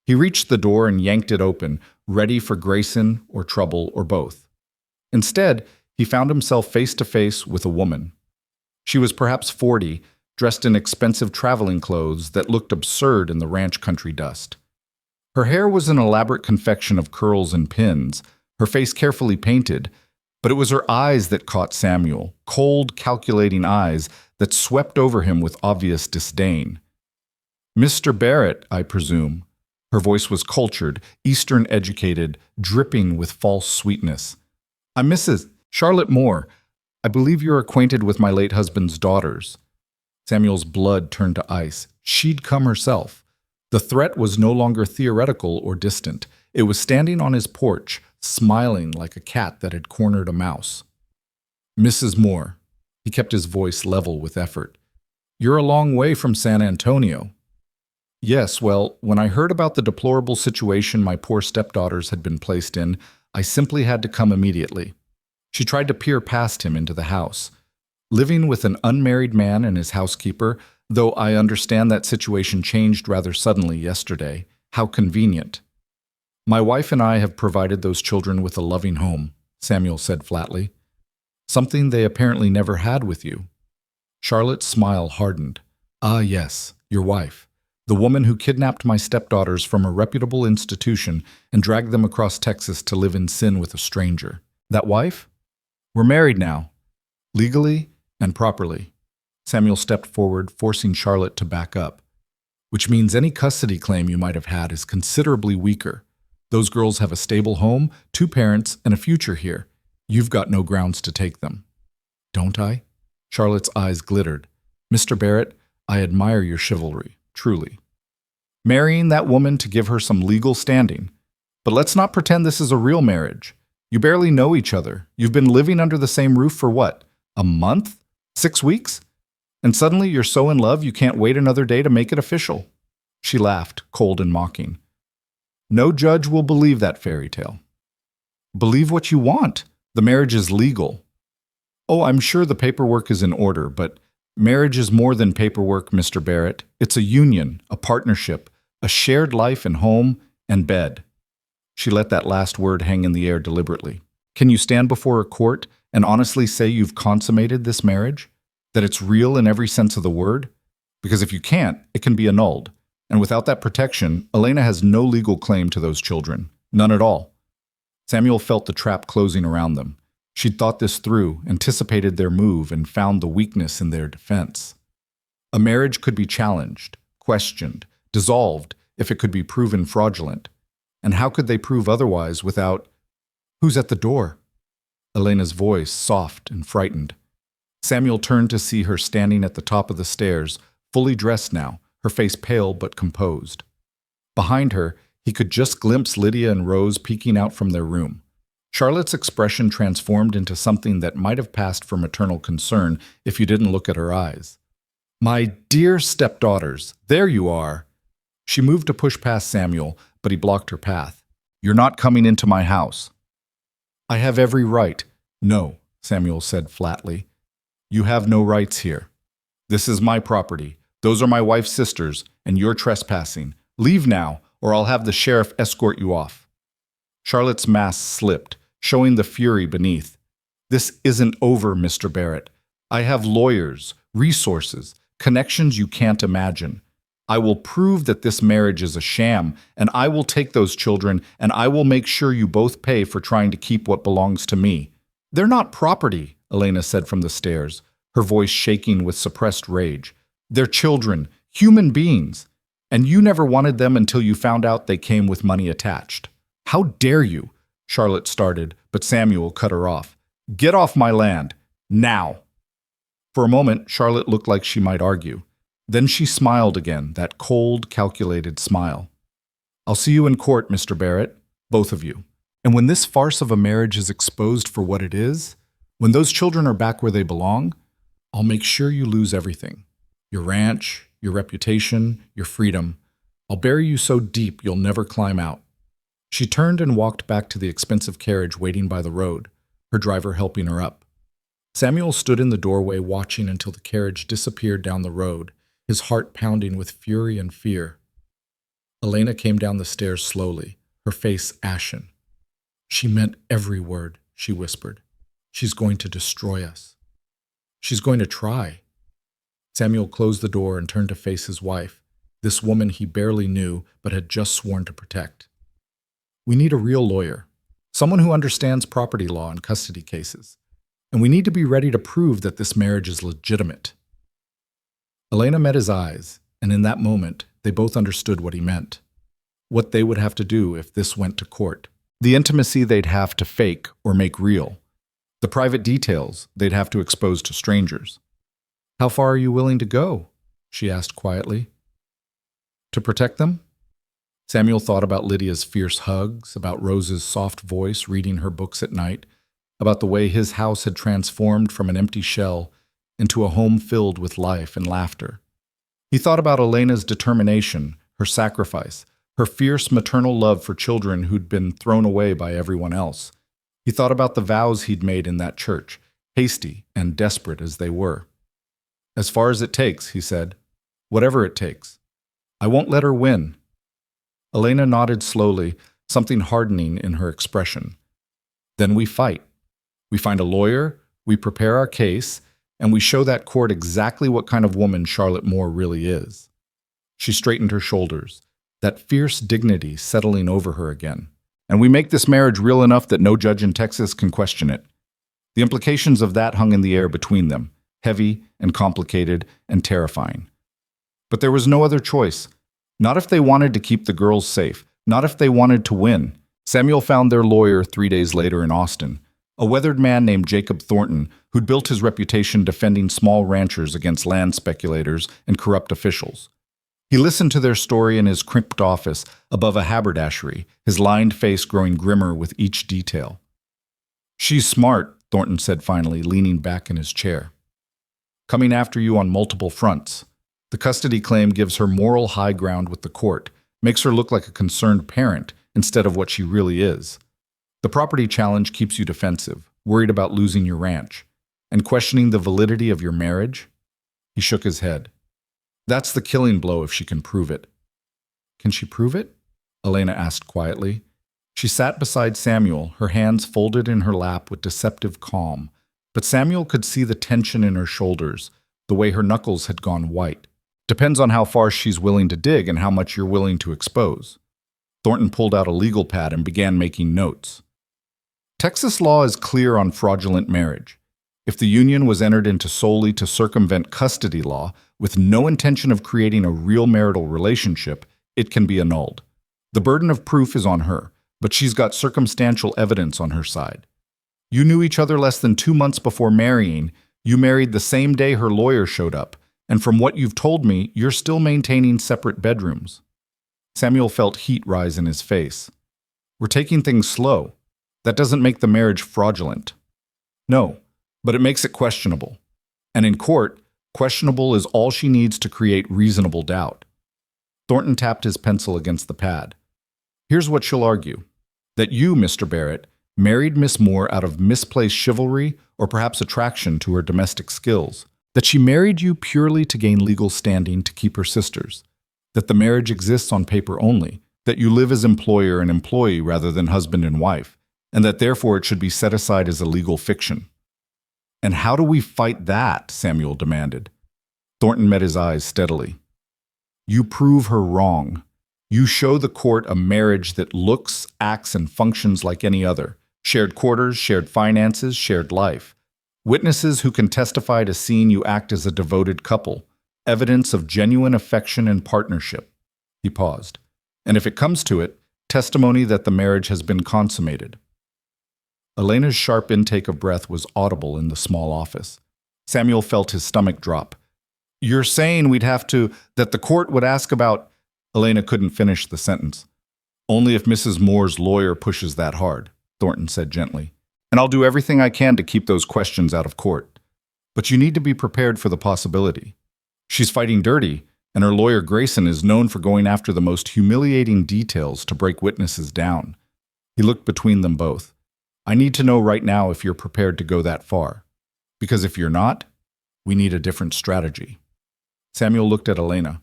He reached the door and yanked it open, ready for Grayson or trouble or both. Instead, he found himself face to face with a woman. She was perhaps 40, dressed in expensive traveling clothes that looked absurd in the ranch country dust. Her hair was an elaborate confection of curls and pins, her face carefully painted, but it was her eyes that caught Samuel, cold, calculating eyes that swept over him with obvious disdain. "Mr. Barrett, I presume." Her voice was cultured, Eastern educated, dripping with false sweetness. "I'm Mrs. Charlotte Moore. I believe you're acquainted with my late husband's daughters." Samuel's blood turned to ice. She'd come herself. The threat was no longer theoretical or distant. It was standing on his porch, smiling like a cat that had cornered a mouse. "Mrs. Moore." He kept his voice level with effort. "You're a long way from San Antonio." "Yes, well, when I heard about the deplorable situation my poor stepdaughters had been placed in, I simply had to come immediately." She tried to peer past him into the house. "Living with an unmarried man and his housekeeper, though I understand that situation changed rather suddenly yesterday. How convenient." "My wife and I have provided those children with a loving home," Samuel said flatly. "Something they apparently never had with you." Charlotte's smile hardened. "Ah, yes, your wife. The woman who kidnapped my stepdaughters from a reputable institution and dragged them across Texas to live in sin with a stranger. That wife? We're married now. Legally and properly." Samuel stepped forward, forcing Charlotte to back up. "Which means any custody claim you might have had is considerably weaker. Those girls have a stable home, 2 parents, and a future here. You've got no grounds to take them." "Don't I?" Charlotte's eyes glittered. "Mr. Barrett, I admire your chivalry, truly. Marrying that woman to give her some legal standing. But let's not pretend this is a real marriage. You barely know each other. You've been living under the same roof for what? A month? 6 weeks? And suddenly you're so in love you can't wait another day to make it official." She laughed, cold and mocking. "No judge will believe that fairy tale." "Believe what you want. The marriage is legal." "Oh, I'm sure the paperwork is in order, but marriage is more than paperwork, Mr. Barrett. It's a union, a partnership, a shared life and home and bed." She let that last word hang in the air deliberately. "Can you stand before a court and honestly say you've consummated this marriage? That it's real in every sense of the word? Because if you can't, it can be annulled. And without that protection, Elena has no legal claim to those children. None at all." Samuel felt the trap closing around them. She'd thought this through, anticipated their move, and found the weakness in their defense. A marriage could be challenged, questioned, dissolved if it could be proven fraudulent. And how could they prove otherwise without— "Who's at the door?" Elena's voice, soft and frightened. Samuel turned to see her standing at the top of the stairs, fully dressed now, her face pale but composed. Behind her, he could just glimpse Lydia and Rose peeking out from their room. Charlotte's expression transformed into something that might have passed for maternal concern if you didn't look at her eyes. "My dear stepdaughters, there you are." She moved to push past Samuel, but he blocked her path. "You're not coming into my house." "I have every right." "No," Samuel said flatly. "You have no rights here. This is my property. Those are my wife's sisters, and you're trespassing. Leave now, or I'll have the sheriff escort you off." Charlotte's mask slipped, showing the fury beneath. "This isn't over, Mr. Barrett. I have lawyers, resources, connections you can't imagine. I will prove that this marriage is a sham, and I will take those children, and I will make sure you both pay for trying to keep what belongs to me." "They're not property," Elena said from the stairs, her voice shaking with suppressed rage. "They're children, human beings, and you never wanted them until you found out they came with money attached." "How dare you?" Charlotte started, but Samuel cut her off. "Get off my land, now." For a moment, Charlotte looked like she might argue. Then she smiled again, that cold, calculated smile. "I'll see you in court, Mr. Barrett, both of you. And when this farce of a marriage is exposed for what it is, when those children are back where they belong, I'll make sure you lose everything. Your ranch, your reputation, your freedom. I'll bury you so deep you'll never climb out." She turned and walked back to the expensive carriage waiting by the road, her driver helping her up. Samuel stood in the doorway watching until the carriage disappeared down the road, his heart pounding with fury and fear. Elena came down the stairs slowly, her face ashen. "She meant every word," she whispered. "She's going to destroy us." She's going to try. Samuel closed the door and turned to face his wife, this woman he barely knew but had just sworn to protect. We need a real lawyer, someone who understands property law and custody cases, and we need to be ready to prove that this marriage is legitimate. Elena met his eyes, and in that moment, they both understood what he meant. What they would have to do if this went to court. The intimacy they'd have to fake or make real. The private details they'd have to expose to strangers. How far are you willing to go? She asked quietly. To protect them? Samuel thought about Lydia's fierce hugs, about Rose's soft voice reading her books at night, about the way his house had transformed from an empty shell into a home filled with life and laughter. He thought about Elena's determination, her sacrifice, her fierce maternal love for children who'd been thrown away by everyone else. He thought about the vows he'd made in that church, hasty and desperate as they were. As far as it takes, he said. Whatever it takes. I won't let her win. Elena nodded slowly, something hardening in her expression. Then we fight. We find a lawyer, we prepare our case, and we show that court exactly what kind of woman Charlotte Moore really is. She straightened her shoulders, that fierce dignity settling over her again. And we make this marriage real enough that no judge in Texas can question it. The implications of that hung in the air between them, heavy and complicated and terrifying. But there was no other choice. Not if they wanted to keep the girls safe, not if they wanted to win. Samuel found their lawyer 3 days later in Austin, a weathered man named Jacob Thornton who'd built his reputation defending small ranchers against land speculators and corrupt officials. He listened to their story in his crimped office above a haberdashery, his lined face growing grimmer with each detail. She's smart, Thornton said finally, leaning back in his chair. Coming after you on multiple fronts. The custody claim gives her moral high ground with the court, makes her look like a concerned parent instead of what she really is. The property challenge keeps you defensive, worried about losing your ranch, and questioning the validity of your marriage. He shook his head. That's the killing blow if she can prove it. Can she prove it? Elena asked quietly. She sat beside Samuel, her hands folded in her lap with deceptive calm, but Samuel could see the tension in her shoulders, the way her knuckles had gone white. Depends on how far she's willing to dig and how much you're willing to expose. Thornton pulled out a legal pad and began making notes. Texas law is clear on fraudulent marriage. If the union was entered into solely to circumvent custody law, with no intention of creating a real marital relationship, it can be annulled. The burden of proof is on her, but she's got circumstantial evidence on her side. You knew each other less than 2 months before marrying, you married the same day her lawyer showed up, and from what you've told me, you're still maintaining separate bedrooms. Samuel felt heat rise in his face. We're taking things slow. That doesn't make the marriage fraudulent. No, but it makes it questionable. And in court, questionable is all she needs to create reasonable doubt. Thornton tapped his pencil against the pad. Here's what she'll argue. That you, Mr. Barrett, married Miss Moore out of misplaced chivalry or perhaps attraction to her domestic skills. That she married you purely to gain legal standing to keep her sisters. That the marriage exists on paper only. That you live as employer and employee rather than husband and wife. And that therefore it should be set aside as a legal fiction. And how do we fight that? Samuel demanded. Thornton met his eyes steadily. You prove her wrong. You show the court a marriage that looks, acts, and functions like any other. Shared quarters, shared finances, shared life. Witnesses who can testify to seeing you act as a devoted couple. Evidence of genuine affection and partnership. He paused. And if it comes to it, testimony that the marriage has been consummated. Elena's sharp intake of breath was audible in the small office. Samuel felt his stomach drop. You're saying that the court would ask about... Elena couldn't finish the sentence. Only if Mrs. Moore's lawyer pushes that hard, Thornton said gently. And I'll do everything I can to keep those questions out of court. But you need to be prepared for the possibility. She's fighting dirty, and her lawyer Grayson is known for going after the most humiliating details to break witnesses down. He looked between them both. I need to know right now if you're prepared to go that far. Because if you're not, we need a different strategy. Samuel looked at Elena.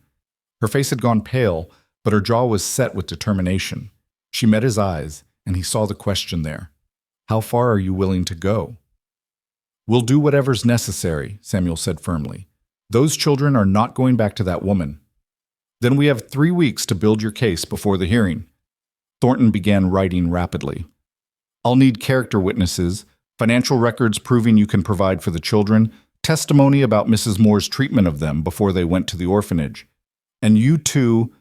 Her face had gone pale, but her jaw was set with determination. She met his eyes, and he saw the question there. How far are you willing to go? We'll do whatever's necessary, Samuel said firmly. Those children are not going back to that woman. Then we have 3 weeks to build your case before the hearing. Thornton began writing rapidly. I'll need character witnesses, financial records proving you can provide for the children, testimony about Mrs. Moore's treatment of them before they went to the orphanage. And you two,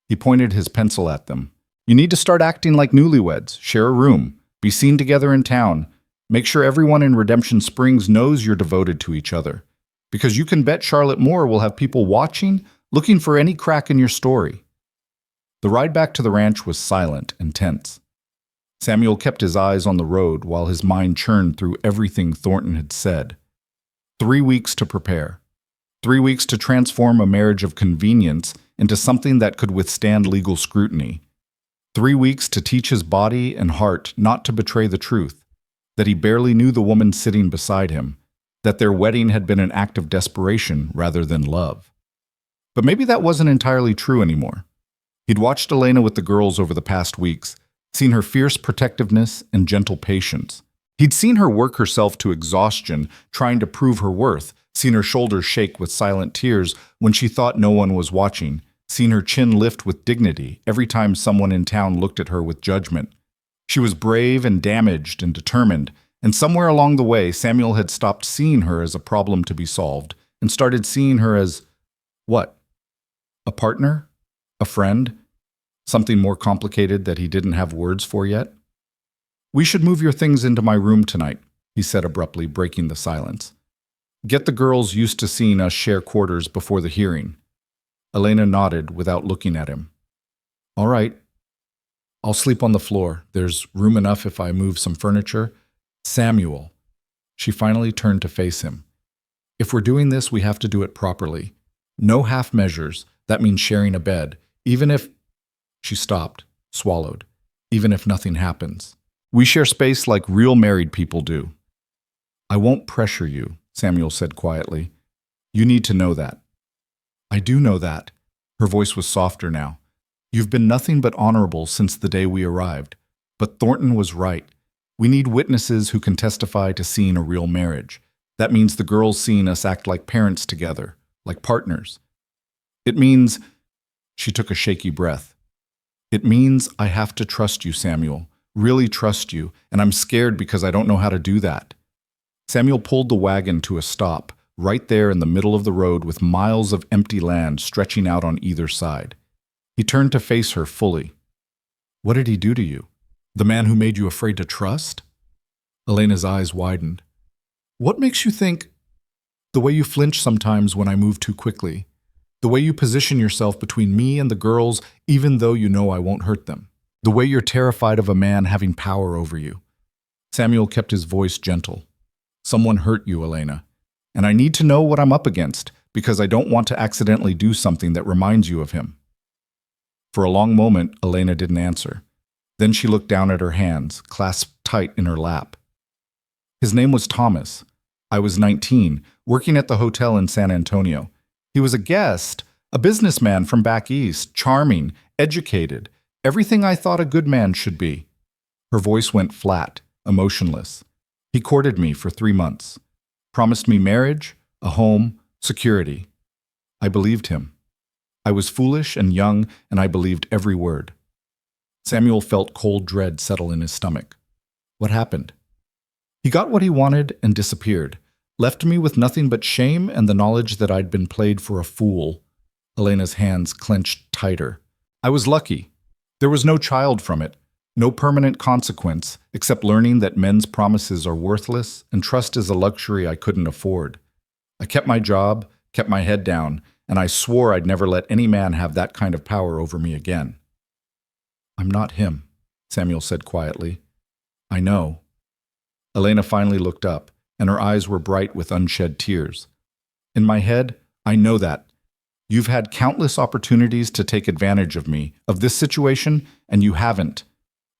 he pointed his pencil at them. You need to start acting like newlyweds, share a room, be seen together in town, make sure everyone in Redemption Springs knows you're devoted to each other. Because you can bet Charlotte Moore will have people watching, looking for any crack in your story. The ride back to the ranch was silent and tense. Samuel kept his eyes on the road while his mind churned through everything Thornton had said. 3 weeks to prepare. 3 weeks to transform a marriage of convenience into something that could withstand legal scrutiny. 3 weeks to teach his body and heart not to betray the truth, that he barely knew the woman sitting beside him, that their wedding had been an act of desperation rather than love. But maybe that wasn't entirely true anymore. He'd watched Elena with the girls over the past weeks, seen her fierce protectiveness and gentle patience. He'd seen her work herself to exhaustion, trying to prove her worth, seen her shoulders shake with silent tears when she thought no one was watching, seen her chin lift with dignity every time someone in town looked at her with judgment. She was brave and damaged and determined, and somewhere along the way, Samuel had stopped seeing her as a problem to be solved and started seeing her as, what? A partner? A friend? Something more complicated that he didn't have words for yet? We should move your things into my room tonight, he said abruptly, breaking the silence. Get the girls used to seeing us share quarters before the hearing. Elena nodded without looking at him. All right. I'll sleep on the floor. There's room enough if I move some furniture. Samuel. She finally turned to face him. If we're doing this, we have to do it properly. No half measures. That means sharing a bed, even if... She stopped, swallowed. Even if nothing happens. We share space like real married people do. I won't pressure you, Samuel said quietly. You need to know that. I do know that. Her voice was softer now. You've been nothing but honorable since the day we arrived. But Thornton was right. We need witnesses who can testify to seeing a real marriage. That means the girls seeing us act like parents together, like partners. It means... She took a shaky breath. It means I have to trust you, Samuel. Really trust you, and I'm scared because I don't know how to do that. Samuel pulled the wagon to a stop, right there in the middle of the road with miles of empty land stretching out on either side. He turned to face her fully. What did he do to you? The man who made you afraid to trust? Elena's eyes widened. What makes you think... The way you flinch sometimes when I move too quickly. The way you position yourself between me and the girls even though you know I won't hurt them. The way you're terrified of a man having power over you. Samuel kept his voice gentle. Someone hurt you, Elena. And I need to know what I'm up against because I don't want to accidentally do something that reminds you of him. For a long moment, Elena didn't answer. Then she looked down at her hands, clasped tight in her lap. His name was Thomas. I was 19, working at the hotel in San Antonio. He was a guest, a businessman from back east, charming, educated, everything I thought a good man should be. Her voice went flat, emotionless. He courted me for 3 months, promised me marriage, a home, security. I believed him. I was foolish and young, and I believed every word. Samuel felt cold dread settle in his stomach. What happened? He got what he wanted and disappeared, left me with nothing but shame and the knowledge that I'd been played for a fool. Elena's hands clenched tighter. I was lucky. There was no child from it, no permanent consequence, except learning that men's promises are worthless and trust is a luxury I couldn't afford. I kept my job, kept my head down, and I swore I'd never let any man have that kind of power over me again. I'm not him, Samuel said quietly. I know. Elena finally looked up, and her eyes were bright with unshed tears. In my head, I know that. You've had countless opportunities to take advantage of me, of this situation, and you haven't.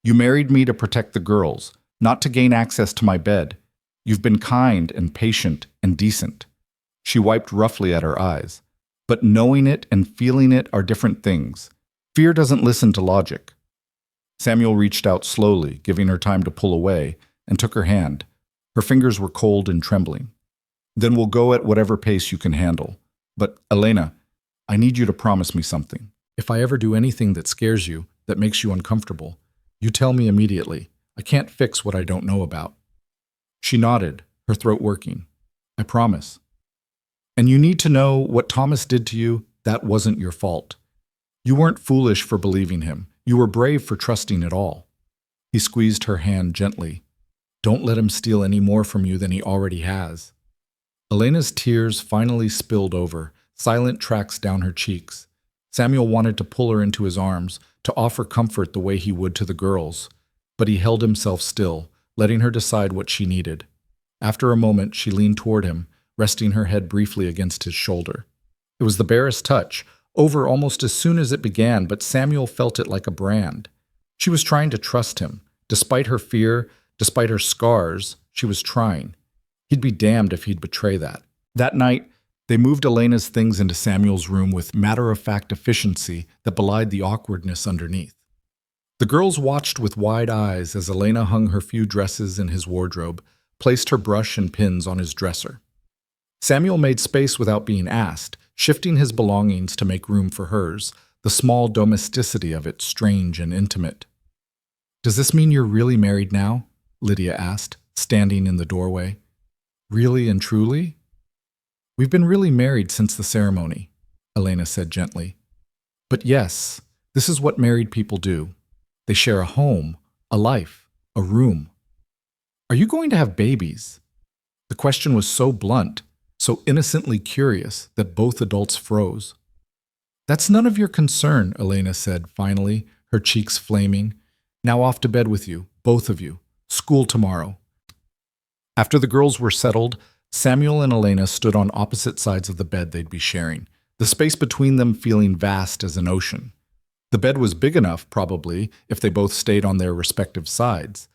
You married me to protect the girls, not to gain access to my bed. You've been kind and patient and decent. She wiped roughly at her eyes. But knowing it and feeling it are different things. Fear doesn't listen to logic. Samuel reached out slowly, giving her time to pull away, and took her hand. Her fingers were cold and trembling. Then we'll go at whatever pace you can handle. But, Elena, I need you to promise me something. If I ever do anything that scares you, that makes you uncomfortable, you tell me immediately. I can't fix what I don't know about. She nodded, her throat working. I promise. And you need to know what Thomas did to you, that wasn't your fault. You weren't foolish for believing him. You were brave for trusting it all. He squeezed her hand gently. Don't let him steal any more from you than he already has. Elena's tears finally spilled over, silent tracks down her cheeks. Samuel wanted to pull her into his arms, to offer comfort the way he would to the girls, but he held himself still, letting her decide what she needed. After a moment, she leaned toward him, resting her head briefly against his shoulder. It was the barest touch, over almost as soon as it began, but Samuel felt it like a brand. She was trying to trust him. Despite her fear, despite her scars, she was trying. He'd be damned if he'd betray that. That night, they moved Elena's things into Samuel's room with matter-of-fact efficiency that belied the awkwardness underneath. The girls watched with wide eyes as Elena hung her few dresses in his wardrobe, placed her brush and pins on his dresser. Samuel made space without being asked, shifting his belongings to make room for hers, the small domesticity of it strange and intimate. Does this mean you're really married now? Lydia asked, standing in the doorway. Really and truly? We've been really married since the ceremony, Elena said gently. But yes, this is what married people do. They share a home, a life, a room. Are you going to have babies? The question was so blunt, so innocently curious that both adults froze. That's none of your concern, Elena said finally, her cheeks flaming. Now off to bed with you, both of you. School tomorrow. After the girls were settled, Samuel and Elena stood on opposite sides of the bed they'd be sharing, the space between them feeling vast as an ocean. The bed was big enough, probably, if they both stayed on their respective sides.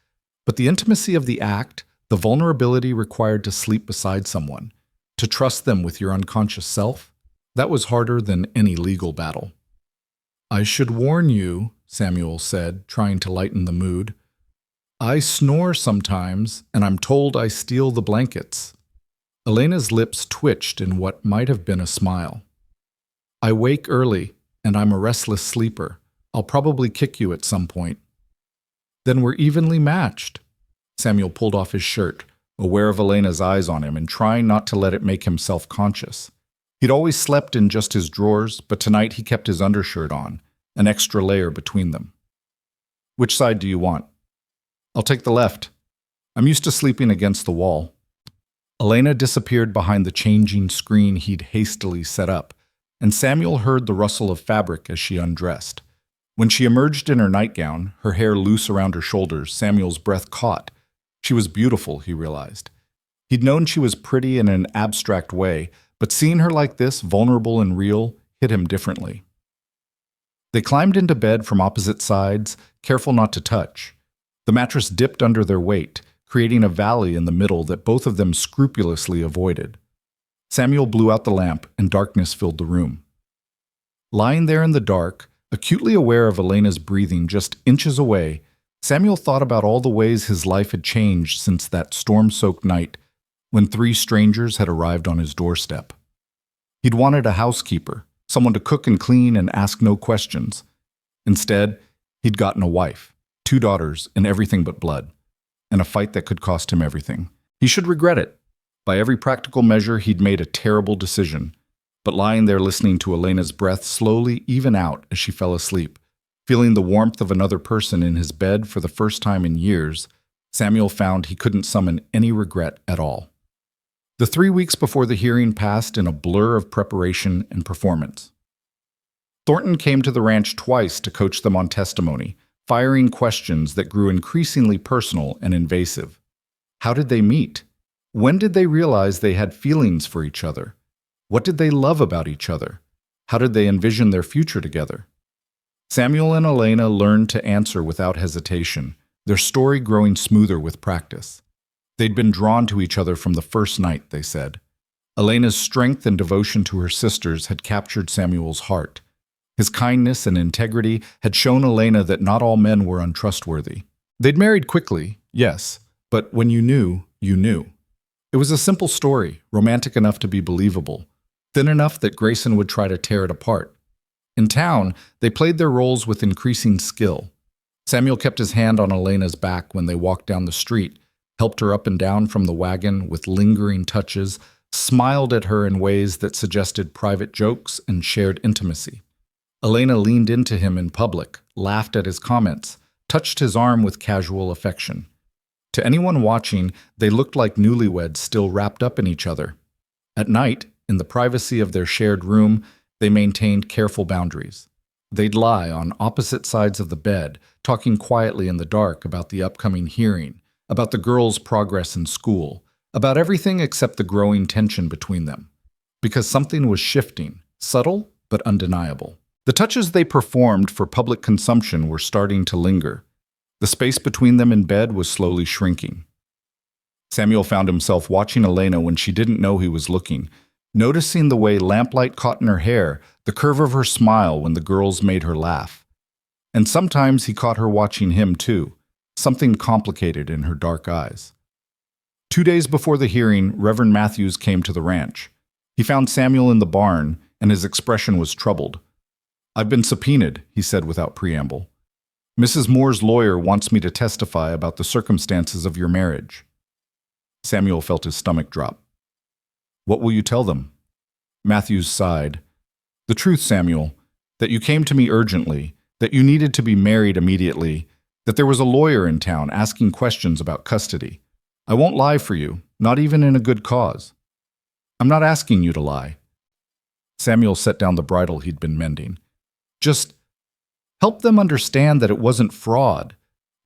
But the intimacy of the act, the vulnerability required to sleep beside someone, to trust them with your unconscious self, that was harder than any legal battle. I should warn you, Samuel said, trying to lighten the mood. I snore sometimes, and I'm told I steal the blankets. Elena's lips twitched in what might have been a smile. I wake early, and I'm a restless sleeper. I'll probably kick you at some point. Then we're evenly matched. Samuel pulled off his shirt, aware of Elena's eyes on him and trying not to let it make him self-conscious. He'd always slept in just his drawers, but tonight he kept his undershirt on, an extra layer between them. Which side do you want? I'll take the left. I'm used to sleeping against the wall. Elena disappeared behind the changing screen he'd hastily set up, and Samuel heard the rustle of fabric as she undressed. When she emerged in her nightgown, her hair loose around her shoulders, Samuel's breath caught. She was beautiful, he realized. He'd known she was pretty in an abstract way, but seeing her like this, vulnerable and real, hit him differently. They climbed into bed from opposite sides, careful not to touch. The mattress dipped under their weight, creating a valley in the middle that both of them scrupulously avoided. Samuel blew out the lamp, and darkness filled the room. Lying there in the dark, acutely aware of Elena's breathing just inches away, Samuel thought about all the ways his life had changed since that storm-soaked night when 3 strangers had arrived on his doorstep. He'd wanted a housekeeper, someone to cook and clean and ask no questions. Instead, he'd gotten a wife, 2 daughters, and everything but blood, and a fight that could cost him everything. He should regret it. By every practical measure, he'd made a terrible decision. But lying there listening to Elena's breath slowly even out as she fell asleep, feeling the warmth of another person in his bed for the first time in years, Samuel found he couldn't summon any regret at all. The 3 weeks before the hearing passed in a blur of preparation and performance. Thornton came to the ranch twice to coach them on testimony, firing questions that grew increasingly personal and invasive. How did they meet? When did they realize they had feelings for each other? What did they love about each other? How did they envision their future together? Samuel and Elena learned to answer without hesitation, their story growing smoother with practice. They'd been drawn to each other from the first night, they said. Elena's strength and devotion to her sisters had captured Samuel's heart. His kindness and integrity had shown Elena that not all men were untrustworthy. They'd married quickly, yes, but when you knew, You knew. It was a simple story, romantic enough to be believable, thin enough that Grayson would try to tear it apart. In town, they played their roles with increasing skill. Samuel kept his hand on Elena's back when they walked down the street, helped her up and down from the wagon with lingering touches, smiled at her in ways that suggested private jokes and shared intimacy. Elena leaned into him in public, laughed at his comments, touched his arm with casual affection. To anyone watching, they looked like newlyweds still wrapped up in each other. At night, in the privacy of their shared room, they maintained careful boundaries. They'd lie on opposite sides of the bed, talking quietly in the dark about the upcoming hearing, about the girls' progress in school, about everything except the growing tension between them. Because something was shifting, subtle but undeniable. The touches they performed for public consumption were starting to linger. The space between them in bed was slowly shrinking. Samuel found himself watching Elena when she didn't know he was looking, noticing the way lamplight caught in her hair, the curve of her smile when the girls made her laugh. And sometimes he caught her watching him too, something complicated in her dark eyes. 2 days before the hearing, Reverend Matthews came to the ranch. He found Samuel in the barn, and his expression was troubled. "I've been subpoenaed," he said without preamble. "Mrs. Moore's lawyer wants me to testify about the circumstances of your marriage." Samuel felt his stomach drop. "What will you tell them?" Matthews sighed. "The truth, Samuel, that you came to me urgently, that you needed to be married immediately, that there was a lawyer in town asking questions about custody. I won't lie for you, not even in a good cause." "I'm not asking you to lie." Samuel set down the bridle he'd been mending. "Just help them understand that it wasn't fraud,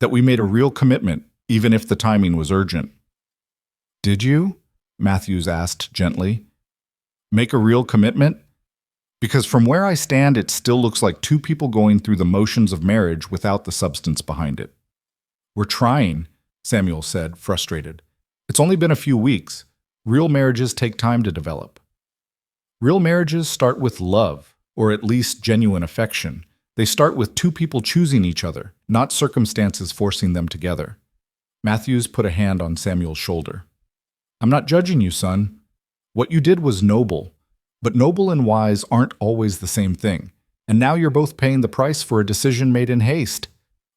that we made a real commitment, even if the timing was urgent." "Did you?" Matthews asked gently. "Make a real commitment? Because from where I stand, it still looks like two people going through the motions of marriage without the substance behind it." "We're trying," Samuel said, frustrated. "It's only been a few weeks. Real marriages take time to develop." "Real marriages start with love, or at least genuine affection. They start with two people choosing each other, not circumstances forcing them together." Matthews put a hand on Samuel's shoulder. "I'm not judging you, son. What you did was noble. But noble and wise aren't always the same thing. And now you're both paying the price for a decision made in haste."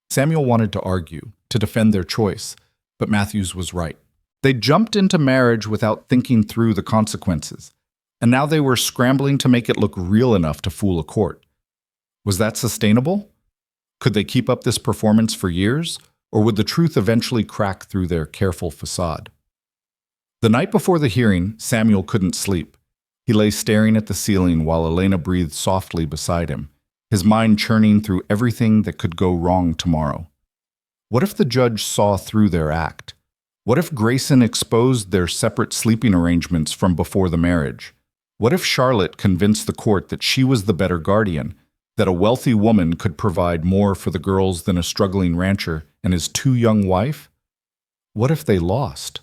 Samuel wanted to argue, to defend their choice, but Matthews was right. They jumped into marriage without thinking through the consequences, and now they were scrambling to make it look real enough to fool a court. Was that sustainable? Could they keep up this performance for years, or would the truth eventually crack through their careful facade? The night before the hearing, Samuel couldn't sleep. He lay staring at the ceiling while Elena breathed softly beside him, his mind churning through everything that could go wrong tomorrow. What if the judge saw through their act? What if Grayson exposed their separate sleeping arrangements from before the marriage? What if Charlotte convinced the court that she was the better guardian, that a wealthy woman could provide more for the girls than a struggling rancher and his too young wife? What if they lost?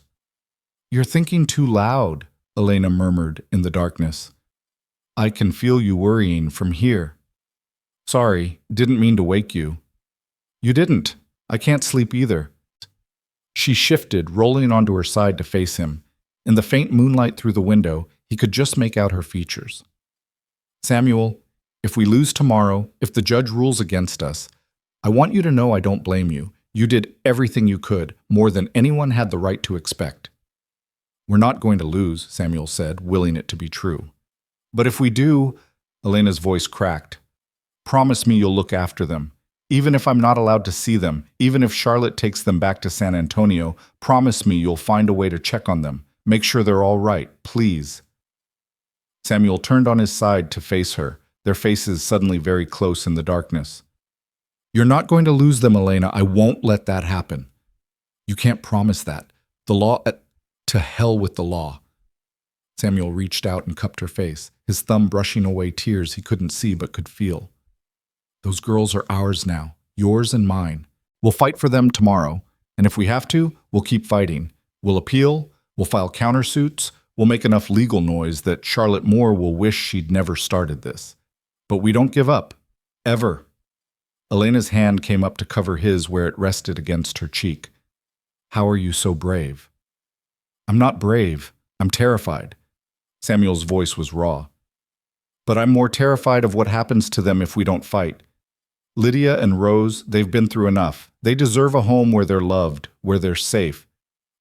"You're thinking too loud," Elena murmured in the darkness. "I can feel you worrying from here." "Sorry, didn't mean to wake you." "You didn't. I can't sleep either." She shifted, rolling onto her side to face him. In the faint moonlight through the window, he could just make out her features. "Samuel, if we lose tomorrow, if the judge rules against us, I want you to know I don't blame you. You did everything you could, more than anyone had the right to expect." "We're not going to lose," Samuel said, willing it to be true. "But if we do," Elena's voice cracked, "promise me you'll look after them. Even if I'm not allowed to see them, even if Charlotte takes them back to San Antonio, promise me you'll find a way to check on them. Make sure they're all right, please." Samuel turned on his side to face her, their faces suddenly very close in the darkness. "You're not going to lose them, Elena. I won't let that happen." "You can't promise that. The law... To hell with the law." Samuel reached out and cupped her face, his thumb brushing away tears he couldn't see but could feel. "Those girls are ours now, yours and mine. We'll fight for them tomorrow, and if we have to, we'll keep fighting. We'll appeal, we'll file countersuits, we'll make enough legal noise that Charlotte Moore will wish she'd never started this. But we don't give up. Ever." Elena's hand came up to cover his where it rested against her cheek. "How are you so brave?" I'm not brave. I'm terrified. Samuel's voice was raw. But I'm more terrified of what happens to them if we don't fight. Lydia and Rose, they've been through enough. They deserve a home where they're loved, where they're safe.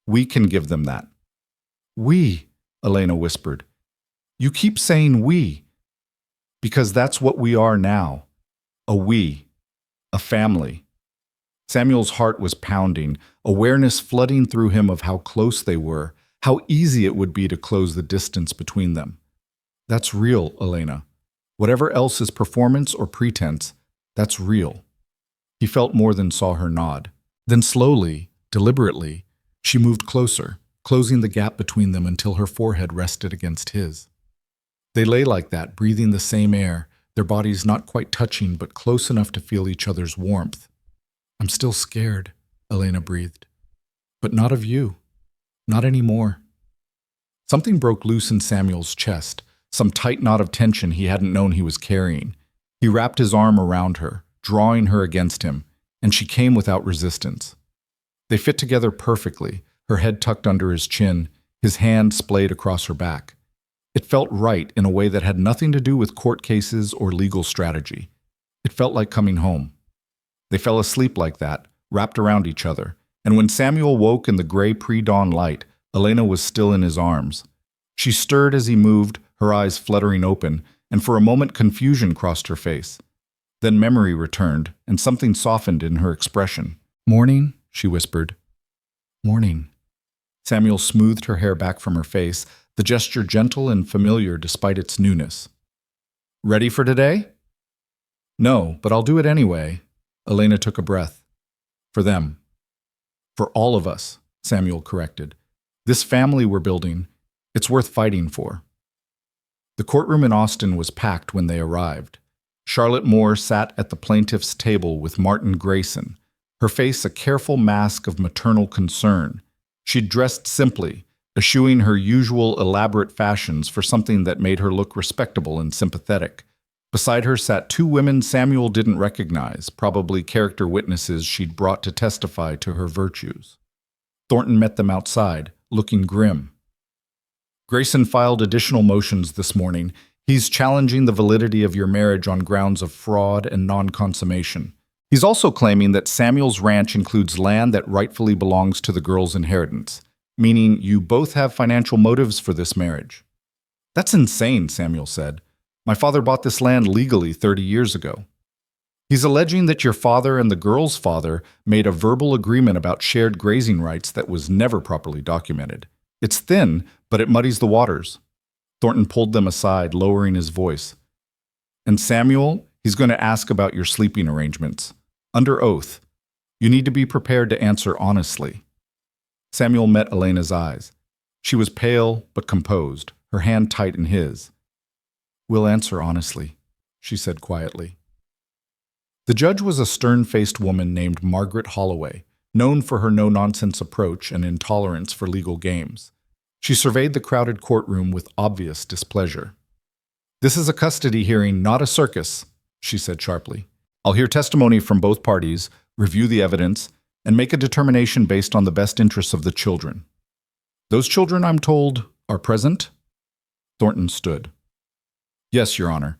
We can give them that. We, Elena whispered. You keep saying we. Because that's what we are now. A we. A family. Samuel's heart was pounding, awareness flooding through him of how close they were, how easy it would be to close the distance between them. That's real, Elena. Whatever else is performance or pretense, that's real. He felt more than saw her nod. Then slowly, deliberately, she moved closer, closing the gap between them until her forehead rested against his. They lay like that, breathing the same air, their bodies not quite touching but close enough to feel each other's warmth. I'm still scared, Elena breathed. But not of you. Not anymore. Something broke loose in Samuel's chest, some tight knot of tension he hadn't known he was carrying. He wrapped his arm around her, drawing her against him, and she came without resistance. They fit together perfectly, her head tucked under his chin, his hand splayed across her back. It felt right in a way that had nothing to do with court cases or legal strategy. It felt like coming home. They fell asleep like that, wrapped around each other, and when Samuel woke in the gray pre-dawn light, Elena was still in his arms. She stirred as he moved, her eyes fluttering open, and for a moment confusion crossed her face. Then memory returned, and something softened in her expression. "Morning," she whispered. "Morning." Samuel smoothed her hair back from her face, the gesture gentle and familiar despite its newness. "Ready for today?" "No, but I'll do it anyway." Elena took a breath. "For them." "For all of us," Samuel corrected. "This family we're building, it's worth fighting for." The courtroom in Austin was packed when they arrived. Charlotte Moore sat at the plaintiff's table with Martin Grayson, her face a careful mask of maternal concern. She'd dressed simply, eschewing her usual elaborate fashions for something that made her look respectable and sympathetic. Beside her sat two women Samuel didn't recognize, probably character witnesses she'd brought to testify to her virtues. Thornton met them outside, looking grim. "Grayson filed additional motions this morning. He's challenging the validity of your marriage on grounds of fraud and non-consummation. He's also claiming that Samuel's ranch includes land that rightfully belongs to the girl's inheritance, meaning you both have financial motives for this marriage." "That's insane," Samuel said. "My father bought this land legally 30 years ago." "He's alleging that your father and the girl's father made a verbal agreement about shared grazing rights that was never properly documented. It's thin, but it muddies the waters." Thornton pulled them aside, lowering his voice. "And Samuel, he's going to ask about your sleeping arrangements. Under oath. You need to be prepared to answer honestly." Samuel met Elena's eyes. She was pale but composed, her hand tight in his. "We'll answer honestly," she said quietly. The judge was a stern-faced woman named Margaret Holloway, known for her no-nonsense approach and intolerance for legal games. She surveyed the crowded courtroom with obvious displeasure. "This is a custody hearing, not a circus," she said sharply. "I'll hear testimony from both parties, review the evidence, and make a determination based on the best interests of the children. Those children, I'm told, are present?" Thornton stood. "Yes, Your Honor.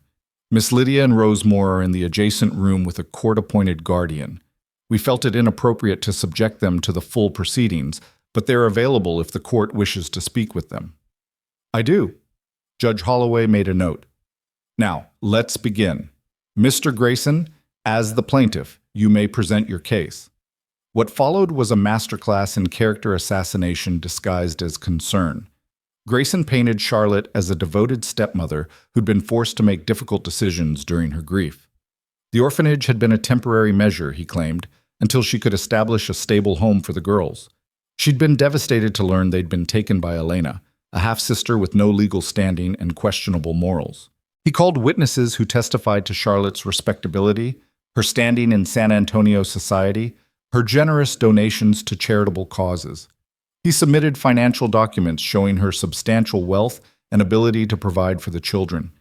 Miss Lydia and Rose Moore are in the adjacent room with a court-appointed guardian. We felt it inappropriate to subject them to the full proceedings, but they're available if the court wishes to speak with them." "I do." Judge Holloway made a note. "Now, let's begin. Mr. Grayson, as the plaintiff, you may present your case." What followed was a masterclass in character assassination disguised as concern. Grayson painted Charlotte as a devoted stepmother who'd been forced to make difficult decisions during her grief. The orphanage had been a temporary measure, he claimed, until she could establish a stable home for the girls. She'd been devastated to learn they'd been taken by Elena, a half-sister with no legal standing and questionable morals. He called witnesses who testified to Charlotte's respectability, her standing in San Antonio society, her generous donations to charitable causes. He submitted financial documents showing her substantial wealth and ability to provide for the children.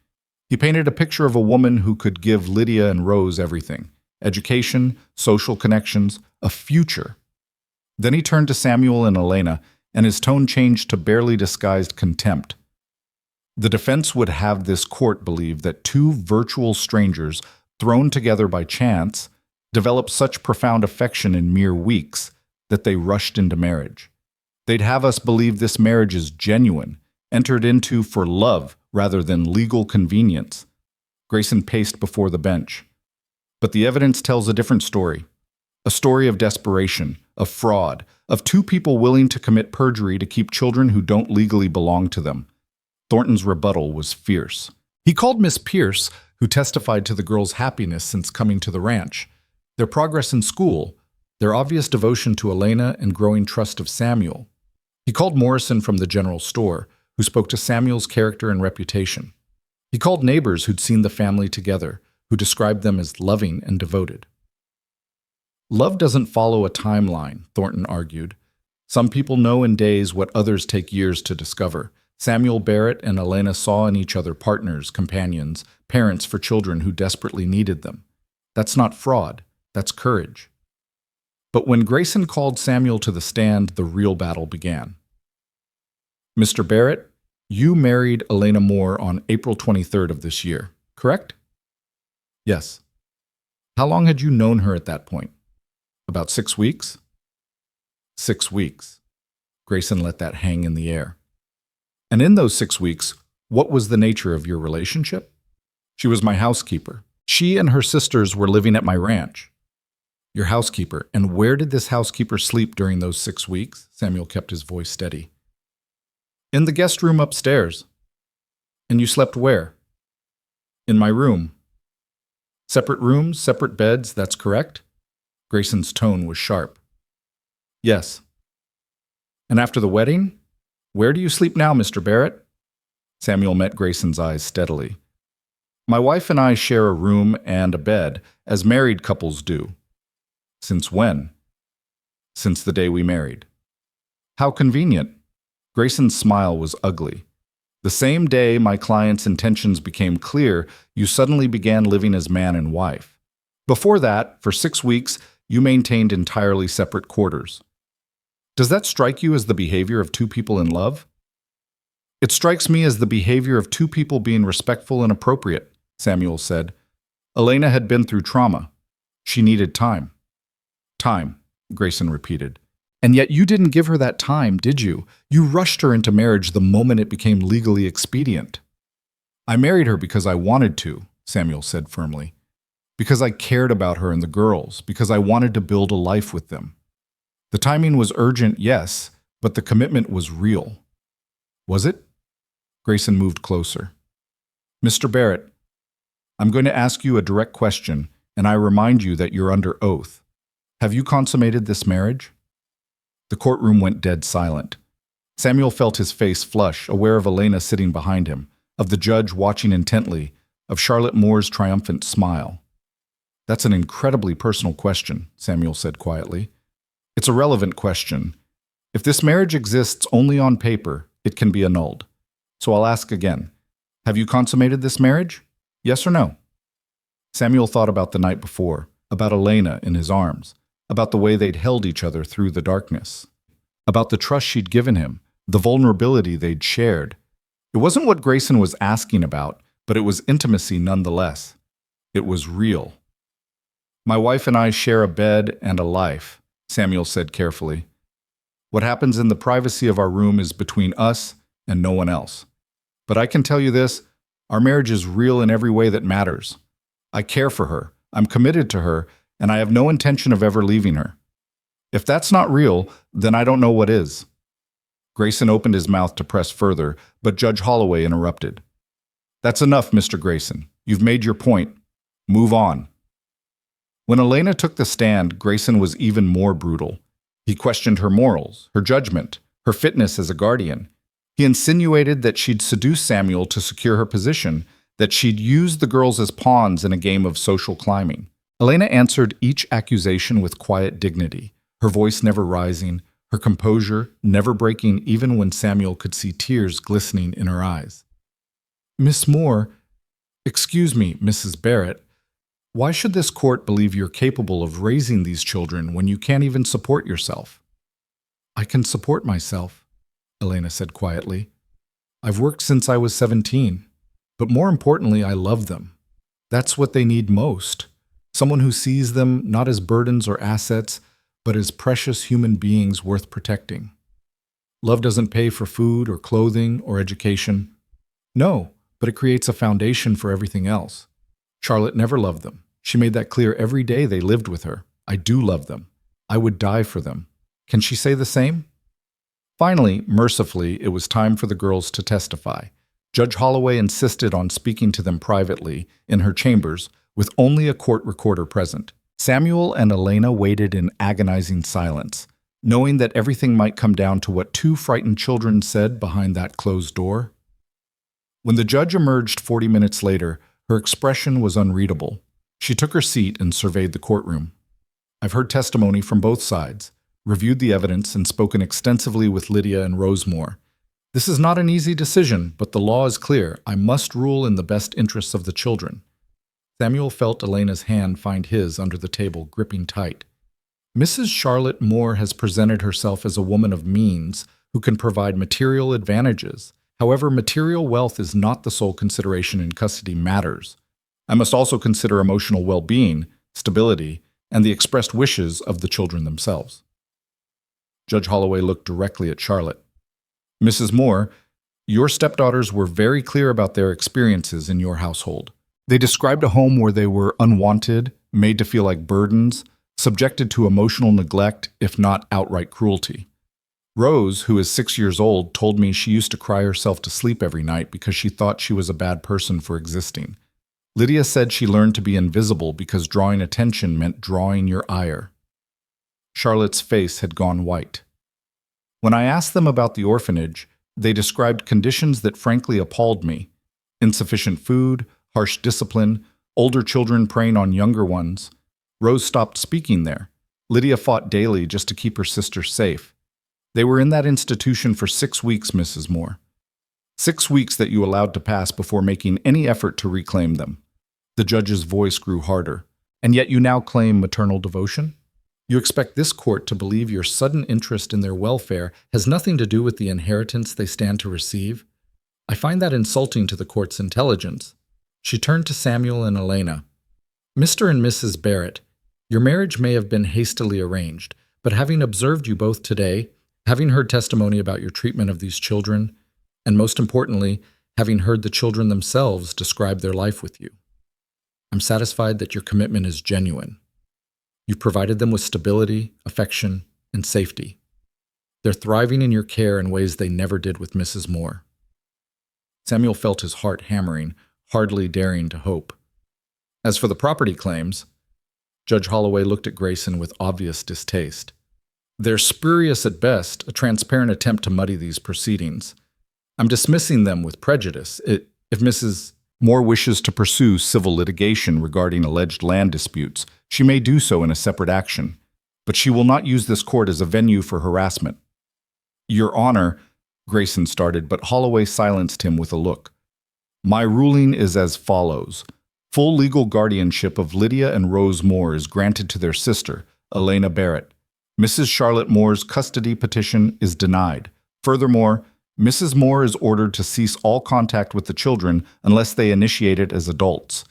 He painted a picture of a woman who could give Lydia and Rose everything: education, social connections, a future. Then he turned to Samuel and Elena and his tone changed to barely disguised contempt. The defense would have this court believe that two virtual strangers, thrown together by chance, developed such profound affection in mere weeks that they rushed into marriage. They'd have us believe this marriage is genuine, entered into for love rather than legal convenience. Grayson paced before the bench. But the evidence tells a different story. A story of desperation, of fraud, of two people willing to commit perjury to keep children who don't legally belong to them. Thornton's rebuttal was fierce. He called Miss Pierce, who testified to the girls' happiness since coming to the ranch, their progress in school, their obvious devotion to Elena and growing trust of Samuel. He called Morrison from the general store, who spoke to Samuel's character and reputation. He called neighbors who'd seen the family together, who described them as loving and devoted. Love doesn't follow a timeline, Thornton argued. Some people know in days what others take years to discover. Samuel Barrett and Elena saw in each other partners, companions, parents for children who desperately needed them. That's not fraud, that's courage. But when Grayson called Samuel to the stand, the real battle began. Mr. Barrett, you married Elena Moore on April 23rd of this year, correct? Yes. How long had you known her at that point? About 6 weeks? 6 weeks. Grayson let that hang in the air. And in those 6 weeks, what was the nature of your relationship? She was my housekeeper. She and her sisters were living at my ranch. Your housekeeper. And where did this housekeeper sleep during those 6 weeks? Samuel kept his voice steady. In the guest room upstairs. And you slept where? In my room. Separate rooms, separate beds, that's correct? Grayson's tone was sharp. Yes. And after the wedding? Where do you sleep now, Mr. Barrett? Samuel met Grayson's eyes steadily. My wife and I share a room and a bed, as married couples do. Since when? Since the day we married. How convenient. Grayson's smile was ugly. The same day my client's intentions became clear, you suddenly began living as man and wife. Before that, for 6 weeks, you maintained entirely separate quarters. Does that strike you as the behavior of two people in love? It strikes me as the behavior of two people being respectful and appropriate, Samuel said. Elena had been through trauma. She needed time. Time, Grayson repeated. And yet you didn't give her that time, did you? You rushed her into marriage the moment it became legally expedient. I married her because I wanted to, Samuel said firmly. Because I cared about her and the girls, because I wanted to build a life with them. The timing was urgent, yes, but the commitment was real. Was it? Grayson moved closer. Mr. Barrett, I'm going to ask you a direct question, and I remind you that you're under oath. Have you consummated this marriage? The courtroom went dead silent. Samuel felt his face flush, aware of Elena sitting behind him, of the judge watching intently, of Charlotte Moore's triumphant smile. That's an incredibly personal question, Samuel said quietly. It's a relevant question. If this marriage exists only on paper, it can be annulled. So I'll ask again. Have you consummated this marriage? Yes or no? Samuel thought about the night before, about Elena in his arms, about the way they'd held each other through the darkness, about the trust she'd given him, the vulnerability they'd shared. It wasn't what Grayson was asking about, but it was intimacy nonetheless. It was real. My wife and I share a bed and a life, Samuel said carefully. What happens in the privacy of our room is between us and no one else. But I can tell you this, our marriage is real in every way that matters. I care for her, I'm committed to her, and I have no intention of ever leaving her. If that's not real, then I don't know what is. Grayson opened his mouth to press further, but Judge Holloway interrupted. That's enough, Mr. Grayson. You've made your point. Move on. When Elena took the stand, Grayson was even more brutal. He questioned her morals, her judgment, her fitness as a guardian. He insinuated that she'd seduced Samuel to secure her position, that she'd used the girls as pawns in a game of social climbing. Elena answered each accusation with quiet dignity, her voice never rising, her composure never breaking even when Samuel could see tears glistening in her eyes. Miss Moore, excuse me, Mrs. Barrett, why should this court believe you're capable of raising these children when you can't even support yourself? I can support myself, Elena said quietly. "I've worked since I was 17, but more importantly, I love them. That's what they need most. Someone who sees them not as burdens or assets, but as precious human beings worth protecting. Love doesn't pay for food or clothing or education. No, but it creates a foundation for everything else. Charlotte never loved them. She made that clear every day they lived with her. I do love them. I would die for them. Can she say the same?" Finally, mercifully, it was time for the girls to testify. Judge Holloway insisted on speaking to them privately, in her chambers, with only a court recorder present. Samuel and Elena waited in agonizing silence, knowing that everything might come down to what two frightened children said behind that closed door. When the judge emerged 40 minutes later, her expression was unreadable. She took her seat and surveyed the courtroom. "I've heard testimony from both sides, reviewed the evidence, and spoken extensively with Lydia and Rosemore. This is not an easy decision, but the law is clear. I must rule in the best interests of the children." Samuel felt Elena's hand find his under the table, gripping tight. "Mrs. Charlotte Moore has presented herself as a woman of means who can provide material advantages. However, material wealth is not the sole consideration in custody matters. I must also consider emotional well-being, stability, and the expressed wishes of the children themselves." Judge Holloway looked directly at Charlotte. "Mrs. Moore, your stepdaughters were very clear about their experiences in your household. They described a home where they were unwanted, made to feel like burdens, subjected to emotional neglect, if not outright cruelty. Rose, who is 6 years old, told me she used to cry herself to sleep every night because she thought she was a bad person for existing. Lydia said she learned to be invisible because drawing attention meant drawing your ire." Charlotte's face had gone white. "When I asked them about the orphanage, they described conditions that frankly appalled me. Insufficient food, harsh discipline, older children preying on younger ones. Rose stopped speaking there. Lydia fought daily just to keep her sister safe. They were in that institution for 6 weeks, Mrs. Moore. 6 weeks that you allowed to pass before making any effort to reclaim them." The judge's voice grew harder. "And yet you now claim maternal devotion? You expect this court to believe your sudden interest in their welfare has nothing to do with the inheritance they stand to receive? I find that insulting to the court's intelligence." She turned to Samuel and Elena. "Mr. and Mrs. Barrett, your marriage may have been hastily arranged, but having observed you both today, having heard testimony about your treatment of these children, and most importantly, having heard the children themselves describe their life with you, I'm satisfied that your commitment is genuine. You've provided them with stability, affection, and safety. They're thriving in your care in ways they never did with Mrs. Moore." Samuel felt his heart hammering, hardly daring to hope. As for the property claims, Judge Holloway looked at Grayson with obvious distaste. "They're spurious at best, a transparent attempt to muddy these proceedings. I'm dismissing them with prejudice. If Mrs. Moore wishes to pursue civil litigation regarding alleged land disputes, she may do so in a separate action, but she will not use this court as a venue for harassment." "Your Honor," Grayson started, but Holloway silenced him with a look. "My ruling is as follows. Full legal guardianship of Lydia and Rose Moore is granted to their sister, Elena Barrett. Mrs. Charlotte Moore's custody petition is denied. Furthermore, Mrs. Moore is ordered to cease all contact with the children unless they initiate it as adults.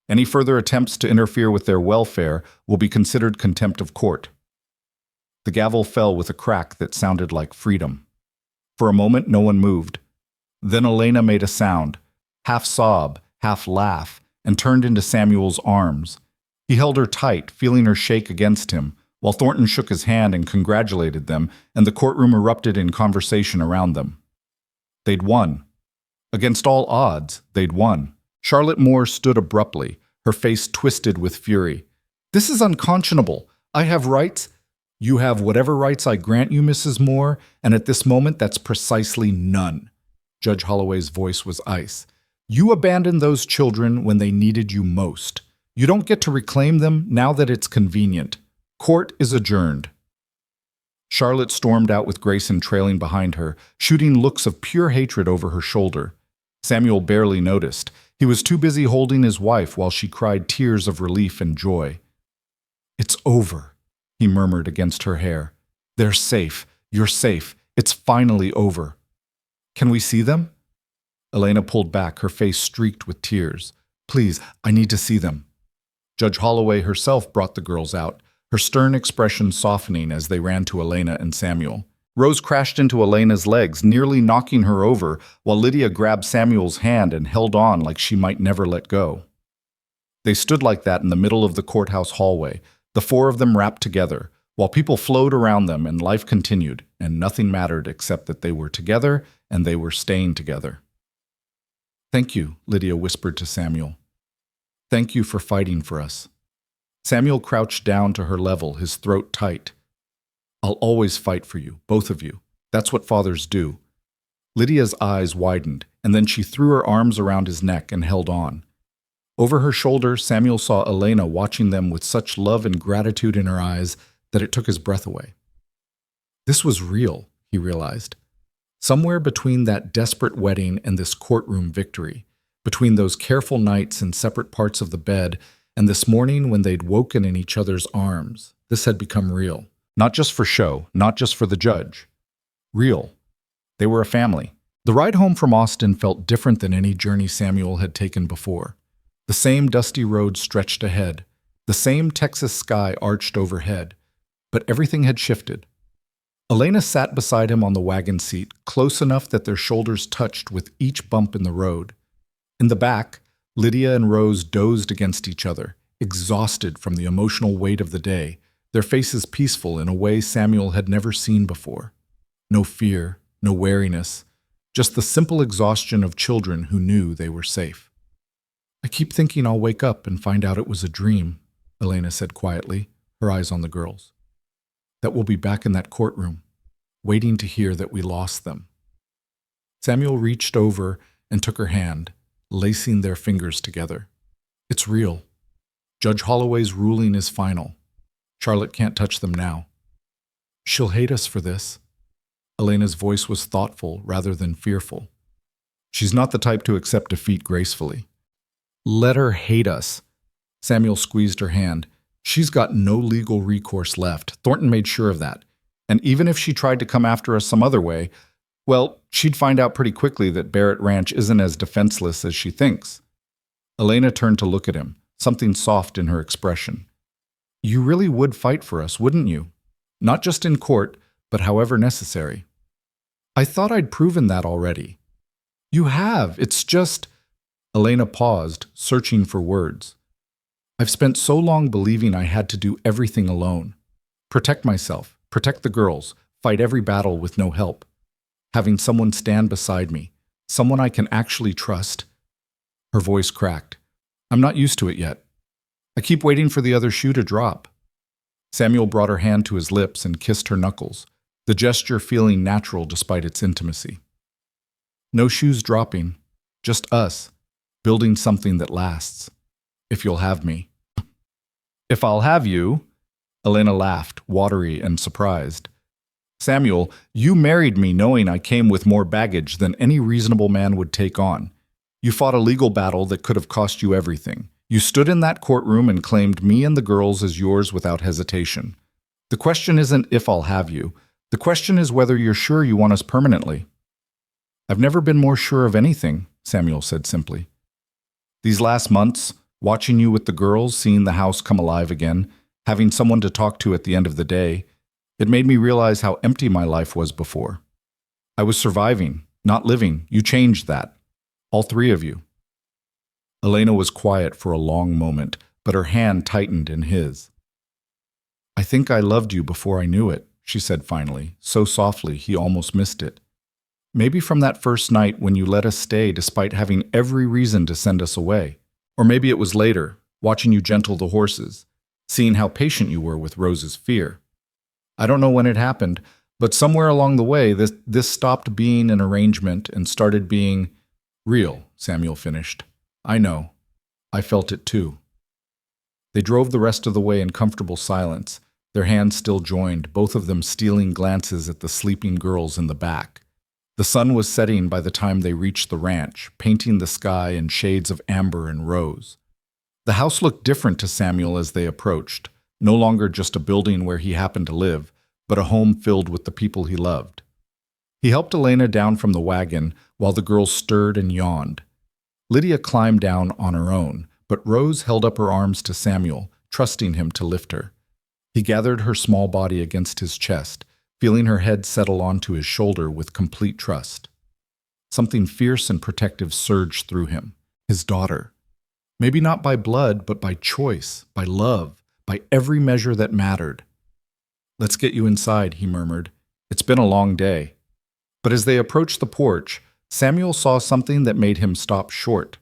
Any further attempts to interfere with their welfare will be considered contempt of court." The gavel fell with a crack that sounded like freedom. For a moment, no one moved. Then Elena made a sound, half sob, half laugh, and turned into Samuel's arms. He held her tight, feeling her shake against him, while Thornton shook his hand and congratulated them, and the courtroom erupted in conversation around them. They'd won. Against all odds, they'd won. Charlotte Moore stood abruptly, her face twisted with fury. "This is unconscionable. I have rights." "You have whatever rights I grant you, Mrs. Moore, and at this moment that's precisely none." Judge Holloway's voice was ice. "You abandoned those children when they needed you most. You don't get to reclaim them now that it's convenient. Court is adjourned." Charlotte stormed out with Grayson trailing behind her, shooting looks of pure hatred over her shoulder. Samuel barely noticed. He was too busy holding his wife while she cried tears of relief and joy. "It's over," he murmured against her hair. "They're safe. You're safe. It's finally over." Can we see them? Elena pulled back, her face streaked with tears. Please, I need to see them. Judge Holloway herself brought the girls out, her stern expression softening as they ran to Elena and Samuel. Rose crashed into Elena's legs, nearly knocking her over, while Lydia grabbed Samuel's hand and held on like she might never let go. They stood like that in the middle of the courthouse hallway, the four of them wrapped together, while people flowed around them and life continued, and nothing mattered except that they were together and they were staying together. Thank you, Lydia whispered to Samuel. Thank you for fighting for us. Samuel crouched down to her level, his throat tight. I'll always fight for you, both of you. That's what fathers do. Lydia's eyes widened, and then she threw her arms around his neck and held on. Over her shoulder, Samuel saw Elena watching them with such love and gratitude in her eyes that it took his breath away. This was real, he realized. Somewhere between that desperate wedding and this courtroom victory, between those careful nights in separate parts of the bed and this morning when they'd woken in each other's arms, this had become real. Not just for show, not just for the judge. Real. They were a family. The ride home from Austin felt different than any journey Samuel had taken before. The same dusty road stretched ahead. The same Texas sky arched overhead. But everything had shifted. Elena sat beside him on the wagon seat, close enough that their shoulders touched with each bump in the road. In the back, Lydia and Rose dozed against each other, exhausted from the emotional weight of the day, their faces peaceful in a way Samuel had never seen before. No fear, no wariness, just the simple exhaustion of children who knew they were safe. I keep thinking I'll wake up and find out it was a dream, Elena said quietly, her eyes on the girls. That we'll be back in that courtroom, waiting to hear that we lost them. Samuel reached over and took her hand, lacing their fingers together. It's real. Judge Holloway's ruling is final. Charlotte can't touch them now. She'll hate us for this. Elena's voice was thoughtful rather than fearful. She's not the type to accept defeat gracefully. Let her hate us. Samuel squeezed her hand. She's got no legal recourse left. Thornton made sure of that. And even if she tried to come after us some other way, well, she'd find out pretty quickly that Barrett Ranch isn't as defenseless as she thinks. Elena turned to look at him, something soft in her expression. You really would fight for us, wouldn't you? Not just in court, but however necessary. I thought I'd proven that already. You have. It's just... Elena paused, searching for words. I've spent so long believing I had to do everything alone. Protect myself, protect the girls, fight every battle with no help. Having someone stand beside me, someone I can actually trust. Her voice cracked. I'm not used to it yet. I keep waiting for the other shoe to drop. Samuel brought her hand to his lips and kissed her knuckles, the gesture feeling natural despite its intimacy. No shoes dropping, just us, building something that lasts. If you'll have me. If I'll have you, Elena laughed, watery and surprised. Samuel, you married me knowing I came with more baggage than any reasonable man would take on. You fought a legal battle that could have cost you everything. You stood in that courtroom and claimed me and the girls as yours without hesitation. The question isn't if I'll have you. The question is whether you're sure you want us permanently. I've never been more sure of anything, Samuel said simply. These last months, watching you with the girls, seeing the house come alive again, having someone to talk to at the end of the day, it made me realize how empty my life was before. I was surviving, not living. You changed that. All three of you. Elena was quiet for a long moment, but her hand tightened in his. I think I loved you before I knew it, she said finally, so softly he almost missed it. Maybe from that first night when you let us stay despite having every reason to send us away. Or maybe it was later, watching you gentle the horses, seeing how patient you were with Rose's fear. I don't know when it happened, but somewhere along the way, this stopped being an arrangement and started being real, Samuel finished. I know. I felt it too. They drove the rest of the way in comfortable silence, their hands still joined, both of them stealing glances at the sleeping girls in the back. The sun was setting by the time they reached the ranch, painting the sky in shades of amber and rose. The house looked different to Samuel as they approached, no longer just a building where he happened to live, but a home filled with the people he loved. He helped Elena down from the wagon while the girls stirred and yawned. Lydia climbed down on her own, but Rose held up her arms to Samuel, trusting him to lift her. He gathered her small body against his chest, feeling her head settle onto his shoulder with complete trust. Something fierce and protective surged through him. His daughter. Maybe not by blood, but by choice, by love, by every measure that mattered. "Let's get you inside," he murmured. "It's been a long day." But as they approached the porch, Samuel saw something that made him stop short.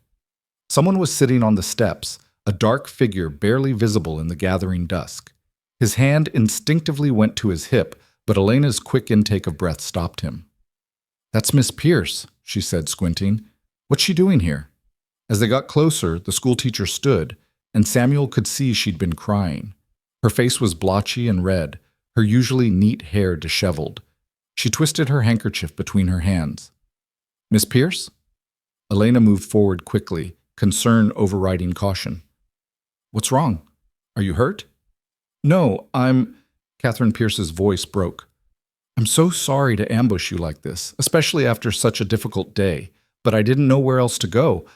Someone was sitting on the steps, a dark figure barely visible in the gathering dusk. His hand instinctively went to his hip, but Elena's quick intake of breath stopped him. "That's Miss Pierce," she said, squinting. "What's she doing here?" As they got closer, the schoolteacher stood, and Samuel could see she'd been crying. Her face was blotchy and red, her usually neat hair disheveled. She twisted her handkerchief between her hands. "Miss Pierce?" Elena moved forward quickly, concern overriding caution. "What's wrong? Are you hurt?" "No, Catherine Pierce's voice broke. "I'm so sorry to ambush you like this, especially after such a difficult day, but I didn't know where else to go.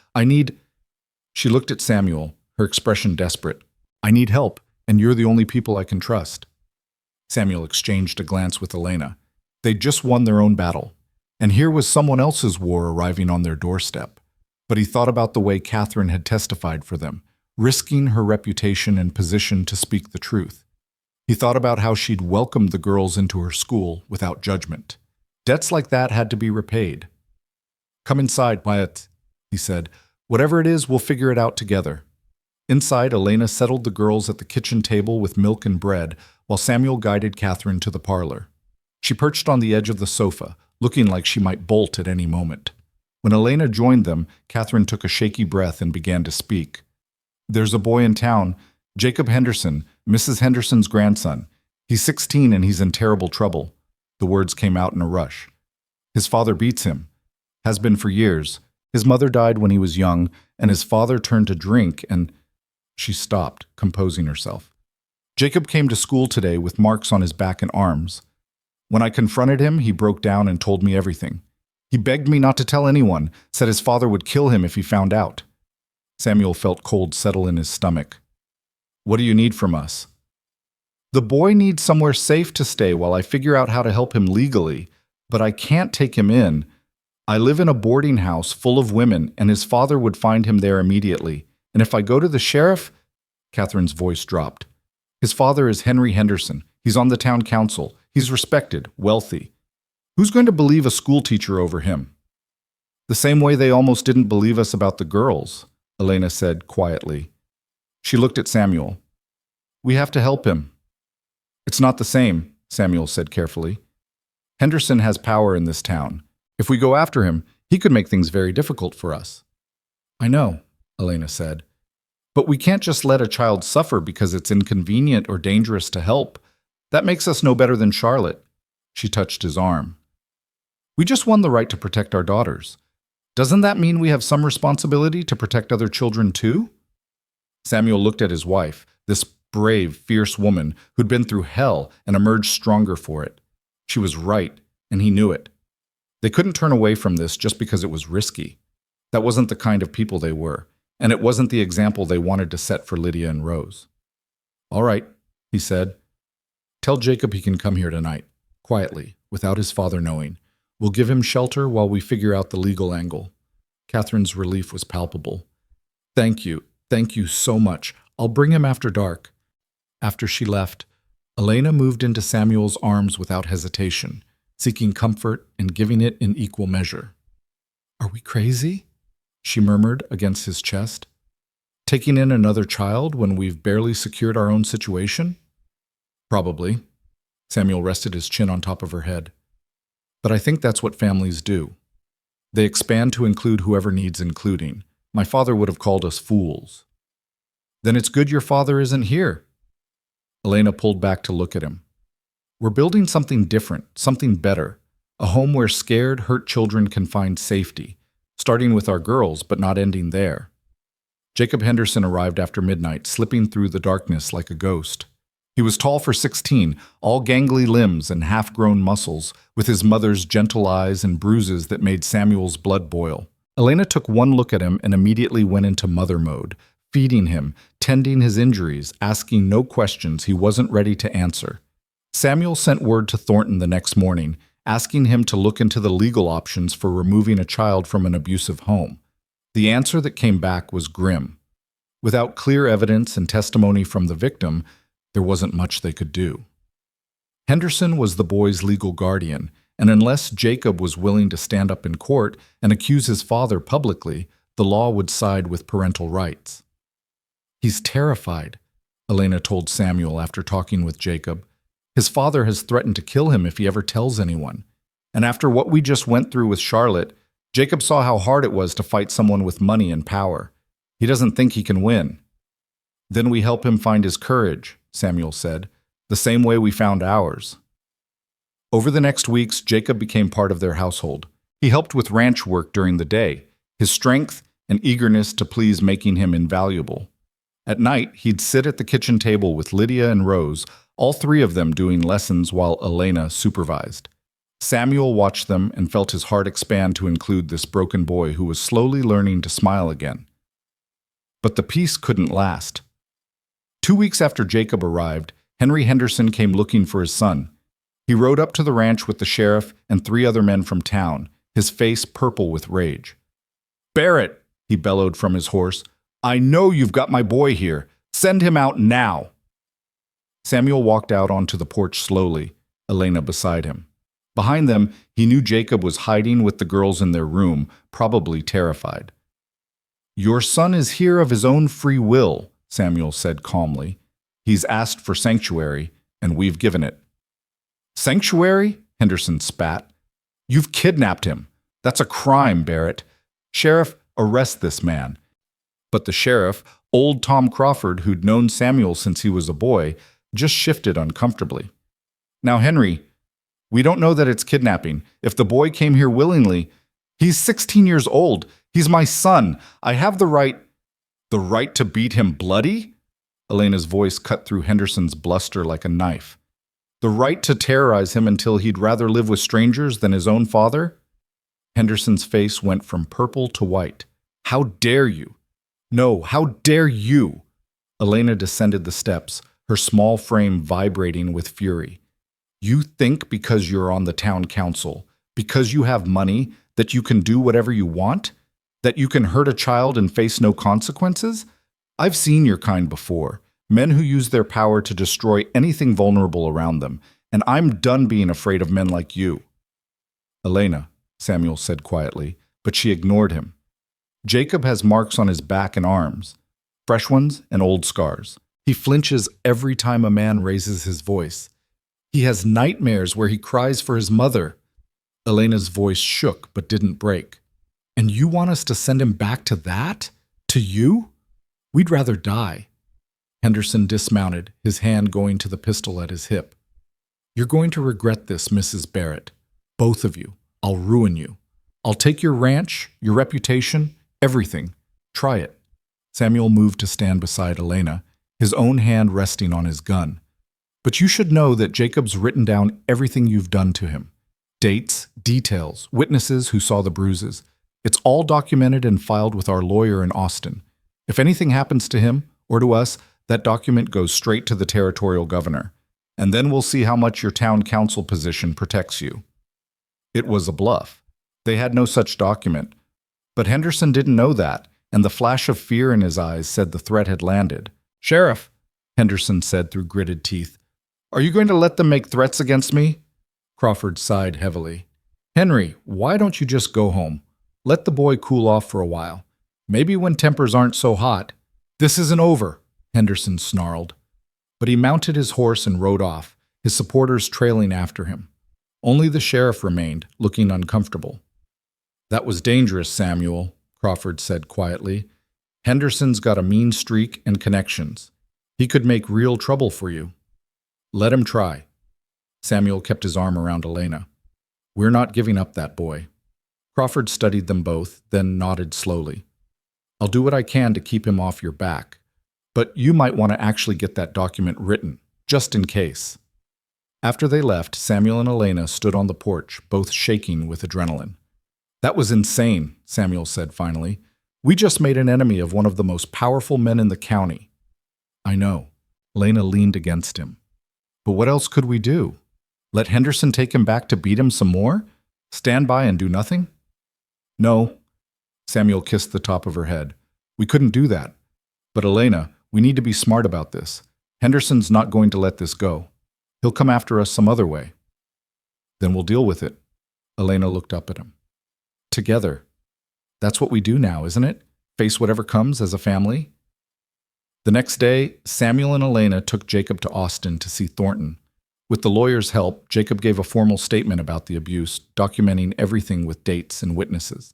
She looked at Samuel, her expression desperate. "I need help, and you're the only people I can trust." Samuel exchanged a glance with Elena. They'd just won their own battle, and here was someone else's war arriving on their doorstep. But he thought about the way Catherine had testified for them, risking her reputation and position to speak the truth. He thought about how she'd welcomed the girls into her school without judgment. Debts like that had to be repaid. "Come inside, Wyatt," he said. "Whatever it is, we'll figure it out together." Inside, Elena settled the girls at the kitchen table with milk and bread, while Samuel guided Catherine to the parlor. She perched on the edge of the sofa, looking like she might bolt at any moment. When Elena joined them, Catherine took a shaky breath and began to speak. "There's a boy in town, Jacob Henderson, Mrs. Henderson's grandson. He's 16 and he's in terrible trouble." The words came out in a rush. "His father beats him. Has been for years. His mother died when he was young, and his father turned to drink and—" She stopped, composing herself. "Jacob came to school today with marks on his back and arms. When I confronted him, he broke down and told me everything. He begged me not to tell anyone, said his father would kill him if he found out." Samuel felt cold settle in his stomach. "What do you need from us?" "The boy needs somewhere safe to stay while I figure out how to help him legally, but I can't take him in. I live in a boarding house full of women, and his father would find him there immediately. And if I go to the sheriff—" Catherine's voice dropped. "His father is Henry Henderson. He's on the town council. He's respected, wealthy. Who's going to believe a schoolteacher over him?" "The same way they almost didn't believe us about the girls," Elena said quietly. She looked at Samuel. "We have to help him." "It's not the same," Samuel said carefully. "Henderson has power in this town. If we go after him, he could make things very difficult for us." "I know," Elena said. "But we can't just let a child suffer because it's inconvenient or dangerous to help. That makes us no better than Charlotte." She touched his arm. "We just won the right to protect our daughters. Doesn't that mean we have some responsibility to protect other children too?" Samuel looked at his wife, this brave, fierce woman who'd been through hell and emerged stronger for it. She was right, and he knew it. They couldn't turn away from this just because it was risky. That wasn't the kind of people they were, and it wasn't the example they wanted to set for Lydia and Rose. "All right," he said. "Tell Jacob he can come here tonight, quietly, without his father knowing. We'll give him shelter while we figure out the legal angle." Catherine's relief was palpable. Thank you so much. I'll bring him after dark." After she left, Elena moved into Samuel's arms without hesitation, seeking comfort and giving it in equal measure. "Are we crazy?" she murmured against his chest. "Taking in another child when we've barely secured our own situation?" "Probably." Samuel rested his chin on top of her head. "But I think that's what families do. They expand to include whoever needs including. My father would have called us fools." "Then it's good your father isn't here." Elena pulled back to look at him. "We're building something different, something better. A home where scared, hurt children can find safety, starting with our girls, but not ending there." Jacob Henderson arrived after midnight, slipping through the darkness like a ghost. He was tall for 16, all gangly limbs and half-grown muscles, with his mother's gentle eyes and bruises that made Samuel's blood boil. Elena took one look at him and immediately went into mother mode, feeding him, tending his injuries, asking no questions he wasn't ready to answer. Samuel sent word to Thornton the next morning, asking him to look into the legal options for removing a child from an abusive home. The answer that came back was grim. Without clear evidence and testimony from the victim, there wasn't much they could do. Henderson was the boy's legal guardian, and unless Jacob was willing to stand up in court and accuse his father publicly, the law would side with parental rights. "He's terrified," Elena told Samuel after talking with Jacob. "His father has threatened to kill him if he ever tells anyone. And after what we just went through with Charlotte, Jacob saw how hard it was to fight someone with money and power. He doesn't think he can win." "Then we help him find his courage," Samuel said, "the same way we found ours." Over the next weeks, Jacob became part of their household. He helped with ranch work during the day, his strength and eagerness to please making him invaluable. At night, he'd sit at the kitchen table with Lydia and Rose, all three of them doing lessons while Elena supervised. Samuel watched them and felt his heart expand to include this broken boy who was slowly learning to smile again. But the peace couldn't last. 2 weeks after Jacob arrived, Henry Henderson came looking for his son. He rode up to the ranch with the sheriff and 3 other men from town, his face purple with rage. "Barrett," he bellowed from his horse, "I know you've got my boy here. Send him out now." Samuel walked out onto the porch slowly, Elena beside him. Behind them, he knew Jacob was hiding with the girls in their room, probably terrified. "Your son is here of his own free will," Samuel said calmly. "He's asked for sanctuary, and we've given it." "Sanctuary?" Henderson spat. "You've kidnapped him. That's a crime, Barrett. Sheriff, arrest this man." But the sheriff, old Tom Crawford, who'd known Samuel since he was a boy, just shifted uncomfortably. "Now, Henry, we don't know that it's kidnapping. If the boy came here willingly, he's 16 years old. He's my son. I have the right—" "The right to beat him bloody?" Elena's voice cut through Henderson's bluster like a knife. "The right to terrorize him until he'd rather live with strangers than his own father?" Henderson's face went from purple to white. "How dare you? No, how dare you?" Elena descended the steps, her small frame vibrating with fury. "You think because you're on the town council, because you have money, that you can do whatever you want? That you can hurt a child and face no consequences? I've seen your kind before, men who use their power to destroy anything vulnerable around them, and I'm done being afraid of men like you." "Elena," Samuel said quietly, but she ignored him. "Jacob has marks on his back and arms, fresh ones and old scars. He flinches every time a man raises his voice. He has nightmares where he cries for his mother." Elena's voice shook but didn't break. "And you want us to send him back to that? To you? We'd rather die." Henderson dismounted, his hand going to the pistol at his hip. "You're going to regret this, Mrs. Barrett. Both of you. I'll ruin you. I'll take your ranch, your reputation, everything. Try it." Samuel moved to stand beside Elena, his own hand resting on his gun. "But you should know that Jacob's written down everything you've done to him. Dates, details, witnesses who saw the bruises. It's all documented and filed with our lawyer in Austin. If anything happens to him, or to us, that document goes straight to the territorial governor. And then we'll see how much your town council position protects you." It was a bluff. They had no such document. But Henderson didn't know that, and the flash of fear in his eyes said the threat had landed. "Sheriff," Henderson said through gritted teeth, "are you going to let them make threats against me?" Crawford sighed heavily. "Henry, why don't you just go home? Let the boy cool off for a while. Maybe when tempers aren't so hot." "This isn't over," Henderson snarled. But he mounted his horse and rode off, his supporters trailing after him. Only the sheriff remained, looking uncomfortable. "That was dangerous, Samuel," Crawford said quietly. "Henderson's got a mean streak and connections. He could make real trouble for you." "Let him try." Samuel kept his arm around Elena. "We're not giving up that boy." Crawford studied them both, then nodded slowly. "I'll do what I can to keep him off your back. But you might want to actually get that document written, just in case. After they left, Samuel and Elena stood on the porch, both shaking with adrenaline. "That was insane," Samuel said finally. "We just made an enemy of one of the most powerful men in the county." "I know." Elena leaned against him. "But what else could we do? Let Henderson take him back to beat him some more? Stand by and do nothing?" "No." Samuel kissed the top of her head. "We couldn't do that. But Elena, we need to be smart about this. Henderson's not going to let this go. He'll come after us some other way." "Then we'll deal with it." Elena looked up at him. "Together. That's what we do now, isn't it? Face whatever comes as a family?" The next day, Samuel and Elena took Jacob to Austin to see Thornton. With the lawyer's help, Jacob gave a formal statement about the abuse, documenting everything with dates and witnesses.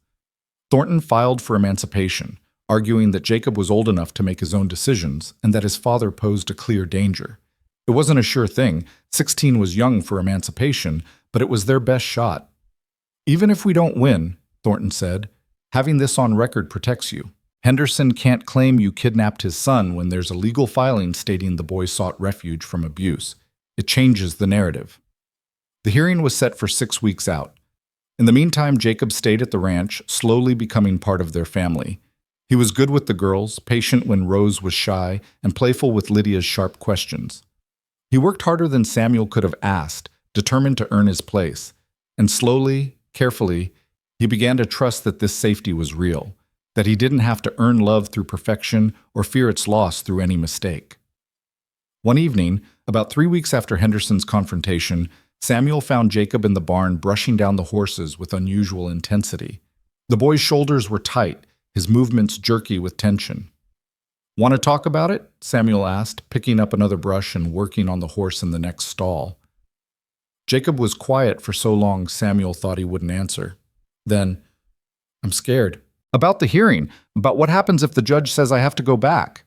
Thornton filed for emancipation, arguing that Jacob was old enough to make his own decisions and that his father posed a clear danger. It wasn't a sure thing. 16 was young for emancipation, but it was their best shot. "Even if we don't win," Thornton said, "having this on record protects you. Henderson can't claim you kidnapped his son when there's a legal filing stating the boy sought refuge from abuse. It changes the narrative." The hearing was set for 6 weeks out. In the meantime, Jacob stayed at the ranch, slowly becoming part of their family. He was good with the girls, patient when Rose was shy, and playful with Lydia's sharp questions. He worked harder than Samuel could have asked, determined to earn his place. And slowly, carefully, he began to trust that this safety was real, that he didn't have to earn love through perfection or fear its loss through any mistake. One evening, about 3 weeks after Henderson's confrontation, Samuel found Jacob in the barn brushing down the horses with unusual intensity. The boy's shoulders were tight, his movements jerky with tension. "Want to talk about it?" Samuel asked, picking up another brush and working on the horse in the next stall. Jacob was quiet for so long Samuel thought he wouldn't answer. Then, "I'm scared." "About the hearing, about what happens if the judge says I have to go back."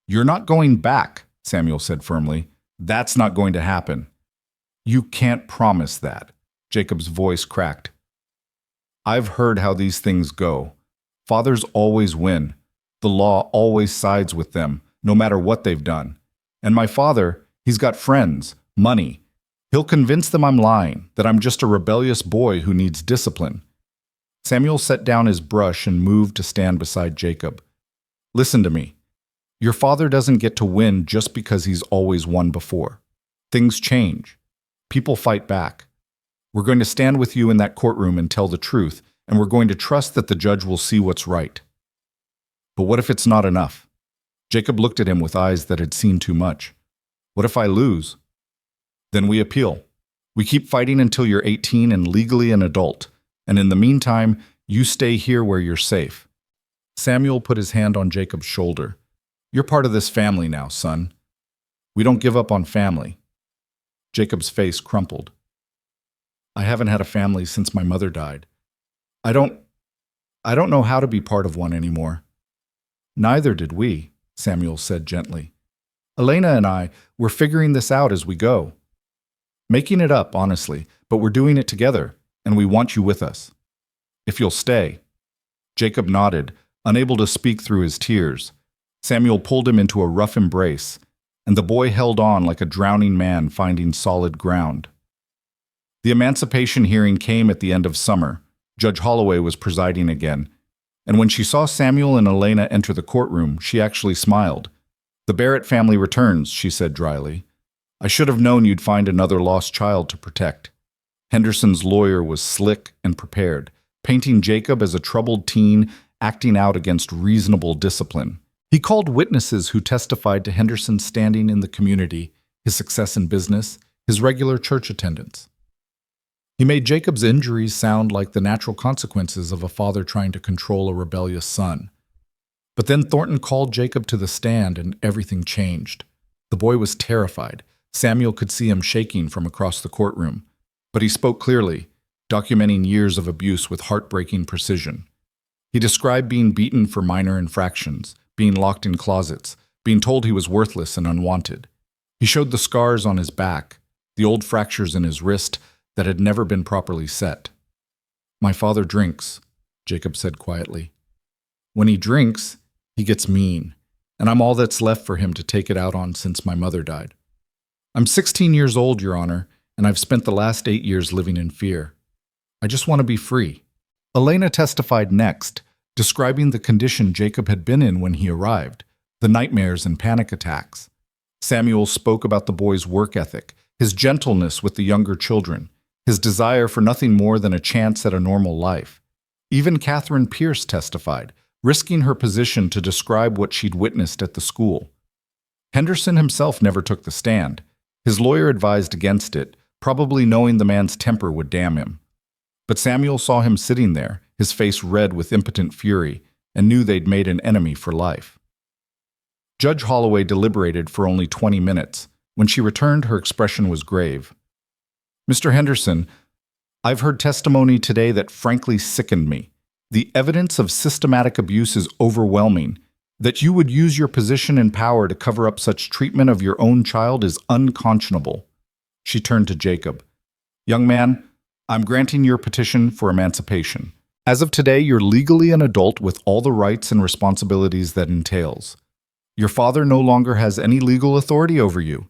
"You're not going back," Samuel said firmly. "That's not going to happen." "You can't promise that." Jacob's voice cracked. "I've heard how these things go. Fathers always win. The law always sides with them, no matter what they've done. And my father, he's got friends, money. He'll convince them I'm lying, that I'm just a rebellious boy who needs discipline." Samuel set down his brush and moved to stand beside Jacob. "Listen to me. Your father doesn't get to win just because he's always won before. Things change. People fight back. We're going to stand with you in that courtroom and tell the truth, and we're going to trust that the judge will see what's right." "But what if it's not enough?" Jacob looked at him with eyes that had seen too much. "What if I lose?" "Then we appeal. We keep fighting until you're 18 and legally an adult, and in the meantime, you stay here where you're safe." Samuel put his hand on Jacob's shoulder. "You're part of this family now, son. We don't give up on family." Jacob's face crumpled. "I haven't had a family since my mother died. I don't know how to be part of one anymore." "Neither did we," Samuel said gently. "Elena and I, we're figuring this out as we go. Making it up, honestly, but we're doing it together, and we want you with us. If you'll stay." Jacob nodded, unable to speak through his tears. Samuel pulled him into a rough embrace, and the boy held on like a drowning man finding solid ground. The emancipation hearing came at the end of summer. Judge Holloway was presiding again, and when she saw Samuel and Elena enter the courtroom, she actually smiled. "The Barrett family returns," she said dryly. "I should have known you'd find another lost child to protect." Henderson's lawyer was slick and prepared, painting Jacob as a troubled teen acting out against reasonable discipline. He called witnesses who testified to Henderson's standing in the community, his success in business, his regular church attendance. He made Jacob's injuries sound like the natural consequences of a father trying to control a rebellious son. But then Thornton called Jacob to the stand and everything changed. The boy was terrified. Samuel could see him shaking from across the courtroom. But he spoke clearly, documenting years of abuse with heartbreaking precision. He described being beaten for minor infractions, being locked in closets, being told he was worthless and unwanted. He showed the scars on his back, the old fractures in his wrist that had never been properly set. "My father drinks," Jacob said quietly. "When he drinks, he gets mean, and I'm all that's left for him to take it out on since my mother died." I'm 16 years old, Your Honor, and I've spent the last 8 years living in fear. I just want to be free. Elena testified next, describing the condition Jacob had been in when he arrived, the nightmares and panic attacks. Samuel spoke about the boy's work ethic, his gentleness with the younger children, his desire for nothing more than a chance at a normal life. Even Catherine Pierce testified, risking her position to describe what she'd witnessed at the school. Henderson himself never took the stand. His lawyer advised against it, probably knowing the man's temper would damn him. But Samuel saw him sitting there, his face red with impotent fury, and knew they'd made an enemy for life. Judge Holloway deliberated for only 20 minutes. When she returned, her expression was grave. Mr. Henderson, I've heard testimony today that frankly sickened me. The evidence of systematic abuse is overwhelming. That you would use your position and power to cover up such treatment of your own child is unconscionable. She turned to Jacob. Young man, I'm granting your petition for emancipation. As of today, you're legally an adult with all the rights and responsibilities that entails. Your father no longer has any legal authority over you.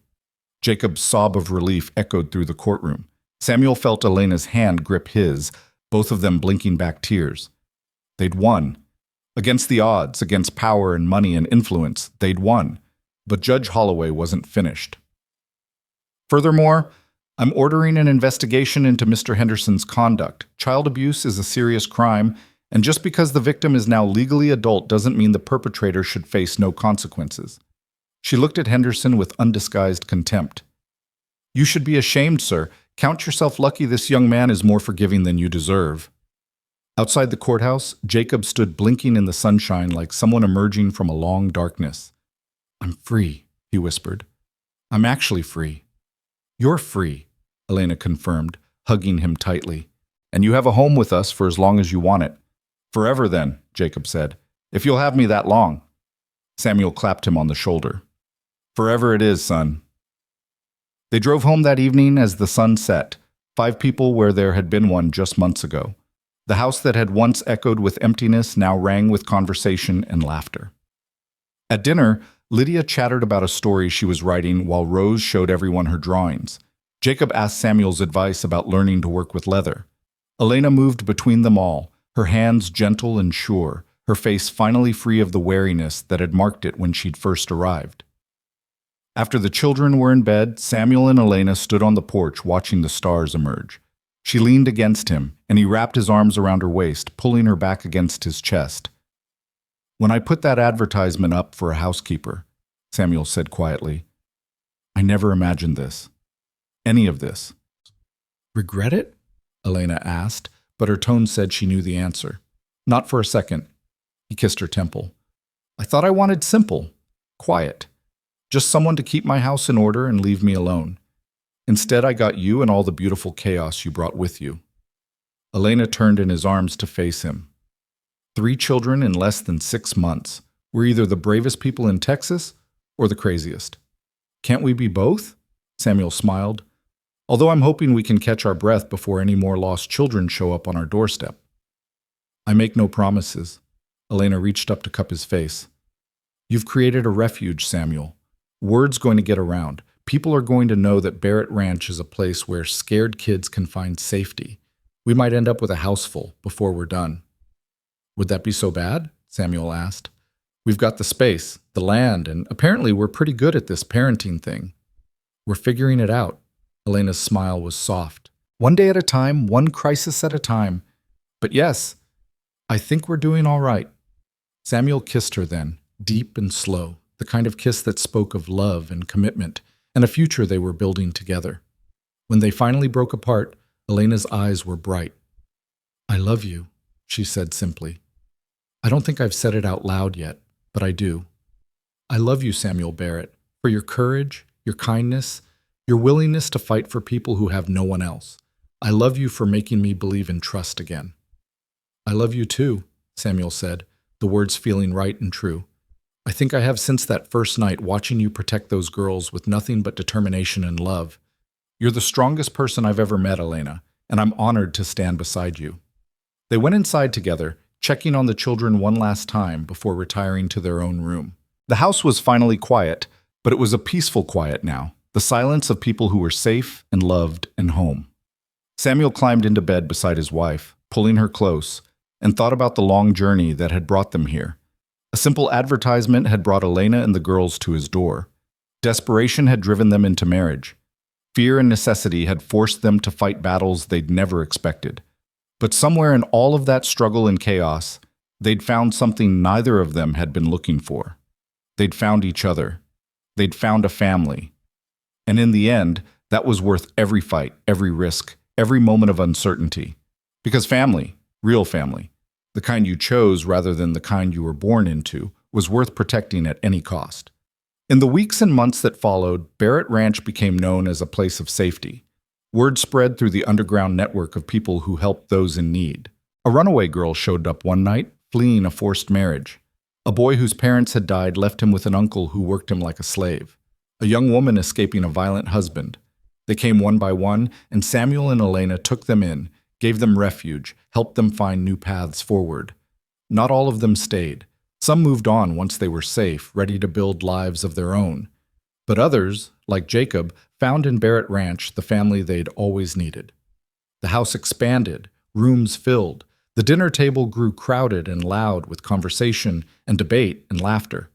Jacob's sob of relief echoed through the courtroom. Samuel felt Elena's hand grip his, both of them blinking back tears. They'd won. Against the odds, against power and money and influence, they'd won. But Judge Holloway wasn't finished. Furthermore, I'm ordering an investigation into Mr. Henderson's conduct. Child abuse is a serious crime, and just because the victim is now legally adult doesn't mean the perpetrator should face no consequences. She looked at Henderson with undisguised contempt. You should be ashamed, sir. Count yourself lucky this young man is more forgiving than you deserve. Outside the courthouse, Jacob stood blinking in the sunshine like someone emerging from a long darkness. I'm free, he whispered. I'm actually free. You're free, Elena confirmed, hugging him tightly. And you have a home with us for as long as you want it. Forever then, Jacob said, if you'll have me that long. Samuel clapped him on the shoulder. Forever it is, son. They drove home that evening as the sun set, 5 people where there had been one just months ago. The house that had once echoed with emptiness now rang with conversation and laughter. At dinner, Lydia chattered about a story she was writing while Rose showed everyone her drawings. Jacob asked Samuel's advice about learning to work with leather. Elena moved between them all, her hands gentle and sure, her face finally free of the wariness that had marked it when she'd first arrived. After the children were in bed, Samuel and Elena stood on the porch watching the stars emerge. She leaned against him, and he wrapped his arms around her waist, pulling her back against his chest. When I put that advertisement up for a housekeeper, Samuel said quietly, I never imagined this. Any of this. Regret it? Elena asked, but her tone said she knew the answer. Not for a second. He kissed her temple. I thought I wanted simple, quiet. Just someone to keep my house in order and leave me alone. Instead, I got you and all the beautiful chaos you brought with you. Elena turned in his arms to face him. 3 children in less than 6 months. We're either the bravest people in Texas or the craziest. Can't we be both? Samuel smiled. Although I'm hoping we can catch our breath before any more lost children show up on our doorstep. I make no promises. Elena reached up to cup his face. You've created a refuge, Samuel. Word's going to get around. People are going to know that Barrett Ranch is a place where scared kids can find safety. We might end up with a house full before we're done. Would that be so bad? Samuel asked. We've got the space, the land, and apparently we're pretty good at this parenting thing. We're figuring it out. Elena's smile was soft. One day at a time, one crisis at a time. But yes, I think we're doing all right. Samuel kissed her then, deep and slow, the kind of kiss that spoke of love and commitment, and a future they were building together. When they finally broke apart, Elena's eyes were bright. I love you, she said simply. I don't think I've said it out loud yet, but I do. I love you, Samuel Barrett, for your courage, your kindness, your willingness to fight for people who have no one else. I love you for making me believe in trust again. I love you too, Samuel said, the words feeling right and true. I think I have since that first night watching you protect those girls with nothing but determination and love. You're the strongest person I've ever met, Elena, and I'm honored to stand beside you. They went inside together, checking on the children one last time before retiring to their own room. The house was finally quiet, but it was a peaceful quiet now. the silence of people who were safe and loved and home. Samuel climbed into bed beside his wife, pulling her close, and thought about the long journey that had brought them here. A simple advertisement had brought Elena and the girls to his door. Desperation had driven them into marriage. Fear and necessity had forced them to fight battles they'd never expected. But somewhere in all of that struggle and chaos, they'd found something neither of them had been looking for. They'd found each other. They'd found a family. And in the end, that was worth every fight, every risk, every moment of uncertainty. Because family, real family, the kind you chose rather than the kind you were born into, was worth protecting at any cost. In the weeks and months that followed, Barrett Ranch became known as a place of safety. Word spread through the underground network of people who helped those in need. A runaway girl showed up one night, fleeing a forced marriage. A boy whose parents had died left him with an uncle who worked him like a slave. A young woman escaping a violent husband. They came one by one, and Samuel and Elena took them in, gave them refuge, helped them find new paths forward. Not all of them stayed. Some moved on once they were safe, ready to build lives of their own. But others, like Jacob, found in Barrett Ranch the family they'd always needed. The house expanded, rooms filled. The dinner table grew crowded and loud with conversation and debate and laughter.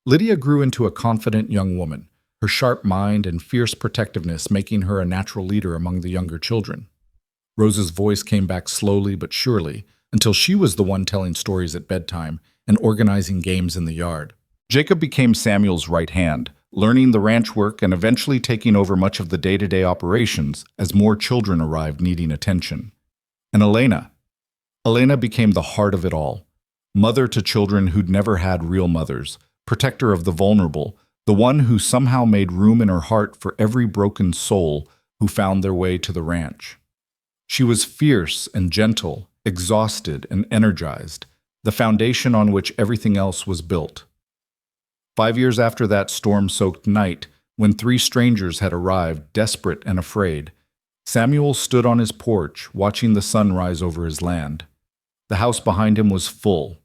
Lydia grew into a confident young woman, her sharp mind and fierce protectiveness making her a natural leader among the younger children. Rose's voice came back slowly but surely, until she was the one telling stories at bedtime and organizing games in the yard. Jacob became Samuel's right hand, learning the ranch work and eventually taking over much of the day-to-day operations as more children arrived needing attention. And Elena became the heart of it all, mother to children who'd never had real mothers, protector of the vulnerable, the one who somehow made room in her heart for every broken soul who found their way to the ranch. She was fierce and gentle, exhausted and energized, the foundation on which everything else was built. 5 years after that storm-soaked night, when 3 strangers had arrived, desperate and afraid, Samuel stood on his porch, watching the sun rise over his land. The house behind him was full.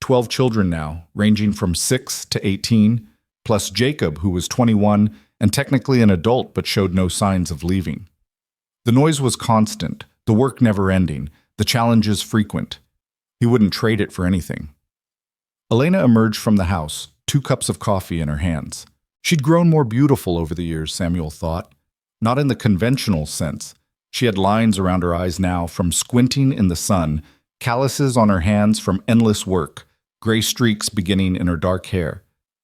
12 children now, ranging from 6 to 18, plus Jacob, who was 21 and technically an adult but showed no signs of leaving. The noise was constant, the work never-ending, the challenges frequent. He wouldn't trade it for anything. Elena emerged from the house, 2 cups of coffee in her hands. She'd grown more beautiful over the years, Samuel thought. Not in the conventional sense. She had lines around her eyes now from squinting in the sun, calluses on her hands from endless work, gray streaks beginning in her dark hair.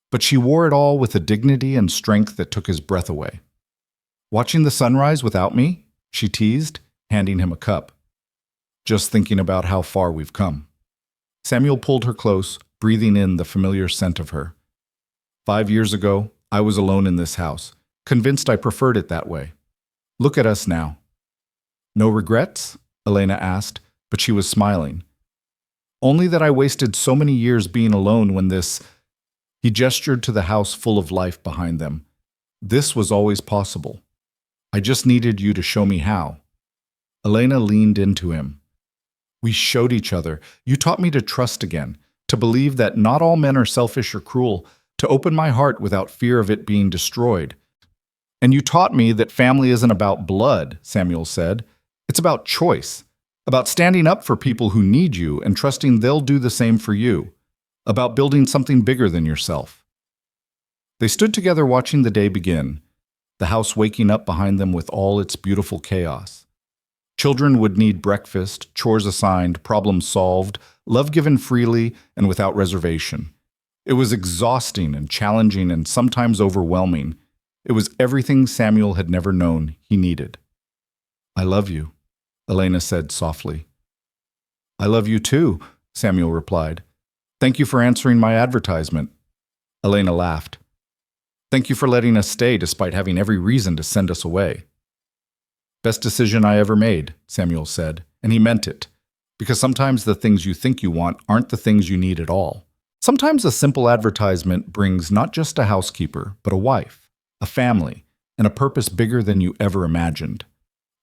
But she wore it all with a dignity and strength that took his breath away. "Watching the sunrise without me?" she teased, handing him a cup. "Just thinking about how far we've come." Samuel pulled her close, breathing in the familiar scent of her. 5 years ago, I was alone in this house, convinced I preferred it that way. Look at us now. "No regrets?" Elena asked, but she was smiling. "Only that I wasted so many years being alone when this—" He gestured to the house full of life behind them. "This was always possible. I just needed you to show me how." Elena leaned into him. "We showed each other. You taught me to trust again, to believe that not all men are selfish or cruel, to open my heart without fear of it being destroyed. And you taught me that family isn't about blood," Samuel said. "It's about choice, about standing up for people who need you and trusting they'll do the same for you, about building something bigger than yourself." They stood together watching the day begin, the house waking up behind them with all its beautiful chaos. Children would need breakfast, chores assigned, problems solved, love given freely and without reservation. It was exhausting and challenging and sometimes overwhelming. It was everything Samuel had never known he needed. "I love you," Elena said softly. "I love you too," Samuel replied. "Thank you for answering my advertisement." Elena laughed. "Thank you for letting us stay despite having every reason to send us away." "Best decision I ever made," Samuel said, and he meant it. Because sometimes the things you think you want aren't the things you need at all. Sometimes a simple advertisement brings not just a housekeeper, but a wife, a family, and a purpose bigger than you ever imagined.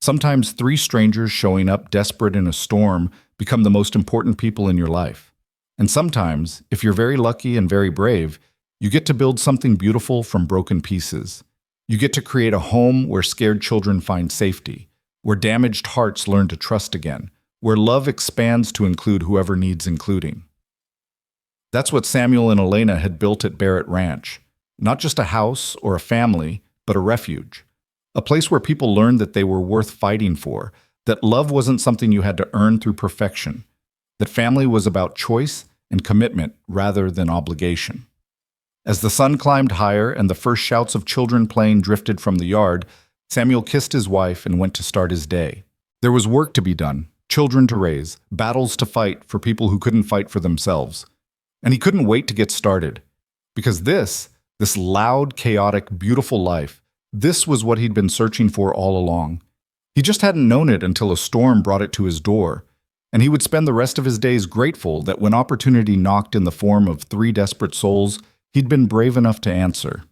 Sometimes 3 strangers showing up desperate in a storm become the most important people in your life. And sometimes, if you're very lucky and very brave, you get to build something beautiful from broken pieces. You get to create a home where scared children find safety, where damaged hearts learn to trust again, where love expands to include whoever needs including. That's what Samuel and Elena had built at Barrett Ranch. Not just a house or a family, but a refuge. A place where people learned that they were worth fighting for, that love wasn't something you had to earn through perfection, that family was about choice and commitment rather than obligation. As the sun climbed higher and the first shouts of children playing drifted from the yard, Samuel kissed his wife and went to start his day. There was work to be done, children to raise, battles to fight for people who couldn't fight for themselves. And he couldn't wait to get started. Because this loud, chaotic, beautiful life, this was what he'd been searching for all along. He just hadn't known it until a storm brought it to his door. And he would spend the rest of his days grateful that when opportunity knocked in the form of 3 desperate souls, he'd been brave enough to answer.